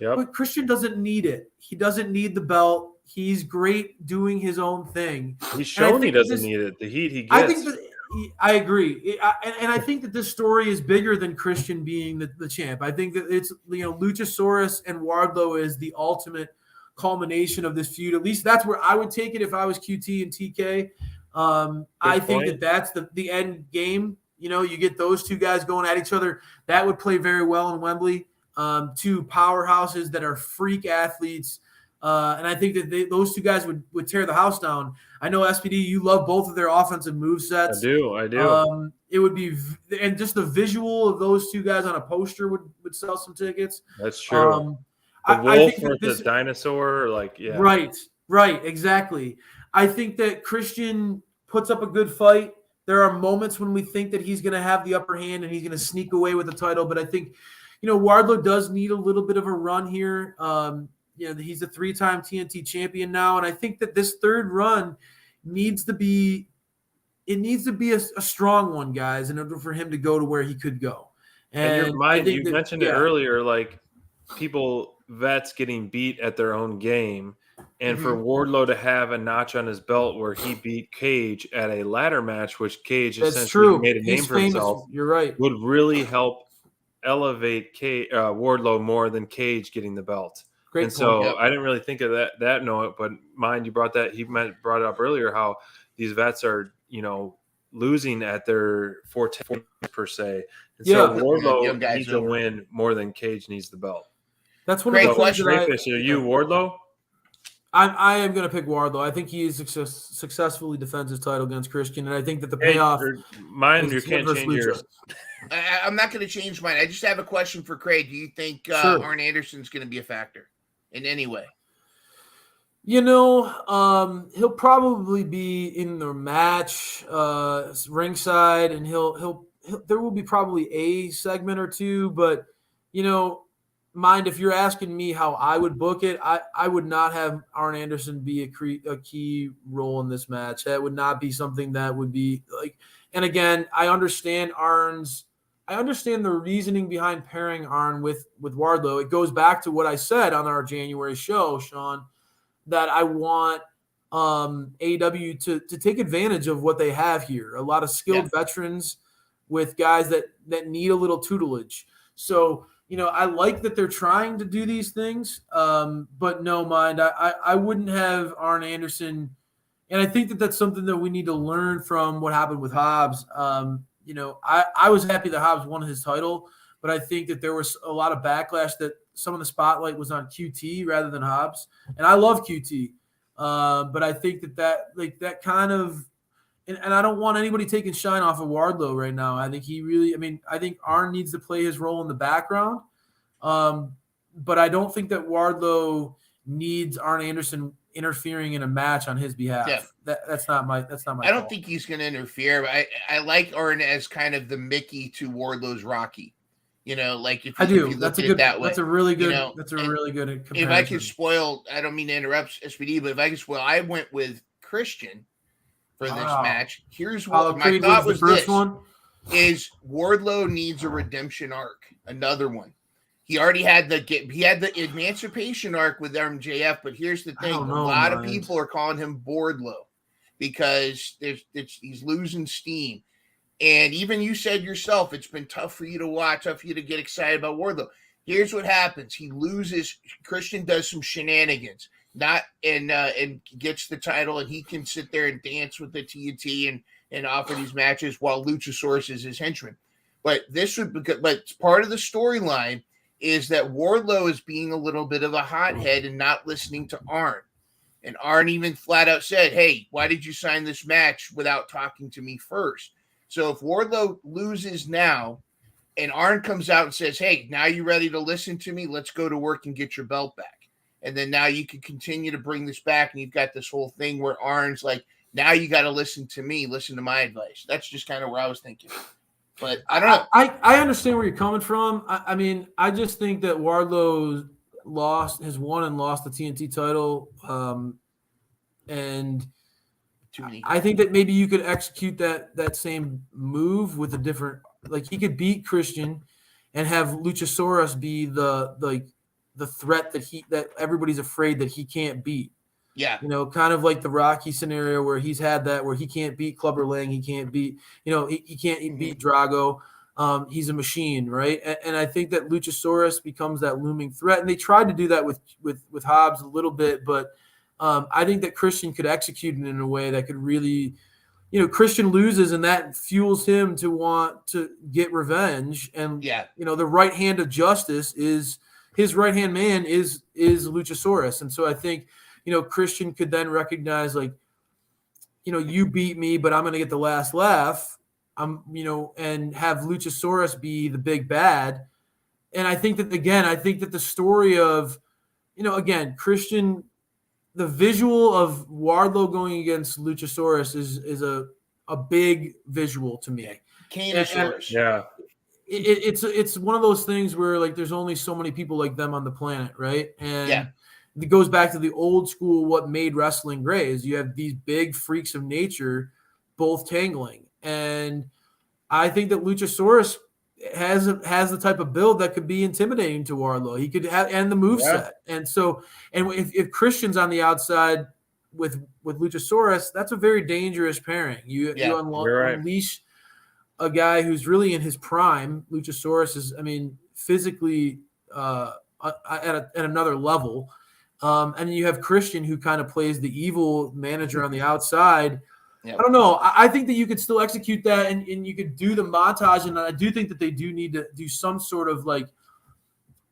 Yep. But Christian doesn't need it. He doesn't need the belt. He's great doing his own thing. He's shown he doesn't need it. The heat he gets. I agree. And I think that this story is bigger than Christian being the champ. I think that it's, Luchasaurus and Wardlow is the ultimate culmination of this feud. At least that's where I would take it if I was QT and TK. I think that that's the end game. You get those two guys going at each other. That would play very well in Wembley. Two powerhouses that are freak athletes. And I think that those two guys would tear the house down. I know, SPD, you love both of their offensive movesets. I do. It would be – and just the visual of those two guys on a poster would sell some tickets. That's true. The wolf versus the dinosaur, Right, exactly. I think that Christian puts up a good fight. There are moments when we think that he's going to have the upper hand and he's going to sneak away with the title, but I think – Wardlow does need a little bit of a run here. He's a 3-time TNT champion now, and I think that this third run needs to be a strong one, guys, in order for him to go to where he could go. And you mentioned it earlier, like vets getting beat at their own game, and for Wardlow to have a notch on his belt where he beat Cage at a ladder match, which Cage essentially made a name for himself. You're right. Would really help elevate Wardlow more than Cage getting the belt. Great and so I didn't really think of that note, but mind you brought it up earlier how these vets are, losing at their forte per se. And so Wardlow needs a win more than Cage needs the belt. That's one of the questions. Are you Wardlow? I am going to pick Wardlow. I think he successfully defends his title against Christian, and I think that the payoff. You can't change yours. I'm not going to change mine. I just have a question for Craig. Do you think Arn Anderson's going to be a factor in any way? He'll probably be in the match ringside, and there will be probably a segment or two, but mind if you're asking me how I would book it, I would not have Arn Anderson be a key role in this match. That would not be something that would be like. And again, I understand the reasoning behind pairing Arn with Wardlow. It goes back to what I said on our January show, Sean, that I want AEW to take advantage of what they have here. A lot of skilled veterans with guys that need a little tutelage. So, I like that they're trying to do these things, but no, mind, I wouldn't have Arn Anderson, and I think that that's something that we need to learn from what happened with Hobbs. I was happy that Hobbs won his title, but I think that there was a lot of backlash that some of the spotlight was on QT rather than Hobbs, and I love QT, but I think that kind of. And I don't want anybody taking shine off of Wardlow right now. I think I think Arn needs to play his role in the background. But I don't think that Wardlow needs Arn Anderson interfering in a match on his behalf. Yeah. That's not my I don't think he's going to interfere. But I like Arn as kind of the Mickey to Wardlow's Rocky. If you look at it that way. That's a really good comparison. If I could spoil, I don't mean to interrupt SPD, but if I could spoil, I went with Christian for this match. Here's what my thought was. This is Wardlow needs a redemption arc, another one. He already had the emancipation arc with MJF, but here's the thing: a lot of people are calling him Wardlow because he's losing steam. And even you said yourself, it's been tough for you to watch, tough for you to get excited about Wardlow. Here's what happens: he loses. Christian does some shenanigans. And gets the title, and he can sit there and dance with the TNT and offer these matches while Luchasaurus is his henchman. But part of the storyline is that Wardlow is being a little bit of a hothead and not listening to Arn. And Arn even flat out said, "Hey, why did you sign this match without talking to me first?" So if Wardlow loses now, and Arn comes out and says, "Hey, now you ready to listen to me? Let's go to work and get your belt back." And then now you can continue to bring this back, and you've got this whole thing where Arn's like, now you got to listen to me, listen to my advice. That's just kind of where I was thinking. But I don't know. I understand where you're coming from. I mean, I just think that Wardlow has won and lost the TNT title. And I think that maybe you could execute that same move with a different – like he could beat Christian and have Luchasaurus be the threat that everybody's afraid that he can't beat. Yeah. Kind of like the Rocky scenario where he's had that, where he can't beat Clubber Lang. He can't beat, he can't beat Drago. He's a machine, right? And I think that Luchasaurus becomes that looming threat. And they tried to do that with Hobbs a little bit, but I think that Christian could execute it in a way that could really Christian loses, and that fuels him to want to get revenge. And the right hand of justice is his right hand man is Luchasaurus. And so I think Christian could then recognize, like, you beat me, but I'm going to get the last laugh. And have Luchasaurus be the big bad. And I think that the story of, Christian, the visual of Wardlow going against Luchasaurus is a big visual to me. Canosaurus. Yeah. It's one of those things where, like, there's only so many people like them on the planet, right? And it goes back to the old school, what made wrestling great is you have these big freaks of nature both tangling. And I think that Luchasaurus has the type of build that could be intimidating to Wardlow. He could have, and the moveset. And so, and if Christian's on the outside with Luchasaurus, that's a very dangerous pairing. You unleash a guy who's really in his prime. Luchasaurus is, physically at another level. And you have Christian, who kind of plays the evil manager on the outside. Yep. I don't know. I think that you could still execute that, and you could do the montage. And I do think that they do need to do some sort of, like,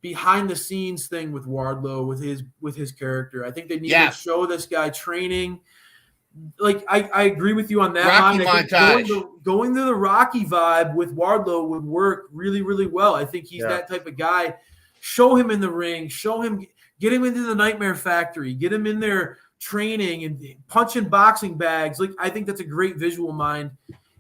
behind the scenes thing with Wardlow, with his character. I think they need to show this guy training. Like, I agree with you on that. Rocky montage. Going to the Rocky vibe with Wardlow would work really, really well. I think he's that type of guy. Show him in the ring. Get him into the Nightmare Factory. Get him in there training and punching boxing bags. Like, I think that's a great visual mind.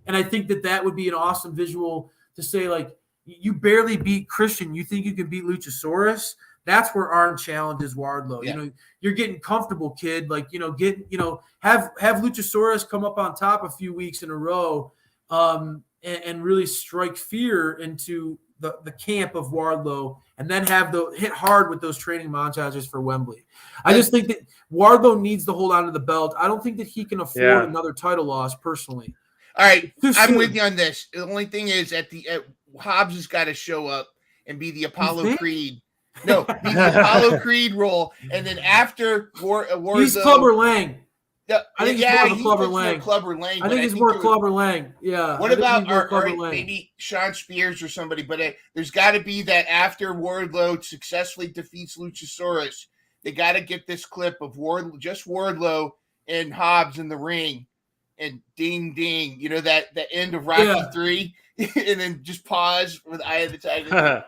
And I think that would be an awesome visual to say, like, you barely beat Christian. You think you can beat Luchasaurus? That's where Arn challenges Wardlow. Yeah. You're getting comfortable, kid. Like, have Luchasaurus come up on top a few weeks in a row, and really strike fear into the camp of Wardlow, and then hit hard with those training montages for Wembley. I just think that Wardlow needs to hold on to the belt. I don't think that he can afford another title loss personally. All right, I'm with you on this. The only thing is, Hobbs has got to show up and be the Apollo Creed. No, be the Apollo Creed role, and then after he's Clubber Lang. I think he's more Clubber Lang. I think he's more Clubber Lang. Yeah. What about maybe Sean Spears or somebody? But there's got to be that after Wardlow successfully defeats Luchasaurus, they got to get this clip of Wardlow and Hobbs in the ring, and ding ding. That end of Rocky 3. And then just pause with Eye of the Tiger. I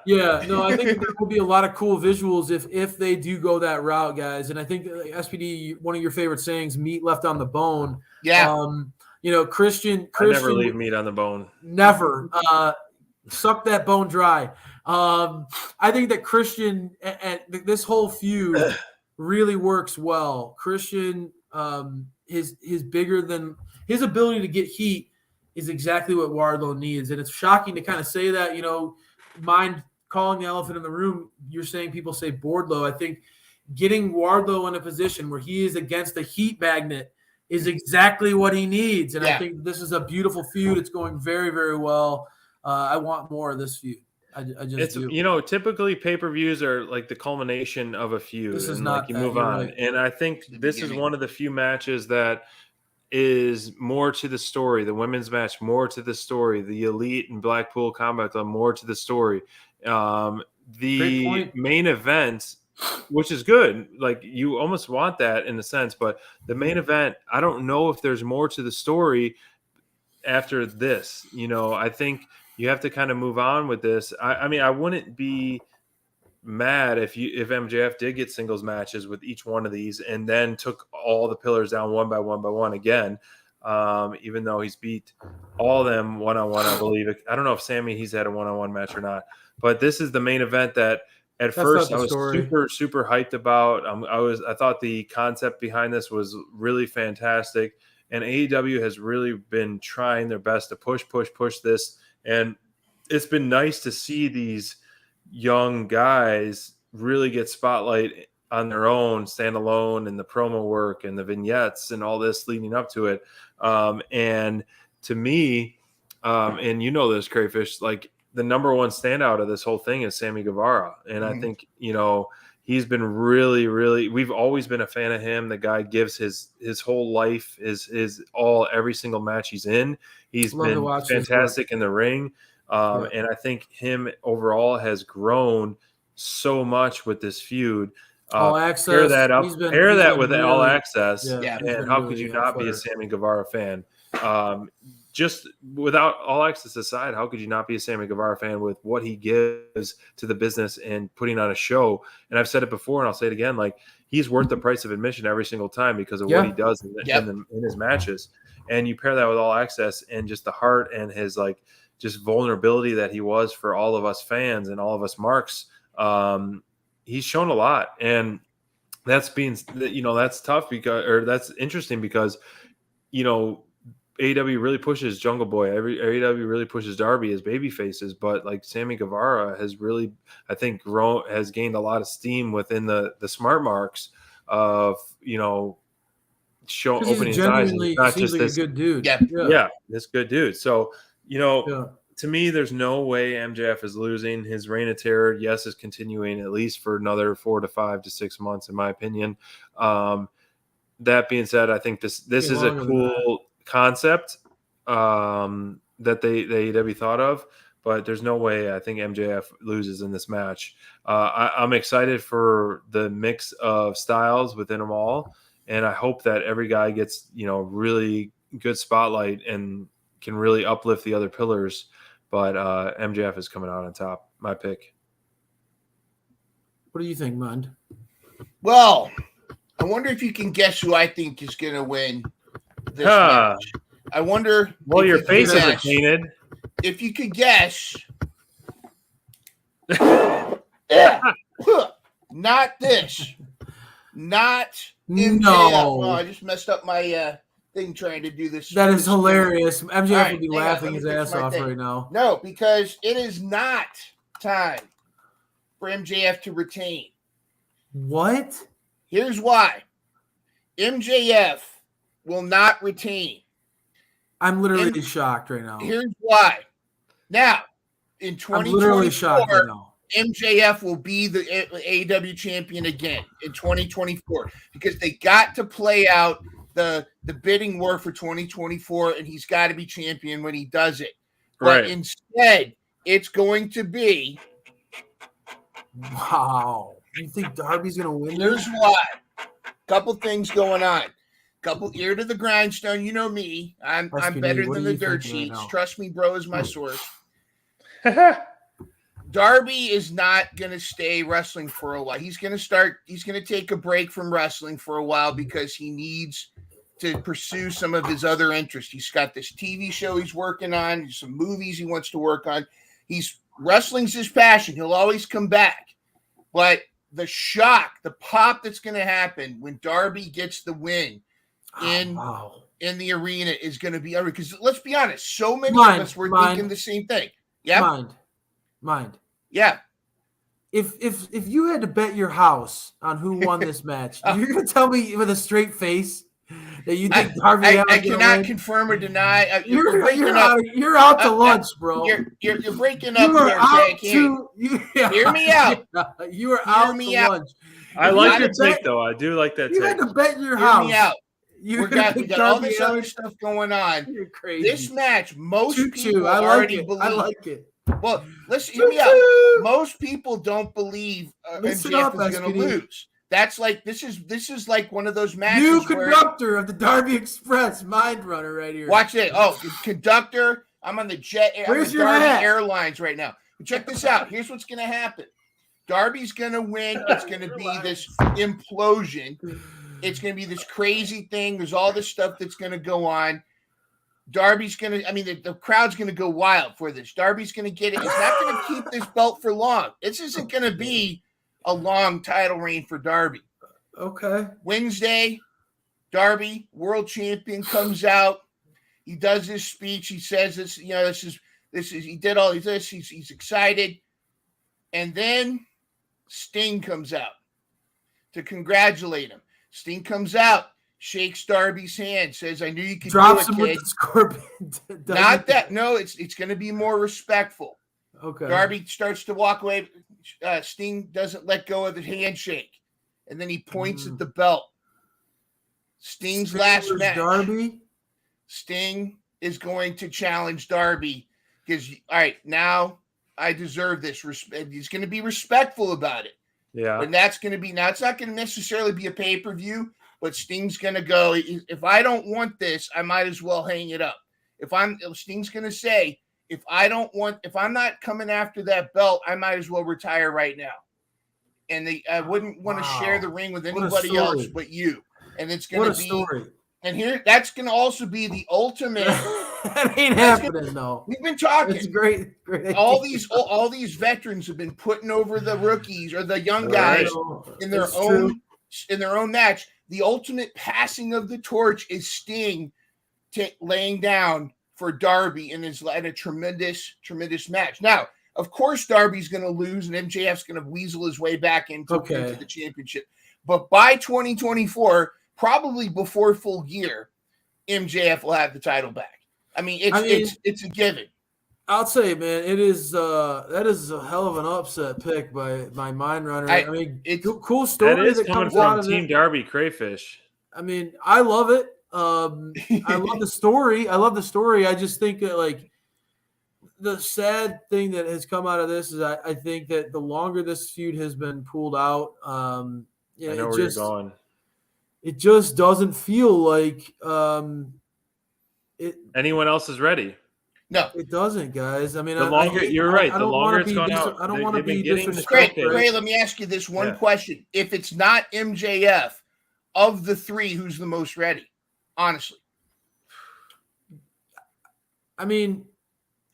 think there will be a lot of cool visuals if they do go that route, guys. And I think SPD, one of your favorite sayings, "meat left on the bone." Yeah. Christian. I never leave meat on the bone. Never. Suck that bone dry. I think that Christian and this whole feud really works well. Christian, his ability to get heat is exactly what Wardlow needs. And it's shocking to kind of say that, mind calling the elephant in the room. You're saying people say Wardlow. I think getting Wardlow in a position where he is against a heat magnet is exactly what he needs. And I think this is a beautiful feud. It's going very, very well. I want more of this feud. I just do. Typically pay-per-views are like the culmination of a feud. This is and not like you move on. Right. And I think this is one of the few matches that is more to the story. The women's match, more to the story. The Elite and Blackpool Combat Club, more to the story. The main event, which is good. Like, you almost want that in a sense, but the main event, I don't know if there's more to the story after this. I think you have to kind of move on with this. I wouldn't be mad if MJF did get singles matches with each one of these and then took all the pillars down one by one again, even though he's beat all of them one-on-one, I believe. I don't know if Sammy, he's had a one-on-one match or not, but this is the main event that at first I was super hyped about. I thought the concept behind this was really fantastic, and AEW has really been trying their best to push this, and it's been nice to see these young guys really get spotlight on their own, stand alone, and the promo work and the vignettes and all this leading up to it. And to me, and this, Crayfish, like, the number one standout of this whole thing is Sammy Guevara. And I think, He's been really, really. We've always been a fan of him. The guy gives his whole life, is all every single match he's in. He's been fantastic in the ring, and I think him overall has grown so much with this feud. All Access. Pair that up. Pair that with really, All Access, yeah, and how could you not be a Sammy Guevara fan? Just without All Access aside, how could you not be a Sammy Guevara fan with what he gives to the business and putting on a show? And I've said it before, and I'll say it again: like, he's worth the price of admission every single time because of what he does in his matches. And you pair that with All Access and just the heart and his just vulnerability that he was for all of us fans and all of us marks. He's shown a lot, and that's tough that's interesting because AEW really pushes Jungle Boy. AEW really pushes Darby as baby faces, but Sammy Guevara has really, I think, has gained a lot of steam within the smart marks of opening his eyes. And not just this good dude. This good dude. So to me, there's no way MJF is losing. His reign of terror, yes, is continuing at least for another 4 to 5 to 6 months, in my opinion. That being said, I think this is a cool concept that they AEW thought of, but there's no way I think MJF loses in this match. I'm excited for the mix of styles within them all, and I hope that every guy gets really good spotlight and can really uplift the other pillars. But MJF is coming out on top. My pick. What do you think, Mund? Well, I wonder if you can guess who I think is going to win this match. I wonder. Well, your face isn't painted. If you could guess. Not this. Not MJF. No. Oh, I just messed up my thing trying to do this. That is hilarious. MJF would be laughing his ass off right now. No, because it is not time for MJF to retain. What? Here's why. MJF will not retain. I'm literally shocked right now. Here's why. Now, in 2024, I'm literally shocked right now. MJF will be the AEW champion again in 2024 because they got to play out the bidding war for 2024, and he's got to be champion when he does it. But instead, it's going to be. Wow. You think Darby's going to win? Here's why. Couple things going on. Couple ear to the grindstone. You know me. I'm better than the dirt sheets. Right, trust me, bro, is my source. Darby is not going to stay wrestling for a while. He's going to take a break from wrestling for a while because he needs to pursue some of his other interests. He's got this TV show he's working on, some movies he wants to work on. Wrestling's his passion. He'll always come back. But the shock, the pop that's going to happen when Darby gets the win in the arena is going to be, because let's be honest, so many of us were thinking the same thing. Yeah. Mind. Yeah. If you had to bet your house on who won this match, you're going to tell me with a straight face that you think Darby Allin I cannot confirm or deny. You're out to lunch, bro. You're breaking up here, hear me out. You are out to lunch. I like your take, though. I do like that take. You had to bet your house. Hear me out. We got all this other stuff going on. You're crazy. This match, most people I already believe. I like it. Well, listen, hear me out. Most people don't believe MJF is going to lose. That's like this is like one of those matches. New conductor of the Darby Express, Mind Runner, right here. Watch it. Oh, conductor. I'm on the jet. Where's your Darby Airlines right now. But check this out. Here's what's going to happen. Darby's going to win. It's going to be this implosion. It's going to be this crazy thing. There's all this stuff that's going to go on. Darby's going to, the crowd's going to go wild for this. Darby's going to get it. He's not going to keep this belt for long. This isn't going to be a long title reign for Darby. Okay. Wednesday, Darby, world champion, comes out. He does his speech. He says this, he did all this. He's excited. And then Sting comes out to congratulate him. Sting comes out, shakes Darby's hand, says, "I knew you could Drops do it, him kid." with the scorpion. Not that. No, it's going to be more respectful. Okay. Darby starts to walk away. Sting doesn't let go of the handshake, and then he points at the belt. Sting's last match. Darby. Sting is going to challenge Darby because, all right, now I deserve this respect. He's going to be respectful about it. Yeah. And that's going to be, now it's not going to necessarily be a pay-per-view, but Sting's going to go, if I don't want this, I might as well hang it up. Sting's going to say, if I'm not coming after that belt, I might as well retire right now. And I wouldn't want to share the ring with anybody else but you. And it's going to be, story. And here, that's going to also be the ultimate. That ain't happening, though. We've been talking. It's great. All these veterans have been putting over the rookies or the young guys in their own match. The ultimate passing of the torch is Sting laying down for Darby in a tremendous match. Now, of course, Darby's going to lose and MJF's going to weasel his way back into the championship. But by 2024, probably before Full Gear, MJF will have the title back. I mean, it's a given. I'll say, man, that is a hell of an upset pick by my mind runner. It's cool story that comes from Team Darby Crayfish. I mean, I love it. I love the story. I just think that, like, the sad thing that has come out of this is I think that the longer this feud has been pulled out, I know where you're going. It just doesn't feel like anyone else is ready. No, it doesn't, guys. I mean, you're right. The longer it's gone out, I don't want to be disrespectful. Ray, let me ask you this one question: if it's not MJF, of the three, who's the most ready? Honestly, I mean,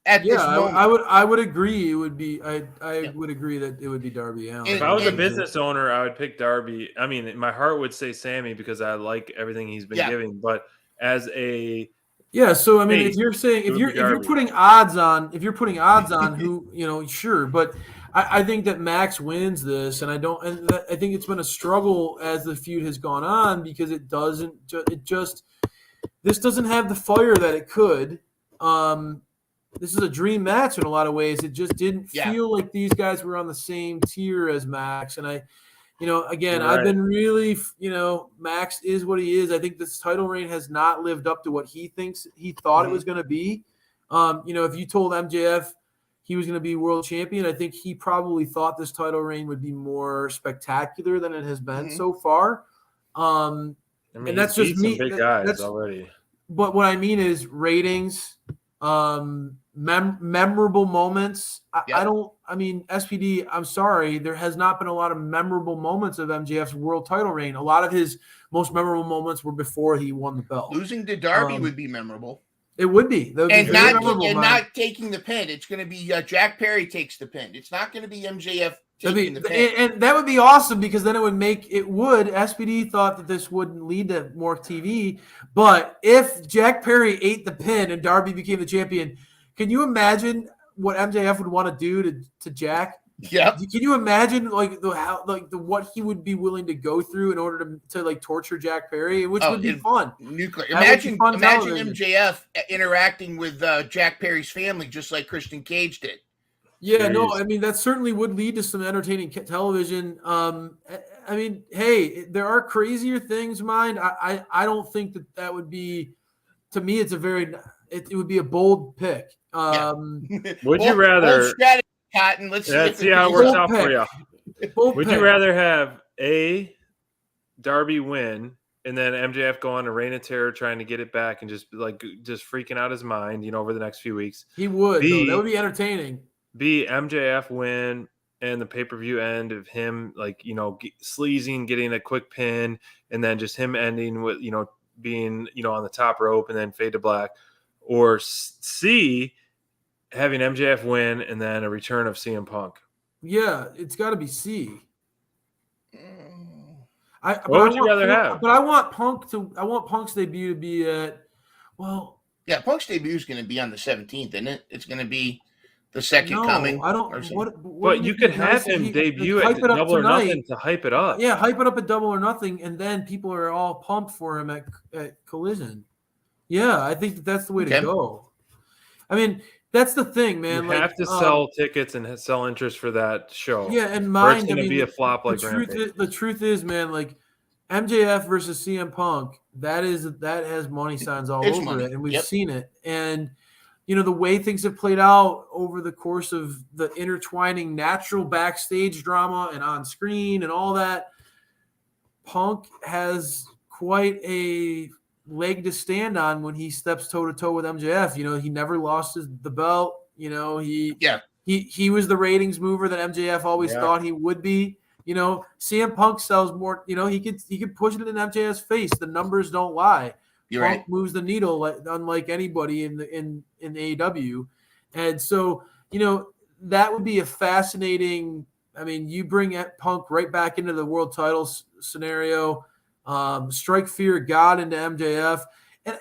this moment, I would agree. It would be. I would agree that it would be Darby Allin. If I was a business owner, I would pick Darby. I mean, my heart would say Sammy because I like everything he's been giving. But as a so I mean, if you're saying if you're putting odds on who sure, but I think that Max wins this, and I think it's been a struggle as the feud has gone on because this doesn't have the fire that it could. This is a dream match in a lot of ways. It just didn't feel like these guys were on the same tier as Max. And I've been really, Max is what he is. I think this title reign has not lived up to what he thought it was going to be. If you told MJF he was going to be world champion, I think he probably thought this title reign would be more spectacular than it has been so far. And that's just me. Big guys already. But what I mean is ratings, memorable moments. SPD, I'm sorry, there has not been a lot of memorable moments of MJF's world title reign. A lot of his most memorable moments were before he won the belt. Losing to Darby would be memorable. It would be. Not taking the pin. It's going to be Jack Perry takes the pin. It's not going to be MJF taking the pin. And that would be awesome because then SPD thought that this wouldn't lead to more TV. But if Jack Perry ate the pin and Darby became the champion, can you imagine what MJF would want to do to Jack? Yeah. Can you imagine what he would be willing to go through in order to torture Jack Perry, which would be fun. Nuclear. Imagine MJF interacting with Jack Perry's family just like Christian Cage did. Yeah, no, I mean that certainly would lead to some entertaining television. Hey, there are crazier things, mind. I don't think that would be. To me, it would be a bold pick. Would you rather? Cotton. Let's see how it works out for you. Would you rather have Darby win and then MJF go on a reign of terror trying to get it back and just freaking out his mind, over the next few weeks? He would. That would be entertaining. MJF win and the pay-per-view end of him sleazing, getting a quick pin, and then just him ending with being on the top rope and then fade to black, or C, having MJF win and then a return of CM Punk. Yeah, it's got to be C. What would you rather have? But I want Punk's debut to be at. Well, yeah, Punk's debut is going to be on the 17th, isn't it? It's going to be the second coming. I don't. But you could have him debut at Double or Nothing to hype it up. Yeah, hype it up at Double or Nothing, and then people are all pumped for him at Collision. Yeah, I think that's the way to go. I mean, That's the thing, man. You have to sell tickets and sell interest for that show. Yeah, and or it's going to be a flop like Rampage. The truth is, man, like MJF versus CM Punk, that has money signs all over it, and we've seen it. And the way things have played out over the course of the intertwining natural backstage drama and on screen and all that, Punk has quite a leg to stand on when he steps toe to toe with MJF. He never lost the belt. He was the ratings mover that MJF always thought he would be. CM Punk sells more. He could push it in MJF's face. The numbers don't lie. Punk moves the needle unlike anybody in AEW, and so that would be a fascinating. I mean, you bring Punk right back into the world title scenario. Strike fear of God into MJF.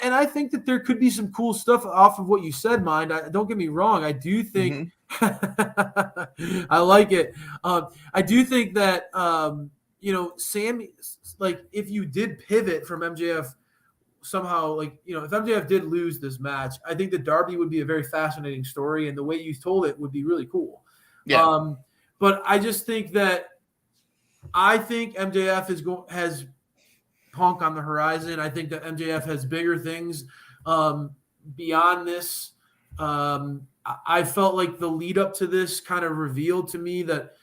And I think that there could be some cool stuff off of what you said, Mind. Don't get me wrong. I do think I like it. I do think that, Sammy, like if you did pivot from MJF somehow, like, if MJF did lose this match, I think that Darby would be a very fascinating story. And the way you told it would be really cool. Yeah. But I just think that MJF has Punk on the horizon. I think that MJF has bigger things beyond this. I felt like the lead up to this kind of revealed to me that,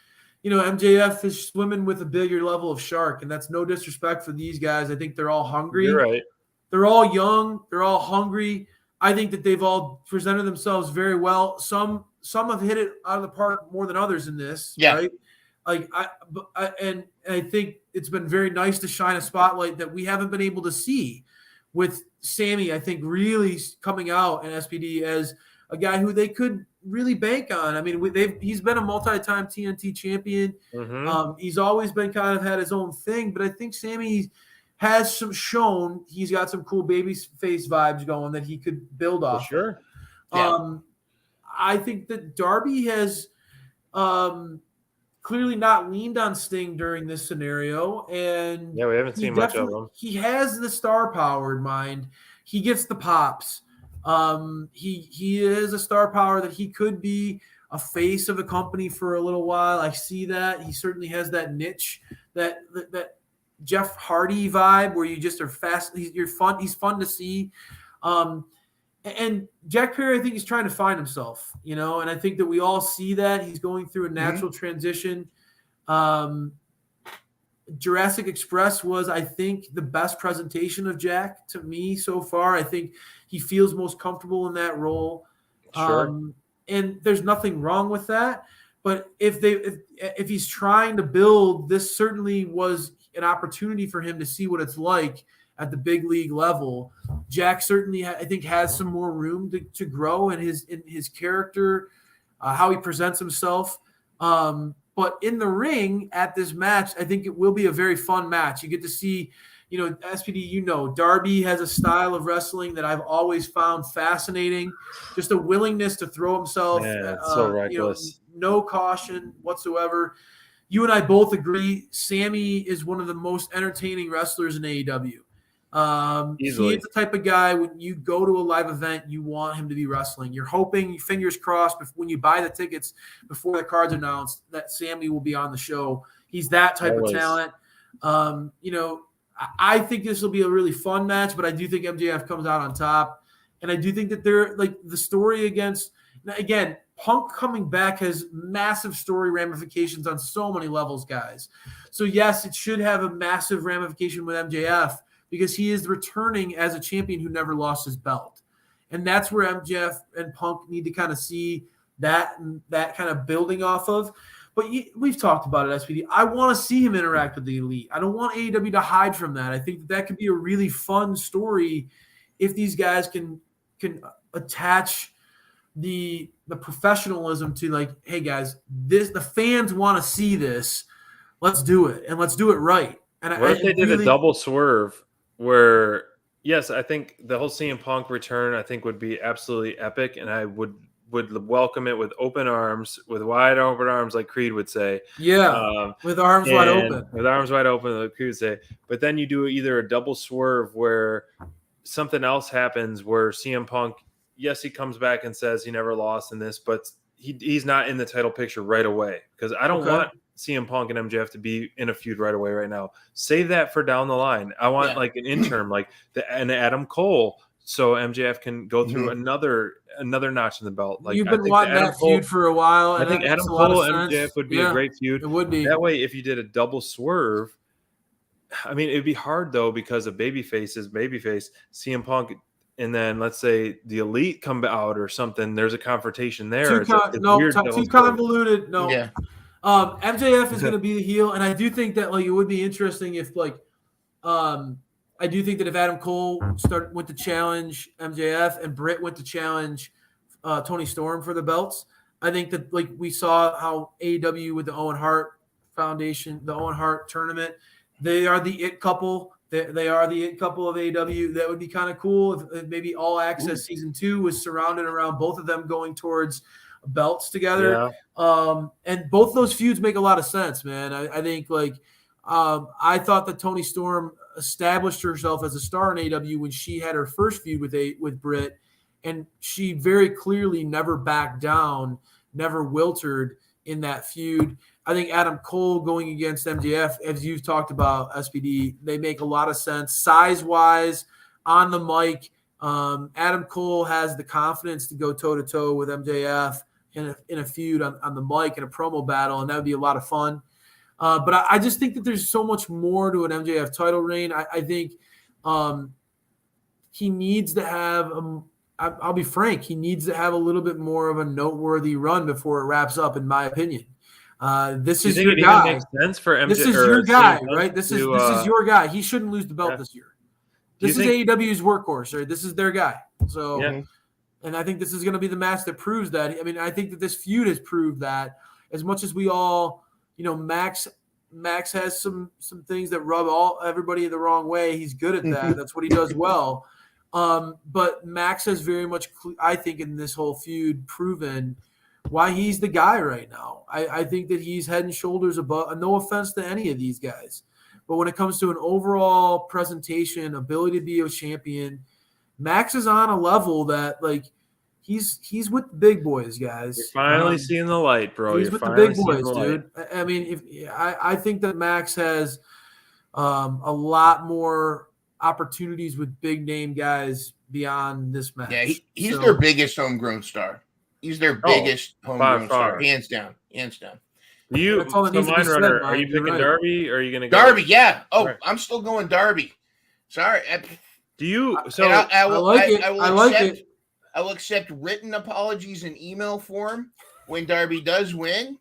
MJF is swimming with a bigger level of shark, and that's no disrespect for these guys. I think they're all hungry. You're right. They're all young. They're all hungry. I think that they've all presented themselves very well. Some have hit it out of the park more than others in this. Yeah. Right? Like I think it's been very nice to shine a spotlight that we haven't been able to see with Sammy. I think really coming out in SPD as a guy who they could really bank on. I mean, he's been a multi-time TNT champion. Mm-hmm. He's always been kind of had his own thing, but I think Sammy has shown he's got some cool baby face vibes going that he could build off. For sure. Yeah. I think that Darby has clearly not leaned on Sting during this scenario, and we haven't seen much of him. He has the star power in mind. He gets the pops. He is a star power that he could be a face of a company for a little while. I see that. He certainly has that niche, that Jeff Hardy vibe where you just are fast. You're fun. He's fun to see. And Jack Perry, I think he's trying to find himself, and I think that we all see that he's going through a natural transition. Jurassic Express was, I think, the best presentation of Jack to me so far. I think he feels most comfortable in that role. Sure. And there's nothing wrong with that. But if he's trying to build, this certainly was an opportunity for him to see what it's like at the big league level. Jack certainly, I think, has some more room to grow in his character, how he presents himself. But in the ring at this match, I think it will be a very fun match. You get to see, SPD, Darby has a style of wrestling that I've always found fascinating. Just a willingness to throw himself. Yeah, it's so reckless. No caution whatsoever. You and I both agree Sammy is one of the most entertaining wrestlers in AEW. He is the type of guy, when you go to a live event, you want him to be wrestling. You're hoping, fingers crossed, when you buy the tickets before the card's announced, that Sammy will be on the show. He's that type of talent. I think this will be a really fun match, but I do think MJF comes out on top. And I do think that they're like the story again, Punk coming back has massive story ramifications on so many levels, guys. So yes, it should have a massive ramification with MJF, because he is returning as a champion who never lost his belt. And that's where MJF and Punk need to kind of see that kind of building off of. But we've talked about it, SPD. I want to see him interact with the Elite. I don't want AEW to hide from that. I think that could be a really fun story if these guys can attach the professionalism to, like, hey, guys, the fans want to see this. Let's do it, and let's do it right. And what if they did a double swerve where, yes, I think the whole CM Punk return, I think, would be absolutely epic, and I would welcome it with open arms, with wide open arms, like Creed would say. Yeah, with arms wide open. With arms wide open, like Creed would say. But then you do either a double swerve where something else happens, where CM Punk yes, he comes back and says he never lost in this, but he's not in the title picture right away because I don't want CM Punk and MJF to be in a feud right away right now. Save that for down the line. I want like an interim, like an Adam Cole, so MJF can go through another notch in the belt. Like you've been wanting that feud for a while. I think Adam Cole and MJF would be a great feud. It would be that way if you did a double swerve. I mean, it'd be hard though because of babyface, CM Punk. And then let's say the Elite come out or something. There's a confrontation there. Too convoluted. No. Yeah. MJF is going to be the heel, and I do think that like it would be interesting if like, I do think that if Adam Cole went to challenge MJF and Britt went to challenge Tony Storm for the belts, I think that like we saw how AEW with the Owen Hart Foundation, the Owen Hart tournament, they are the it couple. They are the it couple of AEW. That would be kind of cool if maybe All Access Season 2 was surrounded around both of them going towards belts together. Yeah. And both those feuds make a lot of sense, man. I think like I thought that Toni Storm established herself as a star in AEW when she had her first feud with Britt, and she very clearly never backed down, never wilted in that feud. I think Adam Cole going against MJF, as you've talked about, SPD, they make a lot of sense. Size-wise, on the mic, Adam Cole has the confidence to go toe-to-toe with MJF in a feud on the mic in a promo battle, and that would be a lot of fun. But I just think that there's so much more to an MJF title reign. I think he needs to have I'll be frank, he needs to have a little bit more of a noteworthy run before it wraps up, in my opinion. This is your guy. Makes sense for MJF, this is your guy, right? This is your guy. He shouldn't lose the belt this year. This is AEW's workhorse, right? This is their guy. So, and I think this is going to be the match that proves that. I mean, I think that this feud has proved that. As much as we all, Max has some things that rub everybody the wrong way. He's good at that. That's what he does well. But Max has very much, I think, in this whole feud, proven why he's the guy right now. I think that he's head and shoulders above. No offense to any of these guys, but when it comes to an overall presentation, ability to be a champion, Max is on a level that like he's with the big boys, guys. You're finally seeing the light, bro. He's with the big boys, dude. I mean, I think that Max has a lot more opportunities with big name guys beyond this match. Yeah, he's their biggest homegrown star. He's their biggest homegrown star, hands down. You, so mine runner, are you picking Darby or are you going to go? Darby, yeah. Oh, right. I'm still going Darby. Sorry. Do you? So I like it. I will accept written apologies in email form when Darby does win.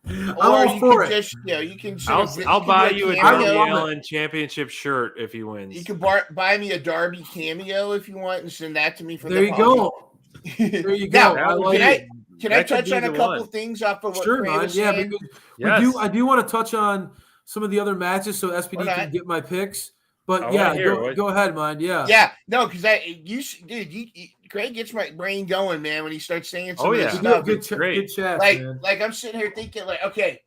Or you can just, you can. I'll buy you a Darby Allin championship shirt if he wins. You can buy me a Darby cameo if you want and send that to me for there you go. There you go. Now, can I touch on a couple of things off of what Craig was saying? Because I do want to touch on some of the other matches so SPD can get my picks. But go ahead, man. Yeah. Yeah. No, because Craig gets my brain going, man, when he starts saying some of this stuff. Good chat. Like I'm sitting here thinking, like, okay,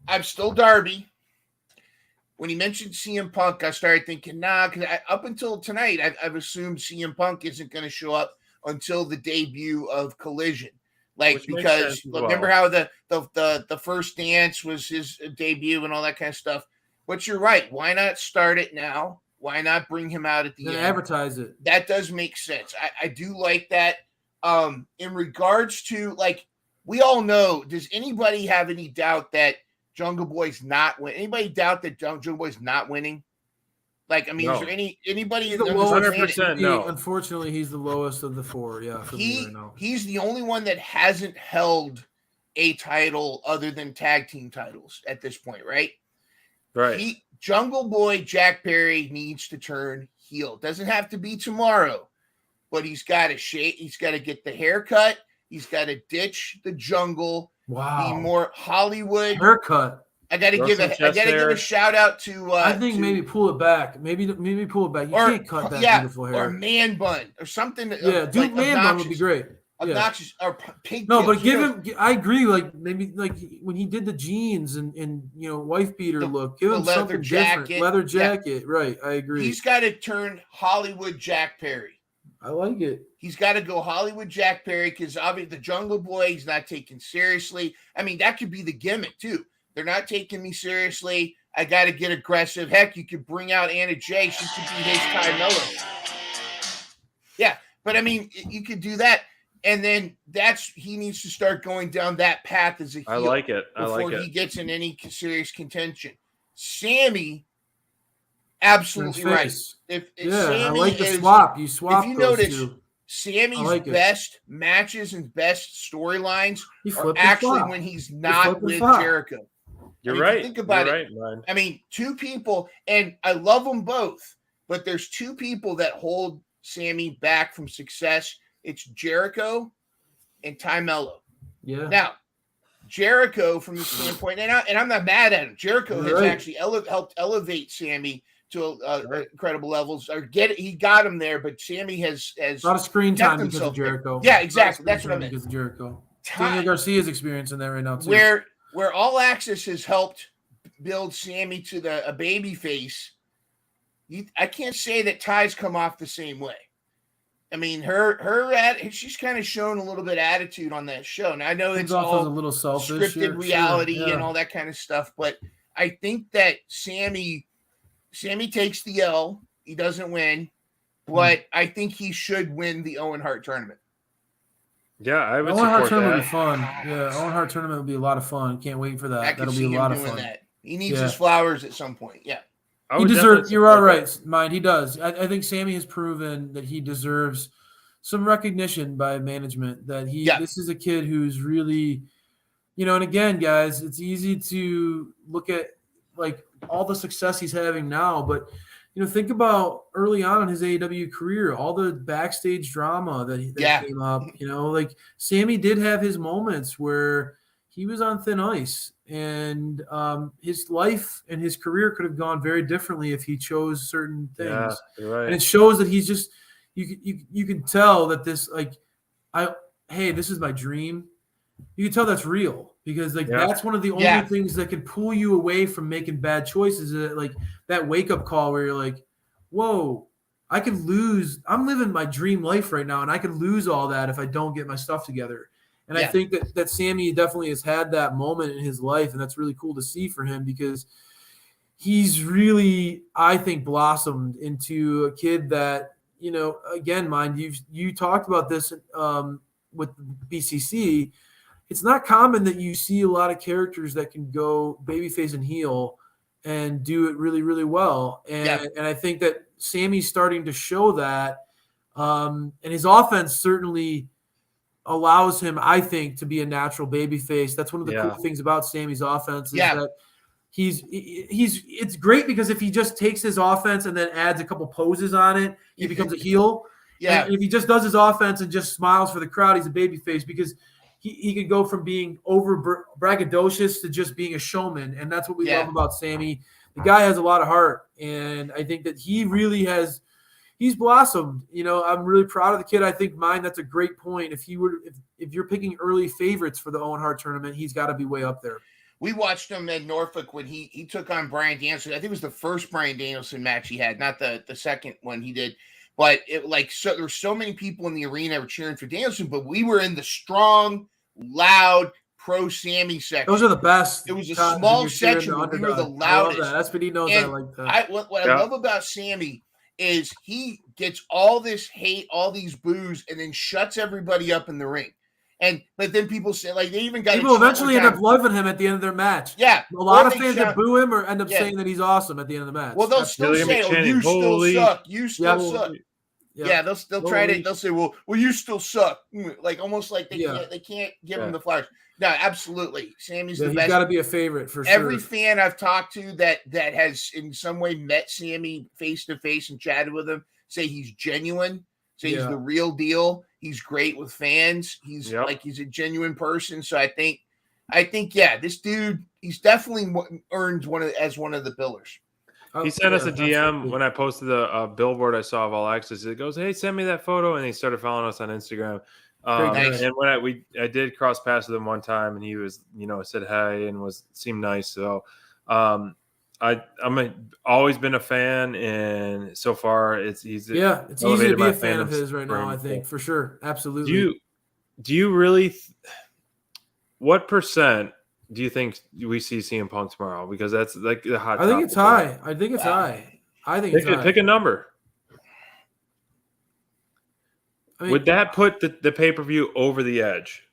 I'm still Darby. When he mentioned CM Punk, I started thinking, because up until tonight, I've assumed CM Punk isn't going to show up until the debut of Collision. Because remember how the first dance was his debut and all that kind of stuff. But you're right. Why not start it now? Why not bring him out at the end? Advertise it. That does make sense. I do like that. In regards to, we all know, does anybody have any doubt that Jungle Boy's not winning? Anybody doubt that Jungle Boy's not winning? No. Is there anybody in the 100%? No. Unfortunately, he's the lowest of the four. Yeah, he's the only one that hasn't held a title other than tag team titles at this point, right? Right. Jungle Boy Jack Perry needs to turn heel. Doesn't have to be tomorrow, but he's got to shave. He's got to get the haircut. He's got to ditch the jungle. Wow. Be more Hollywood haircut. I got to give a shout out to. I think maybe pull it back. Maybe pull it back. You can't cut that beautiful hair. Or man bun or something. Yeah, dude, man bun would be great. Obnoxious or pink. No, but give him. I agree. Maybe when he did the jeans and wife beater look, give him something different. Leather jacket, right? I agree. He's got to turn Hollywood Jack Perry. I like it. He's got to go Hollywood Jack Perry because obviously the Jungle Boy, he's not taken seriously. I mean, that could be the gimmick too. They're not taking me seriously. I got to get aggressive. Heck, you could bring out Anna Jay. She could be his Ty Miller. Yeah, but I mean, you could do that. And then he needs to start going down that path as a heel. I like it. Before he gets in any serious contention. Sammy, absolutely right. If Sammy I like the swap. You swap. If you notice, Sammy's best matches and best storylines are actually when he's not with Jericho. You're right. Think about it. Man. I mean, two people, and I love them both, but there's two people that hold Sammy back from success. It's Jericho and Ty Mello. Yeah. Now, Jericho, from the standpoint, and I'm not mad at him. Jericho has actually helped elevate Sammy to incredible levels. He got him there, but Sammy has a lot of screen time because of Jericho. Yeah, exactly. That's what I meant. Because of Jericho. Daniel Garcia's experiencing that right now too. Where All Access has helped build Sammy to a baby face, I can't say that Ty's come off the same way. I mean, she's kind of shown a little bit of attitude on that show. Now I know it's all a little selfish, scripted reality and all that kind of stuff, but I think that Sammy takes the L. He doesn't win, but I think he should win the Owen Hart tournament. Yeah, I would Owen support Hart tournament that. would be fun. Yeah, Owen Hart tournament would be a lot of fun. Can't wait for that. That'll be a lot of fun. He needs his flowers at some point. Yeah. He deserves. You're all right, Mind. He does. I think Sammy has proven that he deserves some recognition by management. That this is a kid who's really, and again, guys, it's easy to look at like all the success he's having now, but think about early on in his AEW career, all the backstage drama that came up. Like Sammy did have his moments where he was on thin ice. And his life and his career could have gone very differently if he chose certain things. Yeah, you're right. And it shows that he's just you can tell that this this is my dream. You can tell that's real because that's one of the only things that can pull you away from making bad choices. That wake up call where you're like, whoa, I could lose. I'm living my dream life right now, and I could lose all that if I don't get my stuff together. And I think that Sammy definitely has had that moment in his life, and that's really cool to see for him because he's really, I think, blossomed into a kid that, again, mind you talked about this with BCC. It's not common that you see a lot of characters that can go babyface and heel and do it really, really well. And I think that Sammy's starting to show that, and his offense certainly allows him, I think, to be a natural babyface. That's one of the cool things about Sammy's offense is that it's great because if he just takes his offense and then adds a couple poses on it, he becomes a heel. Yeah. And if he just does his offense and just smiles for the crowd, he's a babyface because he could go from being over braggadocious to just being a showman. And that's what we love about Sammy. The guy has a lot of heart. And I think that he really has – he's blossomed. I'm really proud of the kid. I think that's a great point. If you're picking early favorites for the Owen Hart tournament, he's got to be way up there. We watched him at Norfolk when he took on Bryan Danielson. I think it was the first Bryan Danielson match he had, not the second one he did. But there were so many people in the arena were cheering for Danielson, but we were in the strong, loud pro Sammy section. Those are the best. It was a small section, but we were the loudest. That's what he knows. I like that. What I love about Sammy is he gets all this hate, all these boos, and then shuts everybody up in the ring. But then people say, they even got people eventually end up loving him at the end of their match. Yeah, a lot of fans that boo him or end up saying that he's awesome at the end of the match. Well, they'll still say, "You still suck. You still suck." Yeah, they'll try to. They'll say, "Well, you still suck." Almost like they can't give him the flowers. No, absolutely. Sammy's the best. He's got to be a favorite for sure. Every fan I've talked to that has in some way met Sammy face to face and chatted with him say he's genuine. Say he's the real deal. He's great with fans. He's he's a genuine person. So I think this dude, he's definitely earned one of the pillars. He sent us a DM when I posted the billboard I saw of All Access. It goes, "Hey, send me that photo," and he started following us on Instagram. Nice. And when I did cross paths with him one time, and he was, said hi and seemed nice. So, always been a fan, and so far it's easy to be a fan of his right now. I think for sure, absolutely. Do you really? What percent do you think we see CM Punk tomorrow? Because that's like the hot. I think it's high. I think it's high. I think it's high. Pick a number. I mean, would that put the pay-per-view over the edge?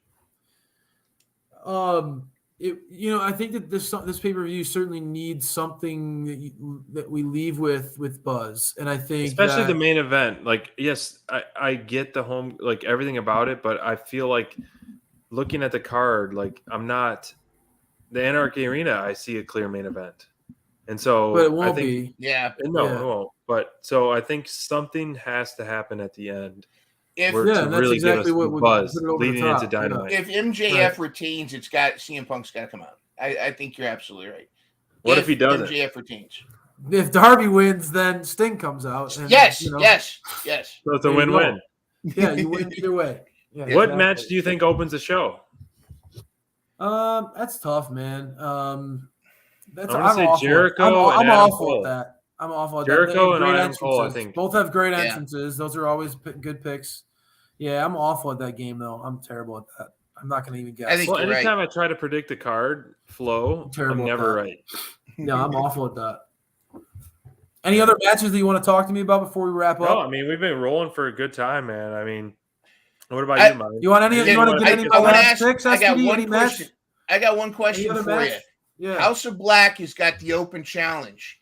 I think that this pay-per-view certainly needs something that we leave with buzz, and I think especially the main event. Like, yes, I get the home, like everything about it, but I feel like looking at the card, like I'm not the Anarchy Arena. I see a clear main event, and so but it won't be. Yeah, it won't. But so I think something has to happen at the end. If that's really exactly what would buzz leading into Dynamite. If MJF retains, CM Punk's got to come out. I think you're absolutely right. What if he doesn't? MJF retains. If Darby wins, then Sting comes out. And, yes. So it's a win-win. Yeah, you win either way. Yeah, what match do you think opens the show? That's tough, man. I'm gonna say Jericho. I'm awful at that. I'm awful at Jericho that. and Adam Cole, I think. Both have great entrances. Those are always good picks. Yeah, I'm awful at that game, though. I'm terrible at that. I'm not going to even guess. Anytime I try to predict the card flow, I'm never right. Yeah, I'm awful at that. Any other matches that you want to talk to me about before we wrap up? No, I mean, we've been rolling for a good time, man. I mean, what about you, Mike? You want to get any last picks? I got one question. I got one question for you. Yeah. House of Black has got the open challenge.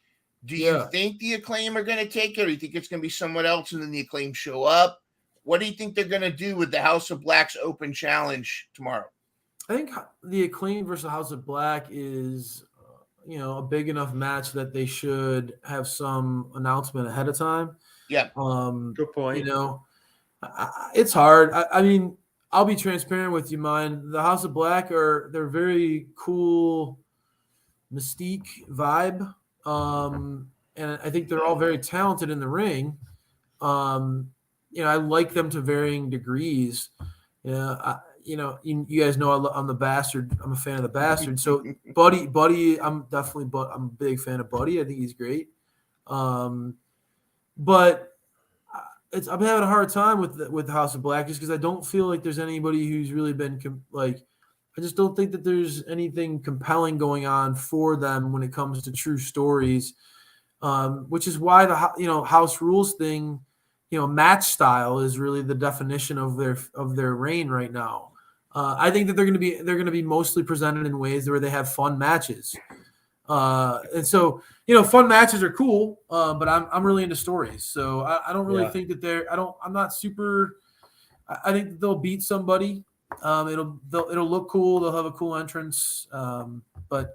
Do you think the Acclaim are going to take it, or do you think it's going to be someone else and then the Acclaim show up? What do you think they're going to do with the House of Black's open challenge tomorrow? I think the Acclaim versus House of Black is, a big enough match that they should have some announcement ahead of time. Yeah. Good point. It's hard. I mean, I'll be transparent with you, mine. The House of Black they're very cool, mystique vibe. And I think they're all very talented in the ring. I like them to varying degrees. You guys know I'm the Bastard. I'm a fan of the Bastard. So Buddy, I'm a big fan of Buddy. I think he's great. But I'm having a hard time with the House of Black just because I don't feel like there's anybody who's really been I just don't think that there's anything compelling going on for them when it comes to true stories, which is why the House Rules thing, match style is really the definition of their reign right now. I think that they're going to be mostly presented in ways where they have fun matches, and so fun matches are cool, but I'm really into stories, so I don't really think that I'm not super. I think that they'll beat somebody. It'll look cool. They'll have a cool entrance. But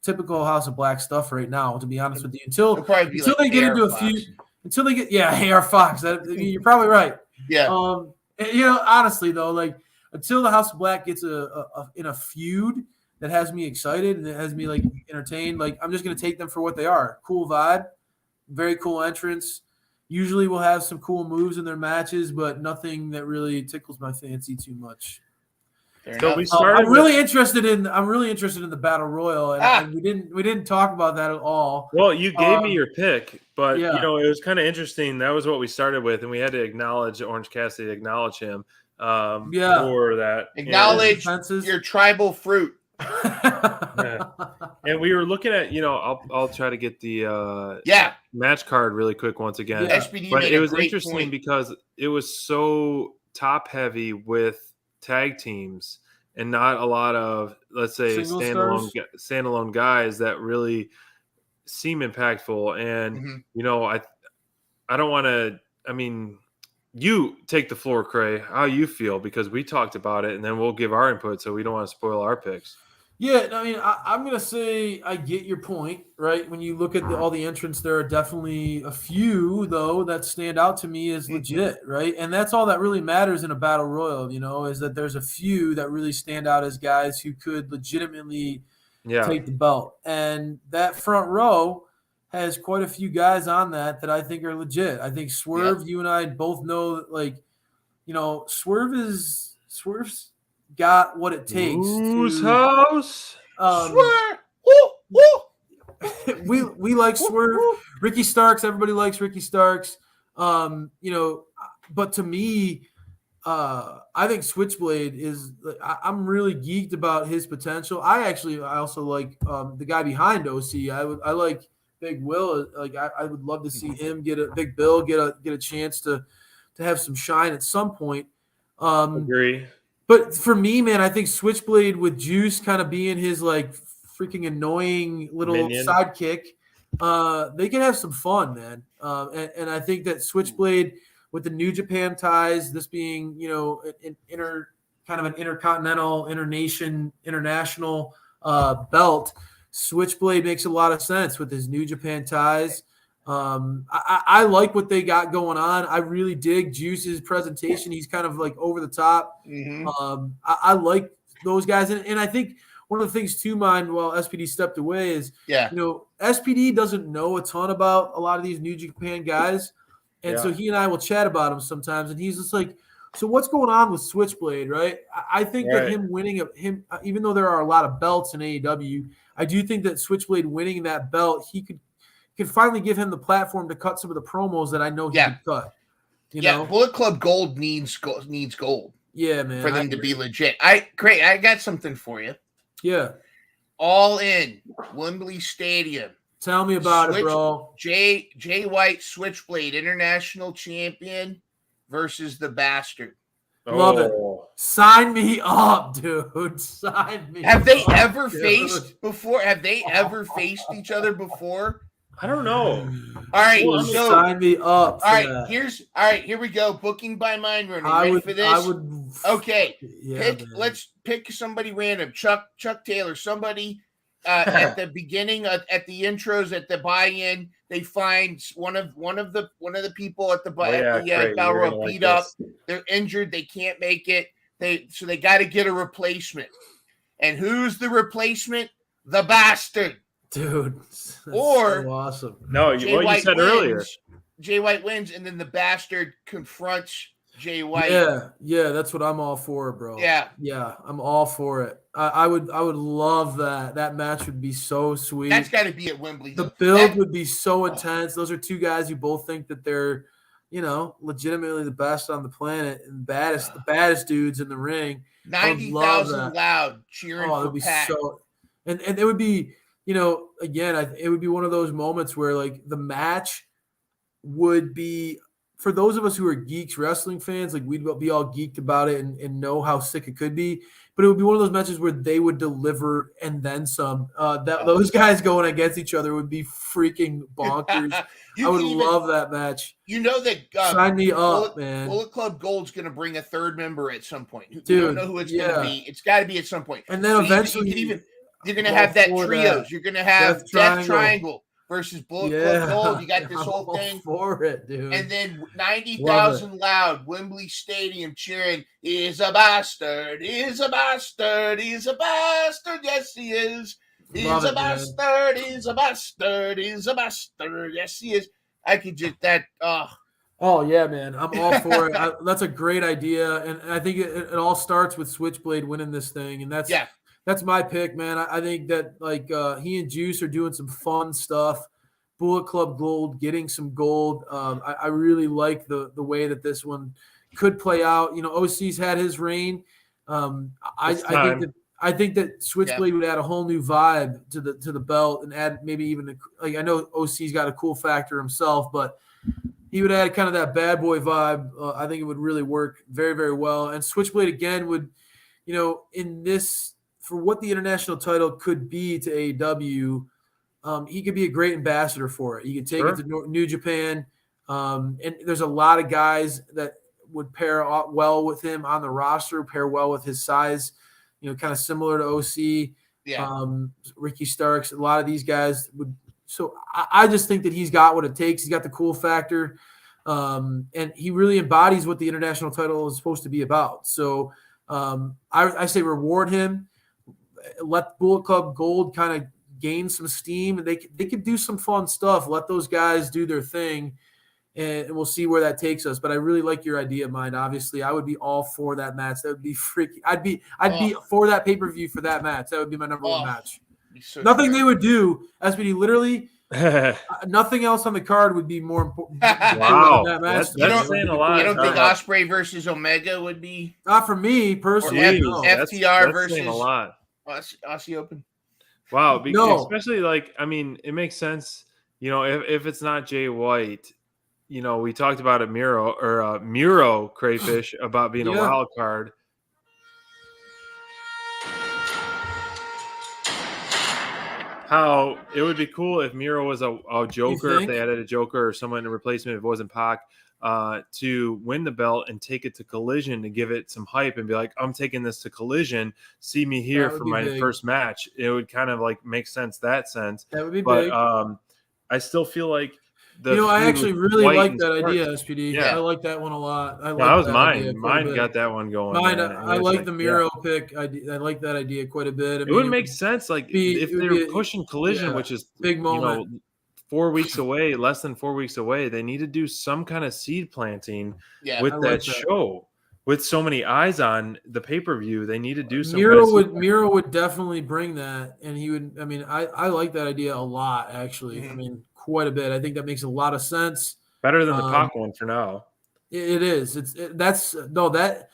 typical House of Black stuff right now. To be honest with you, until they get into a few, until they get AR Fox. You're probably right. Yeah. Honestly though, like until the House of Black gets in a feud that has me excited and that has me entertained, I'm just gonna take them for what they are. Cool vibe, very cool entrance. Usually we'll have some cool moves in their matches, but nothing that really tickles my fancy too much. So we started. I'm really interested in the Battle Royal, and we didn't talk about that at all. Well, you gave me your pick, but it was kind of interesting. That was what we started with, and we had to acknowledge Orange Cassidy, acknowledge him. For that, acknowledge your tribal fruit. And we were looking at, I'll try to get the match card really quick once again. But it was interesting because it was so top heavy with tag teams and not a lot of, let's say, standalone guys that really seem impactful. And I don't want to. I mean, you take the floor, Cray. How you feel, because we talked about it, and then we'll give our input, so we don't want to spoil our picks. Yeah, I mean, I'm going to say I get your point, right? When you look at all the entrants, there are definitely a few, though, that stand out to me as legit, right? And that's all that really matters in a battle royal, is that there's a few that really stand out as guys who could legitimately take the belt. And that front row has quite a few guys on that I think are legit. I think Swerve, you and I both know that, Swerve's got what it takes. Whose house? Swerve! Woo! we like Swerve. Ricky Starks, everybody likes Ricky Starks. You know, but to me, I think Switchblade is. I'm really geeked about his potential. I also like the guy behind OC. I like Big Will. Like I would love to see him Big Bill get a chance to have some shine at some point. Agree. But for me, man, I think Switchblade with Juice kind of being his like freaking annoying little sidekick, they can have some fun, man. And I think that Switchblade with the New Japan ties, this being, you know, an intercontinental, international belt, Switchblade makes a lot of sense with his New Japan ties. I like what they got going on. I really dig Juice's presentation. He's kind of like over the top. Mm-hmm. I like those guys. And I think one of the things too, mind while SPD stepped away is, you know, SPD doesn't know a ton about a lot of these New Japan guys. And so he and I will chat about them sometimes. And he's just like, so what's going on with Switchblade, right? I think that him winning even though there are a lot of belts in AEW, I do think that Switchblade winning that belt, he could finally give him the platform to cut some of the promos that I know he could cut. You know? Bullet Club Gold needs gold. Yeah, man. For them to be legit. Great. I got something for you. Yeah. All in Wembley Stadium. Tell me about it, bro. Jay White, Switchblade, international champion versus the Bastard. Love it. Sign me up, dude. Sign me. Have they ever faced before? Have they ever faced each other before? I don't know. All right, so sign me up. All right, here we go. Booking by Mind Running. Ready for this? Okay. Let's pick somebody random. Chuck Taylor. Somebody at the beginning, at the intros, at the buy-in, they find one of the people at the Battle Royal beat up. They're injured. They can't make it. So they got to get a replacement. And who's the replacement? The Bastard. Dude, or so awesome. No, you said earlier. Jay White wins, and then the Bastard confronts Jay White. Yeah, that's what I'm all for, bro. Yeah, I'm all for it. I would love that. That match would be so sweet. That's got to be at Wembley. The build would be so intense. Those are two guys who both think that they're, you know, legitimately the best on the planet and the baddest dudes in the ring. 90,000 loud cheering for Pat. And it would be. You know, again, it would be one of those moments where, like, the match would be, for those of us who are geeks, wrestling fans, like, we'd be all geeked about it and know how sick it could be. But it would be one of those matches where they would deliver and then some. Those guys going against each other would be freaking bonkers. I would love that match. You know that sign me up, man. Bullet Club Gold's going to bring a third member at some point. Dude, you don't know who it's going to be. It's got to be at some point. And then so eventually, you're going to have that trios. You're going to have Death Triangle versus Bullet Club Gold. You got this whole thing for it, dude. And then 90,000 loud Wembley Stadium cheering, "He's a bastard! He's a bastard! He's a bastard! Yes, he is! He's a bastard! He's a bastard! He's a bastard! Yes, he is!" I could just that. Oh yeah, man! I'm all for it. That's a great idea, and I think it all starts with Switchblade winning this thing, and that's my pick, man. I think that like he and Juice are doing some fun stuff. Bullet Club Gold, getting some gold. I really like the way that this one could play out. You know, OC's had his reign. I think that Switchblade would add a whole new vibe to the belt and add maybe even I know OC's got a cool factor himself, but he would add kind of that bad boy vibe. I think it would really work very, very well. And Switchblade again would, you know, in this. For what the international title could be to AEW, he could be a great ambassador for it. He could take it to New Japan, and there's a lot of guys that would pair well with him on the roster, pair well with his size, you know, kind of similar to OC, Ricky Starks. A lot of these guys would. So I just think that he's got what it takes. He's got the cool factor, and he really embodies what the international title is supposed to be about. So I say reward him. Let Bullet Club Gold kind of gain some steam, and they could do some fun stuff. Let those guys do their thing, and we'll see where that takes us. But I really like your idea, Mind. Obviously, I would be all for that match. That would be freaky. I'd be for that pay-per-view for that match. That would be my number one match. So nothing they would do, SPD, literally nothing else on the card would be more important. Wow. Than that match. That's saying a lot. You don't think Osprey versus Omega would be? Not for me personally. Or FTR that's saying a versus lot. Aussie Open. Wow. No. Especially like, I mean, it makes sense. You know, if it's not Jay White, you know, we talked about it, Muro Crayfish about being a wild card. How it would be cool if Miro was a Joker, if they added a Joker or someone in replacement if it wasn't Pac, to win the belt and take it to Collision to give it some hype and be like, I'm taking this to Collision. See me here for my first match. It would kind of like make sense that sense. That would be big. I still feel like I actually really like that idea, SPD. Yeah. I like that one a lot. That was mine. Mine got that one going. I like the Miro pick. I like that idea quite a bit. It would make sense, like if they're pushing Collision, which is big moment. 4 weeks away, less than 4 weeks away. They need to do some kind of seed planting with that show. With so many eyes on the pay-per-view, they need to do some. Miro would definitely bring that, and he would. I mean, I like that idea a lot, actually. I mean, quite a bit. I think that makes a lot of sense. Better than the Pac one for now. It is. That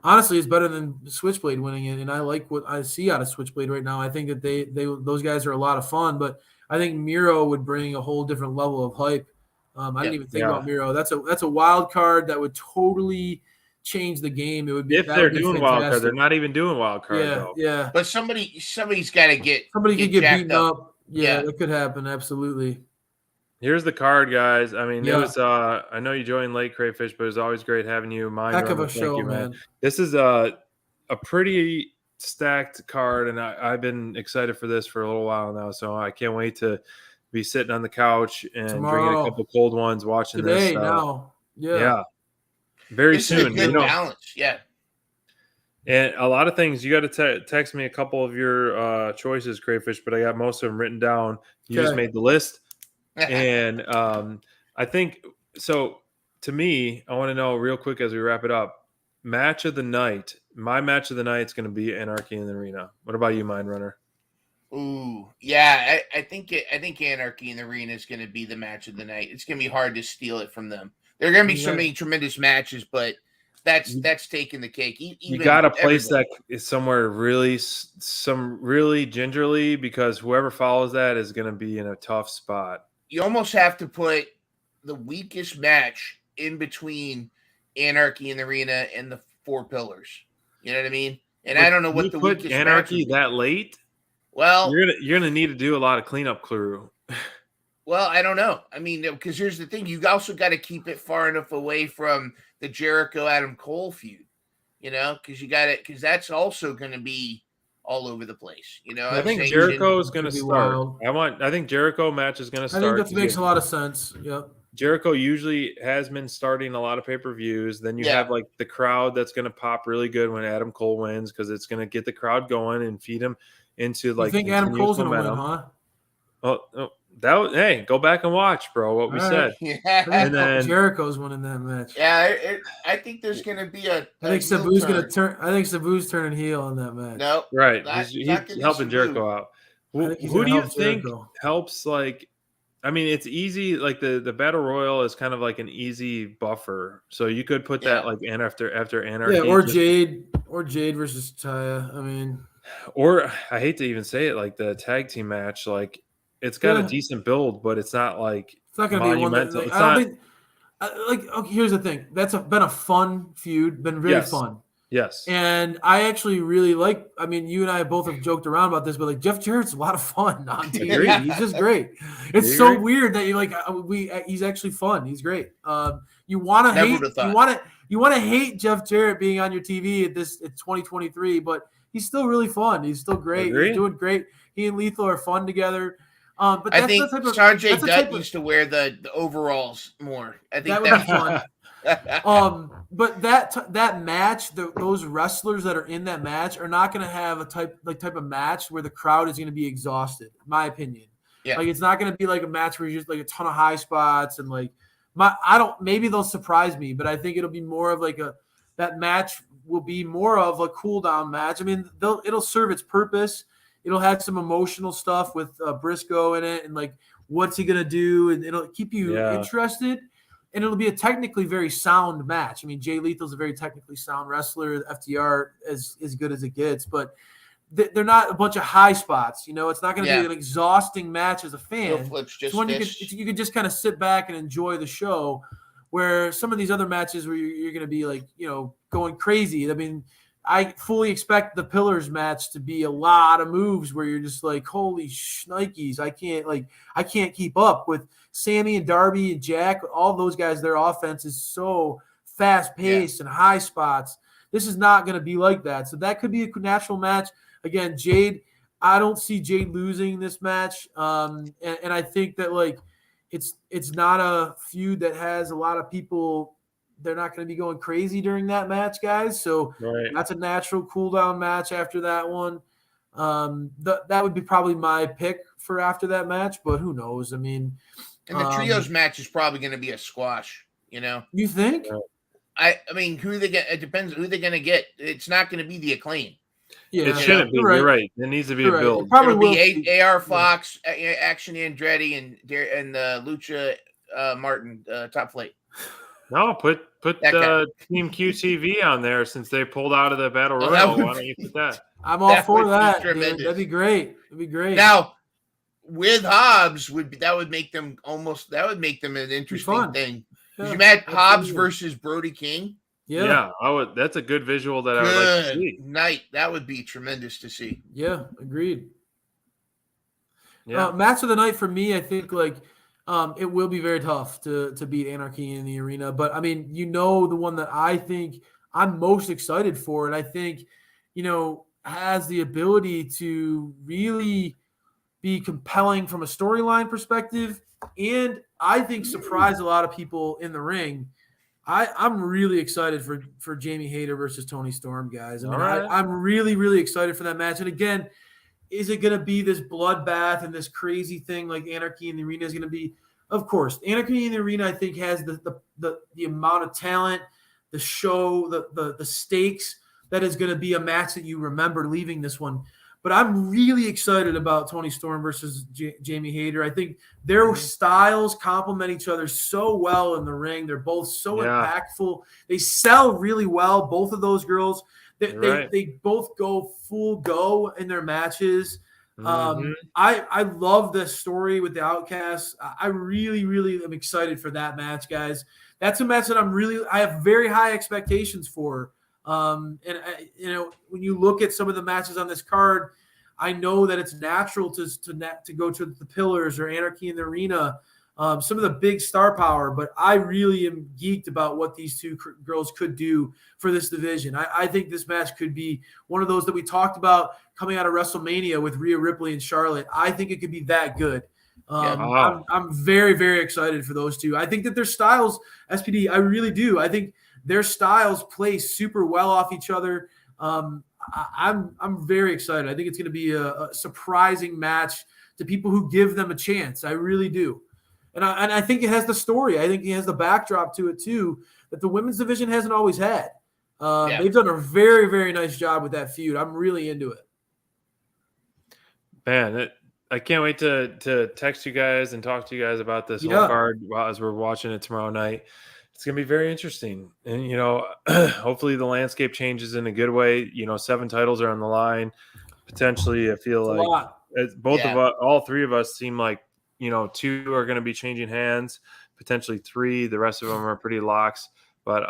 honestly is better than Switchblade winning it, and I like what I see out of Switchblade right now. I think that those guys are a lot of fun, but I think Miro would bring a whole different level of hype. I didn't even think about Miro. That's a wild card that would totally change the game. It would be if they're doing wild card. They're not even doing wild card. Though. Yeah. But somebody's got to get could get beaten up. Yeah, that could happen. Absolutely. Here's the card, guys. I mean, it was. I know you joined late, Crayfish, but it was always great having you. Heck of a show, man. This is a pretty stacked card, and I've been excited for this for a little while now. So I can't wait to be sitting on the couch and drinking a couple cold ones, watching this. Yeah. Very soon. Good balance. Yeah. And a lot of things, you got to text me a couple of your choices, Crayfish, but I got most of them written down. You just made the list. And I think so. To me, I want to know real quick as we wrap it up. Match of the night. My match of the night is going to be Anarchy in the Arena. What about you, Mind Runner? Ooh, yeah. I think Anarchy in the Arena is going to be the match of the night. It's going to be hard to steal it from them. There are going to be so many tremendous matches, but that's taking the cake. You got to place that somewhere really gingerly, because whoever follows that is going to be in a tough spot. You almost have to put the weakest match in between Anarchy in the Arena and the Four Pillars. You know what I mean? And I don't know what the weakest Anarchy that late. Well, you're gonna need to do a lot of cleanup crew. Well, I don't know. I mean, because here's the thing: you also got to keep it far enough away from the Jericho Adam Cole feud. You know, because that's also going to be all over the place. You know, I think Jericho is going to start. I think Jericho match is going to start. I think that makes a lot of sense. Yeah. Jericho usually has been starting a lot of pay-per-views. Then you have like the crowd that's going to pop really good when Adam Cole wins, because it's going to get the crowd going and feed them into like. You think Adam Cole's going to win, huh? Oh, hey, go back and watch, bro. What we said. Yeah. And then Jericho's winning that match. Yeah, I think there's going to be I think Sabu's going to turn. I think Sabu's turning heel on that match. No, right. He's helping Jericho out. Who do you think helps? Like, I mean, it's easy. Like the battle royal is kind of like an easy buffer, so you could put that like after Anarchy. Yeah, or Jade versus Taya. I mean, or I hate to even say it, like the tag team match, like. It's got a decent build, but it's not like it's not going to be one that, I don't think. Okay, here's the thing. That's been a fun feud. Been really fun. Yes. And I actually really like. I mean, you and I both have joked around about this, but like Jeff Jarrett's a lot of fun on TV. He's just great. It's so weird that you like. He's actually fun. He's great. You want to hate. You want to hate Jeff Jarrett being on your TV at 2023, but he's still really fun. He's still great. He's doing great. He and Lethal are fun together. But I think Sanjay Dutt used to wear the overalls more. I think that would be fun. But that match, those wrestlers that are in that match are not going to have a type of match where the crowd is going to be exhausted. In my opinion, like it's not going to be like a match where you just like a ton of high spots and like maybe they'll surprise me, but I think it'll be more of like that match will be more of a cool down match. I mean, it'll serve its purpose. it'll have some emotional stuff with Briscoe in it, and like what's he gonna do, and it'll keep you interested. And it'll be a technically very sound match. I mean, Jay Lethal's a very technically sound wrestler. FTR is as good as it gets, but they're not a bunch of high spots. You know, it's not going to be an exhausting match as a fan. It's one you can just kind of sit back and enjoy the show. Where some of these other matches where you're going to be like, you know, going crazy. I mean, I fully expect the Pillars match to be a lot of moves where you're just like, holy shnikes, I can't keep up with Sammy and Darby and Jack. All those guys, their offense is so fast paced and high spots. This is not going to be like that. So that could be a natural match. Again, Jade, I don't see Jade losing this match. And I think that like it's not a feud that has a lot of people. They're not going to be going crazy during that match, guys. So that's a natural cool down match after that one. That would be probably my pick for after that match, but who knows? I mean, and the trios match is probably going to be a squash. You know, you think? I mean, who they get? It depends who they're going to get. It's not going to be the Acclaim. Yeah, it shouldn't be. You're right. There needs to be a build. It probably will be AR Fox, Action Andretti, and Lucha Martin top flight. No, put Team QTV on there since they pulled out of the Battle Royal. Why don't you put that? I'm all for that. That'd be great. That'd be great. Now, with Hobbs, that would make them an interesting thing. Yeah, you met Hobbs versus Brody King. Yeah, that's a good visual that I would like to see. Night. That would be tremendous to see. Yeah, agreed. Yeah, match of the night for me, I think like it will be very tough to beat Anarchy in the arena. But I mean, you know, the one that I think I'm most excited for, and I think, you know, has the ability to really be compelling from a storyline perspective, and I think surprise a lot of people in the ring. I'm really excited for Jamie Hayter versus Tony Storm, guys. I mean, I'm really, really excited for that match. And again, is it going to be this bloodbath and this crazy thing like Anarchy in the Arena is going to be? Of course, Anarchy in the Arena, I think, has the amount of talent, the show, the stakes that is going to be a match that you remember leaving this one. But I'm really excited about Tony Storm versus Jamie Hayter. I think their styles complement each other so well in the ring. They're both so impactful. They sell really well, both of those girls. They both go full go in their matches. I love this story with the Outcasts. I really, really am excited for that match, guys. That's a match that I have very high expectations for. You know, when you look at some of the matches on this card, I know that it's natural to go to the Pillars or Anarchy in the Arena, some of the big star power, but I really am geeked about what these two girls could do for this division. I think this match could be one of those that we talked about coming out of WrestleMania with Rhea Ripley and Charlotte. I think it could be that good. I'm very, very excited for those two. I think that their styles, SPD, I really do. I think their styles play super well off each other. I'm very excited. I think it's going to be a surprising match to people who give them a chance. I really do. And I think it has the story. I think it has the backdrop to it too that the women's division hasn't always had. They've done a very, very nice job with that feud. I'm really into it. Man, I can't wait to text you guys and talk to you guys about this whole card as we're watching it tomorrow night. It's going to be very interesting. And, you know, hopefully the landscape changes in a good way. You know, 7 titles are on the line. Potentially, I feel like all 3 of us seem like, you know, 2 are going to be changing hands, potentially 3. The rest of them are pretty locks. But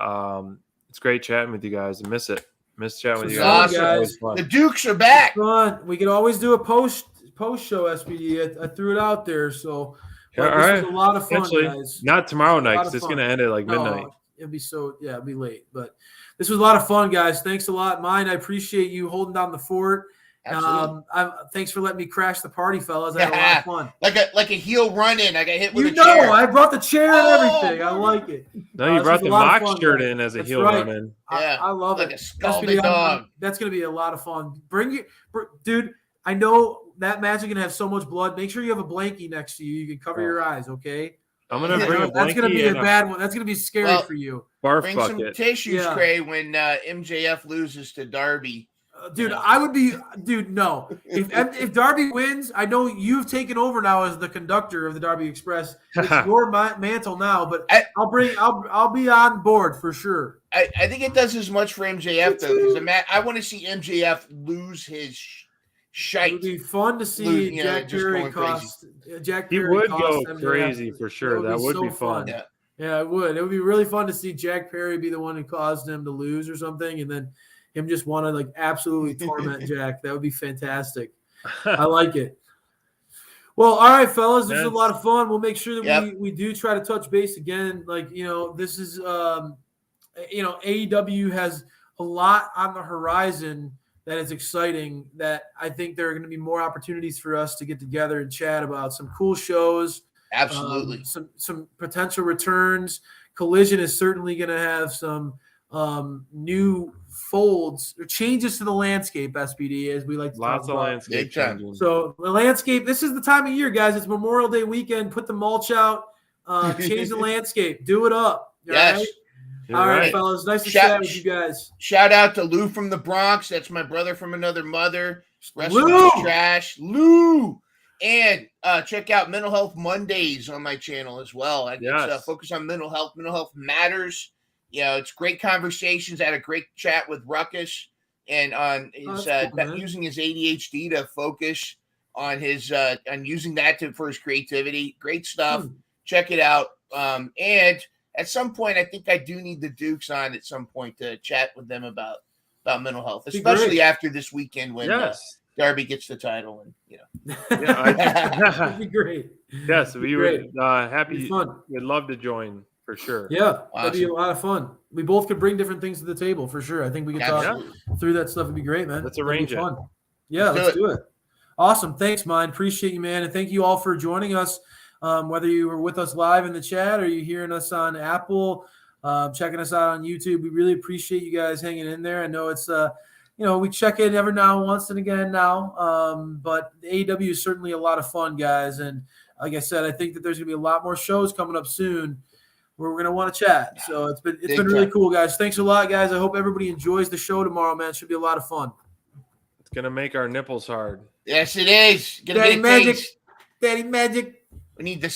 it's great chatting with you guys. I miss it. Miss chatting with you guys. Awesome. The Dukes are back. Fun. We can always do a post show, SPD. I threw it out there, so this was a lot of fun, guys. Not tomorrow night, because it's going to end at like midnight. It'd be late. But this was a lot of fun, guys. Thanks a lot, Mine. I appreciate you holding down the fort. Thanks for letting me crash the party, fellas. I had a lot of fun. Like a heel run-in. I got hit with a chair. You know, I brought the chair and everything. I like it. No, you brought the mock shirt in as a heel run-in. I love it. A scalded dog. That's going to be a lot of fun. Dude, I know that match is going to have so much blood. Make sure you have a blankie next to you. You can cover your eyes, okay? I'm going to bring a blankie. That's going to be a bad one. That's going to be scary for you. Barf bring bucket. some tissues, Cray, when MJF loses to Darby. Dude, I would be, dude. No, if Darby wins, I know you've taken over now as the conductor of the Darby Express. It's your mantle now, but I'll be on board for sure. I think it does as much for MJF though, because I want to see MJF lose his shite. It would be fun to see Jack Perry cost. Jack Perry would cost go MJF. crazy for sure. That would so be fun. Yeah, it would. It would be really fun to see Jack Perry be the one who caused him to lose or something, and then him just want to like absolutely torment Jack. That would be fantastic. I like it. Well, all right, fellas, this is a lot of fun. We'll make sure that we do try to touch base again. Like, this is AEW has a lot on the horizon that is exciting, that I think there are going to be more opportunities for us to get together and chat about some cool shows. Absolutely. Some potential returns. Collision is certainly going to have some new folds or changes to the landscape, SPD, as we like to Lots talk of about. landscape changing. So the landscape, this is the time of year, guys. It's Memorial Day weekend. Put the mulch out, change the landscape, do it up. Yes. All right, fellas. Nice to chat with you guys. Shout out to Lou from the Bronx. That's my brother from another mother. Lou! Trash. Lou! And check out Mental Health Mondays on my channel as well. I focus on mental health. Mental health matters. It's great conversations. I had a great chat with Ruckus and on his using his ADHD to focus on his on using that for his creativity. Great stuff. Check it out. And at some point, I think I do need the Dukes on at some point to chat with them about mental health, especially after this weekend when Darby gets the title. And that'd be great. Yes, we were happy. We'd love to join for sure. Yeah, that'd be a lot of fun. We both could bring different things to the table for sure. I think we could talk through that stuff. It'd be great, man. Let's arrange it. Yeah, let's do it. Awesome. Thanks, Mine. Appreciate you, man. And thank you all for joining us. Whether you were with us live in the chat or you're hearing us on Apple, checking us out on YouTube, we really appreciate you guys hanging in there. I know it's, we check in every now and once and again now, but the AEW is certainly a lot of fun, guys. And like I said, I think that there's going to be a lot more shows coming up soon where we're going to want to chat. So it's been really cool, guys. Thanks a lot, guys. I hope everybody enjoys the show tomorrow, man. It should be a lot of fun. It's going to make our nipples hard. Yes, it is. Daddy Magic. Daddy Magic. We need the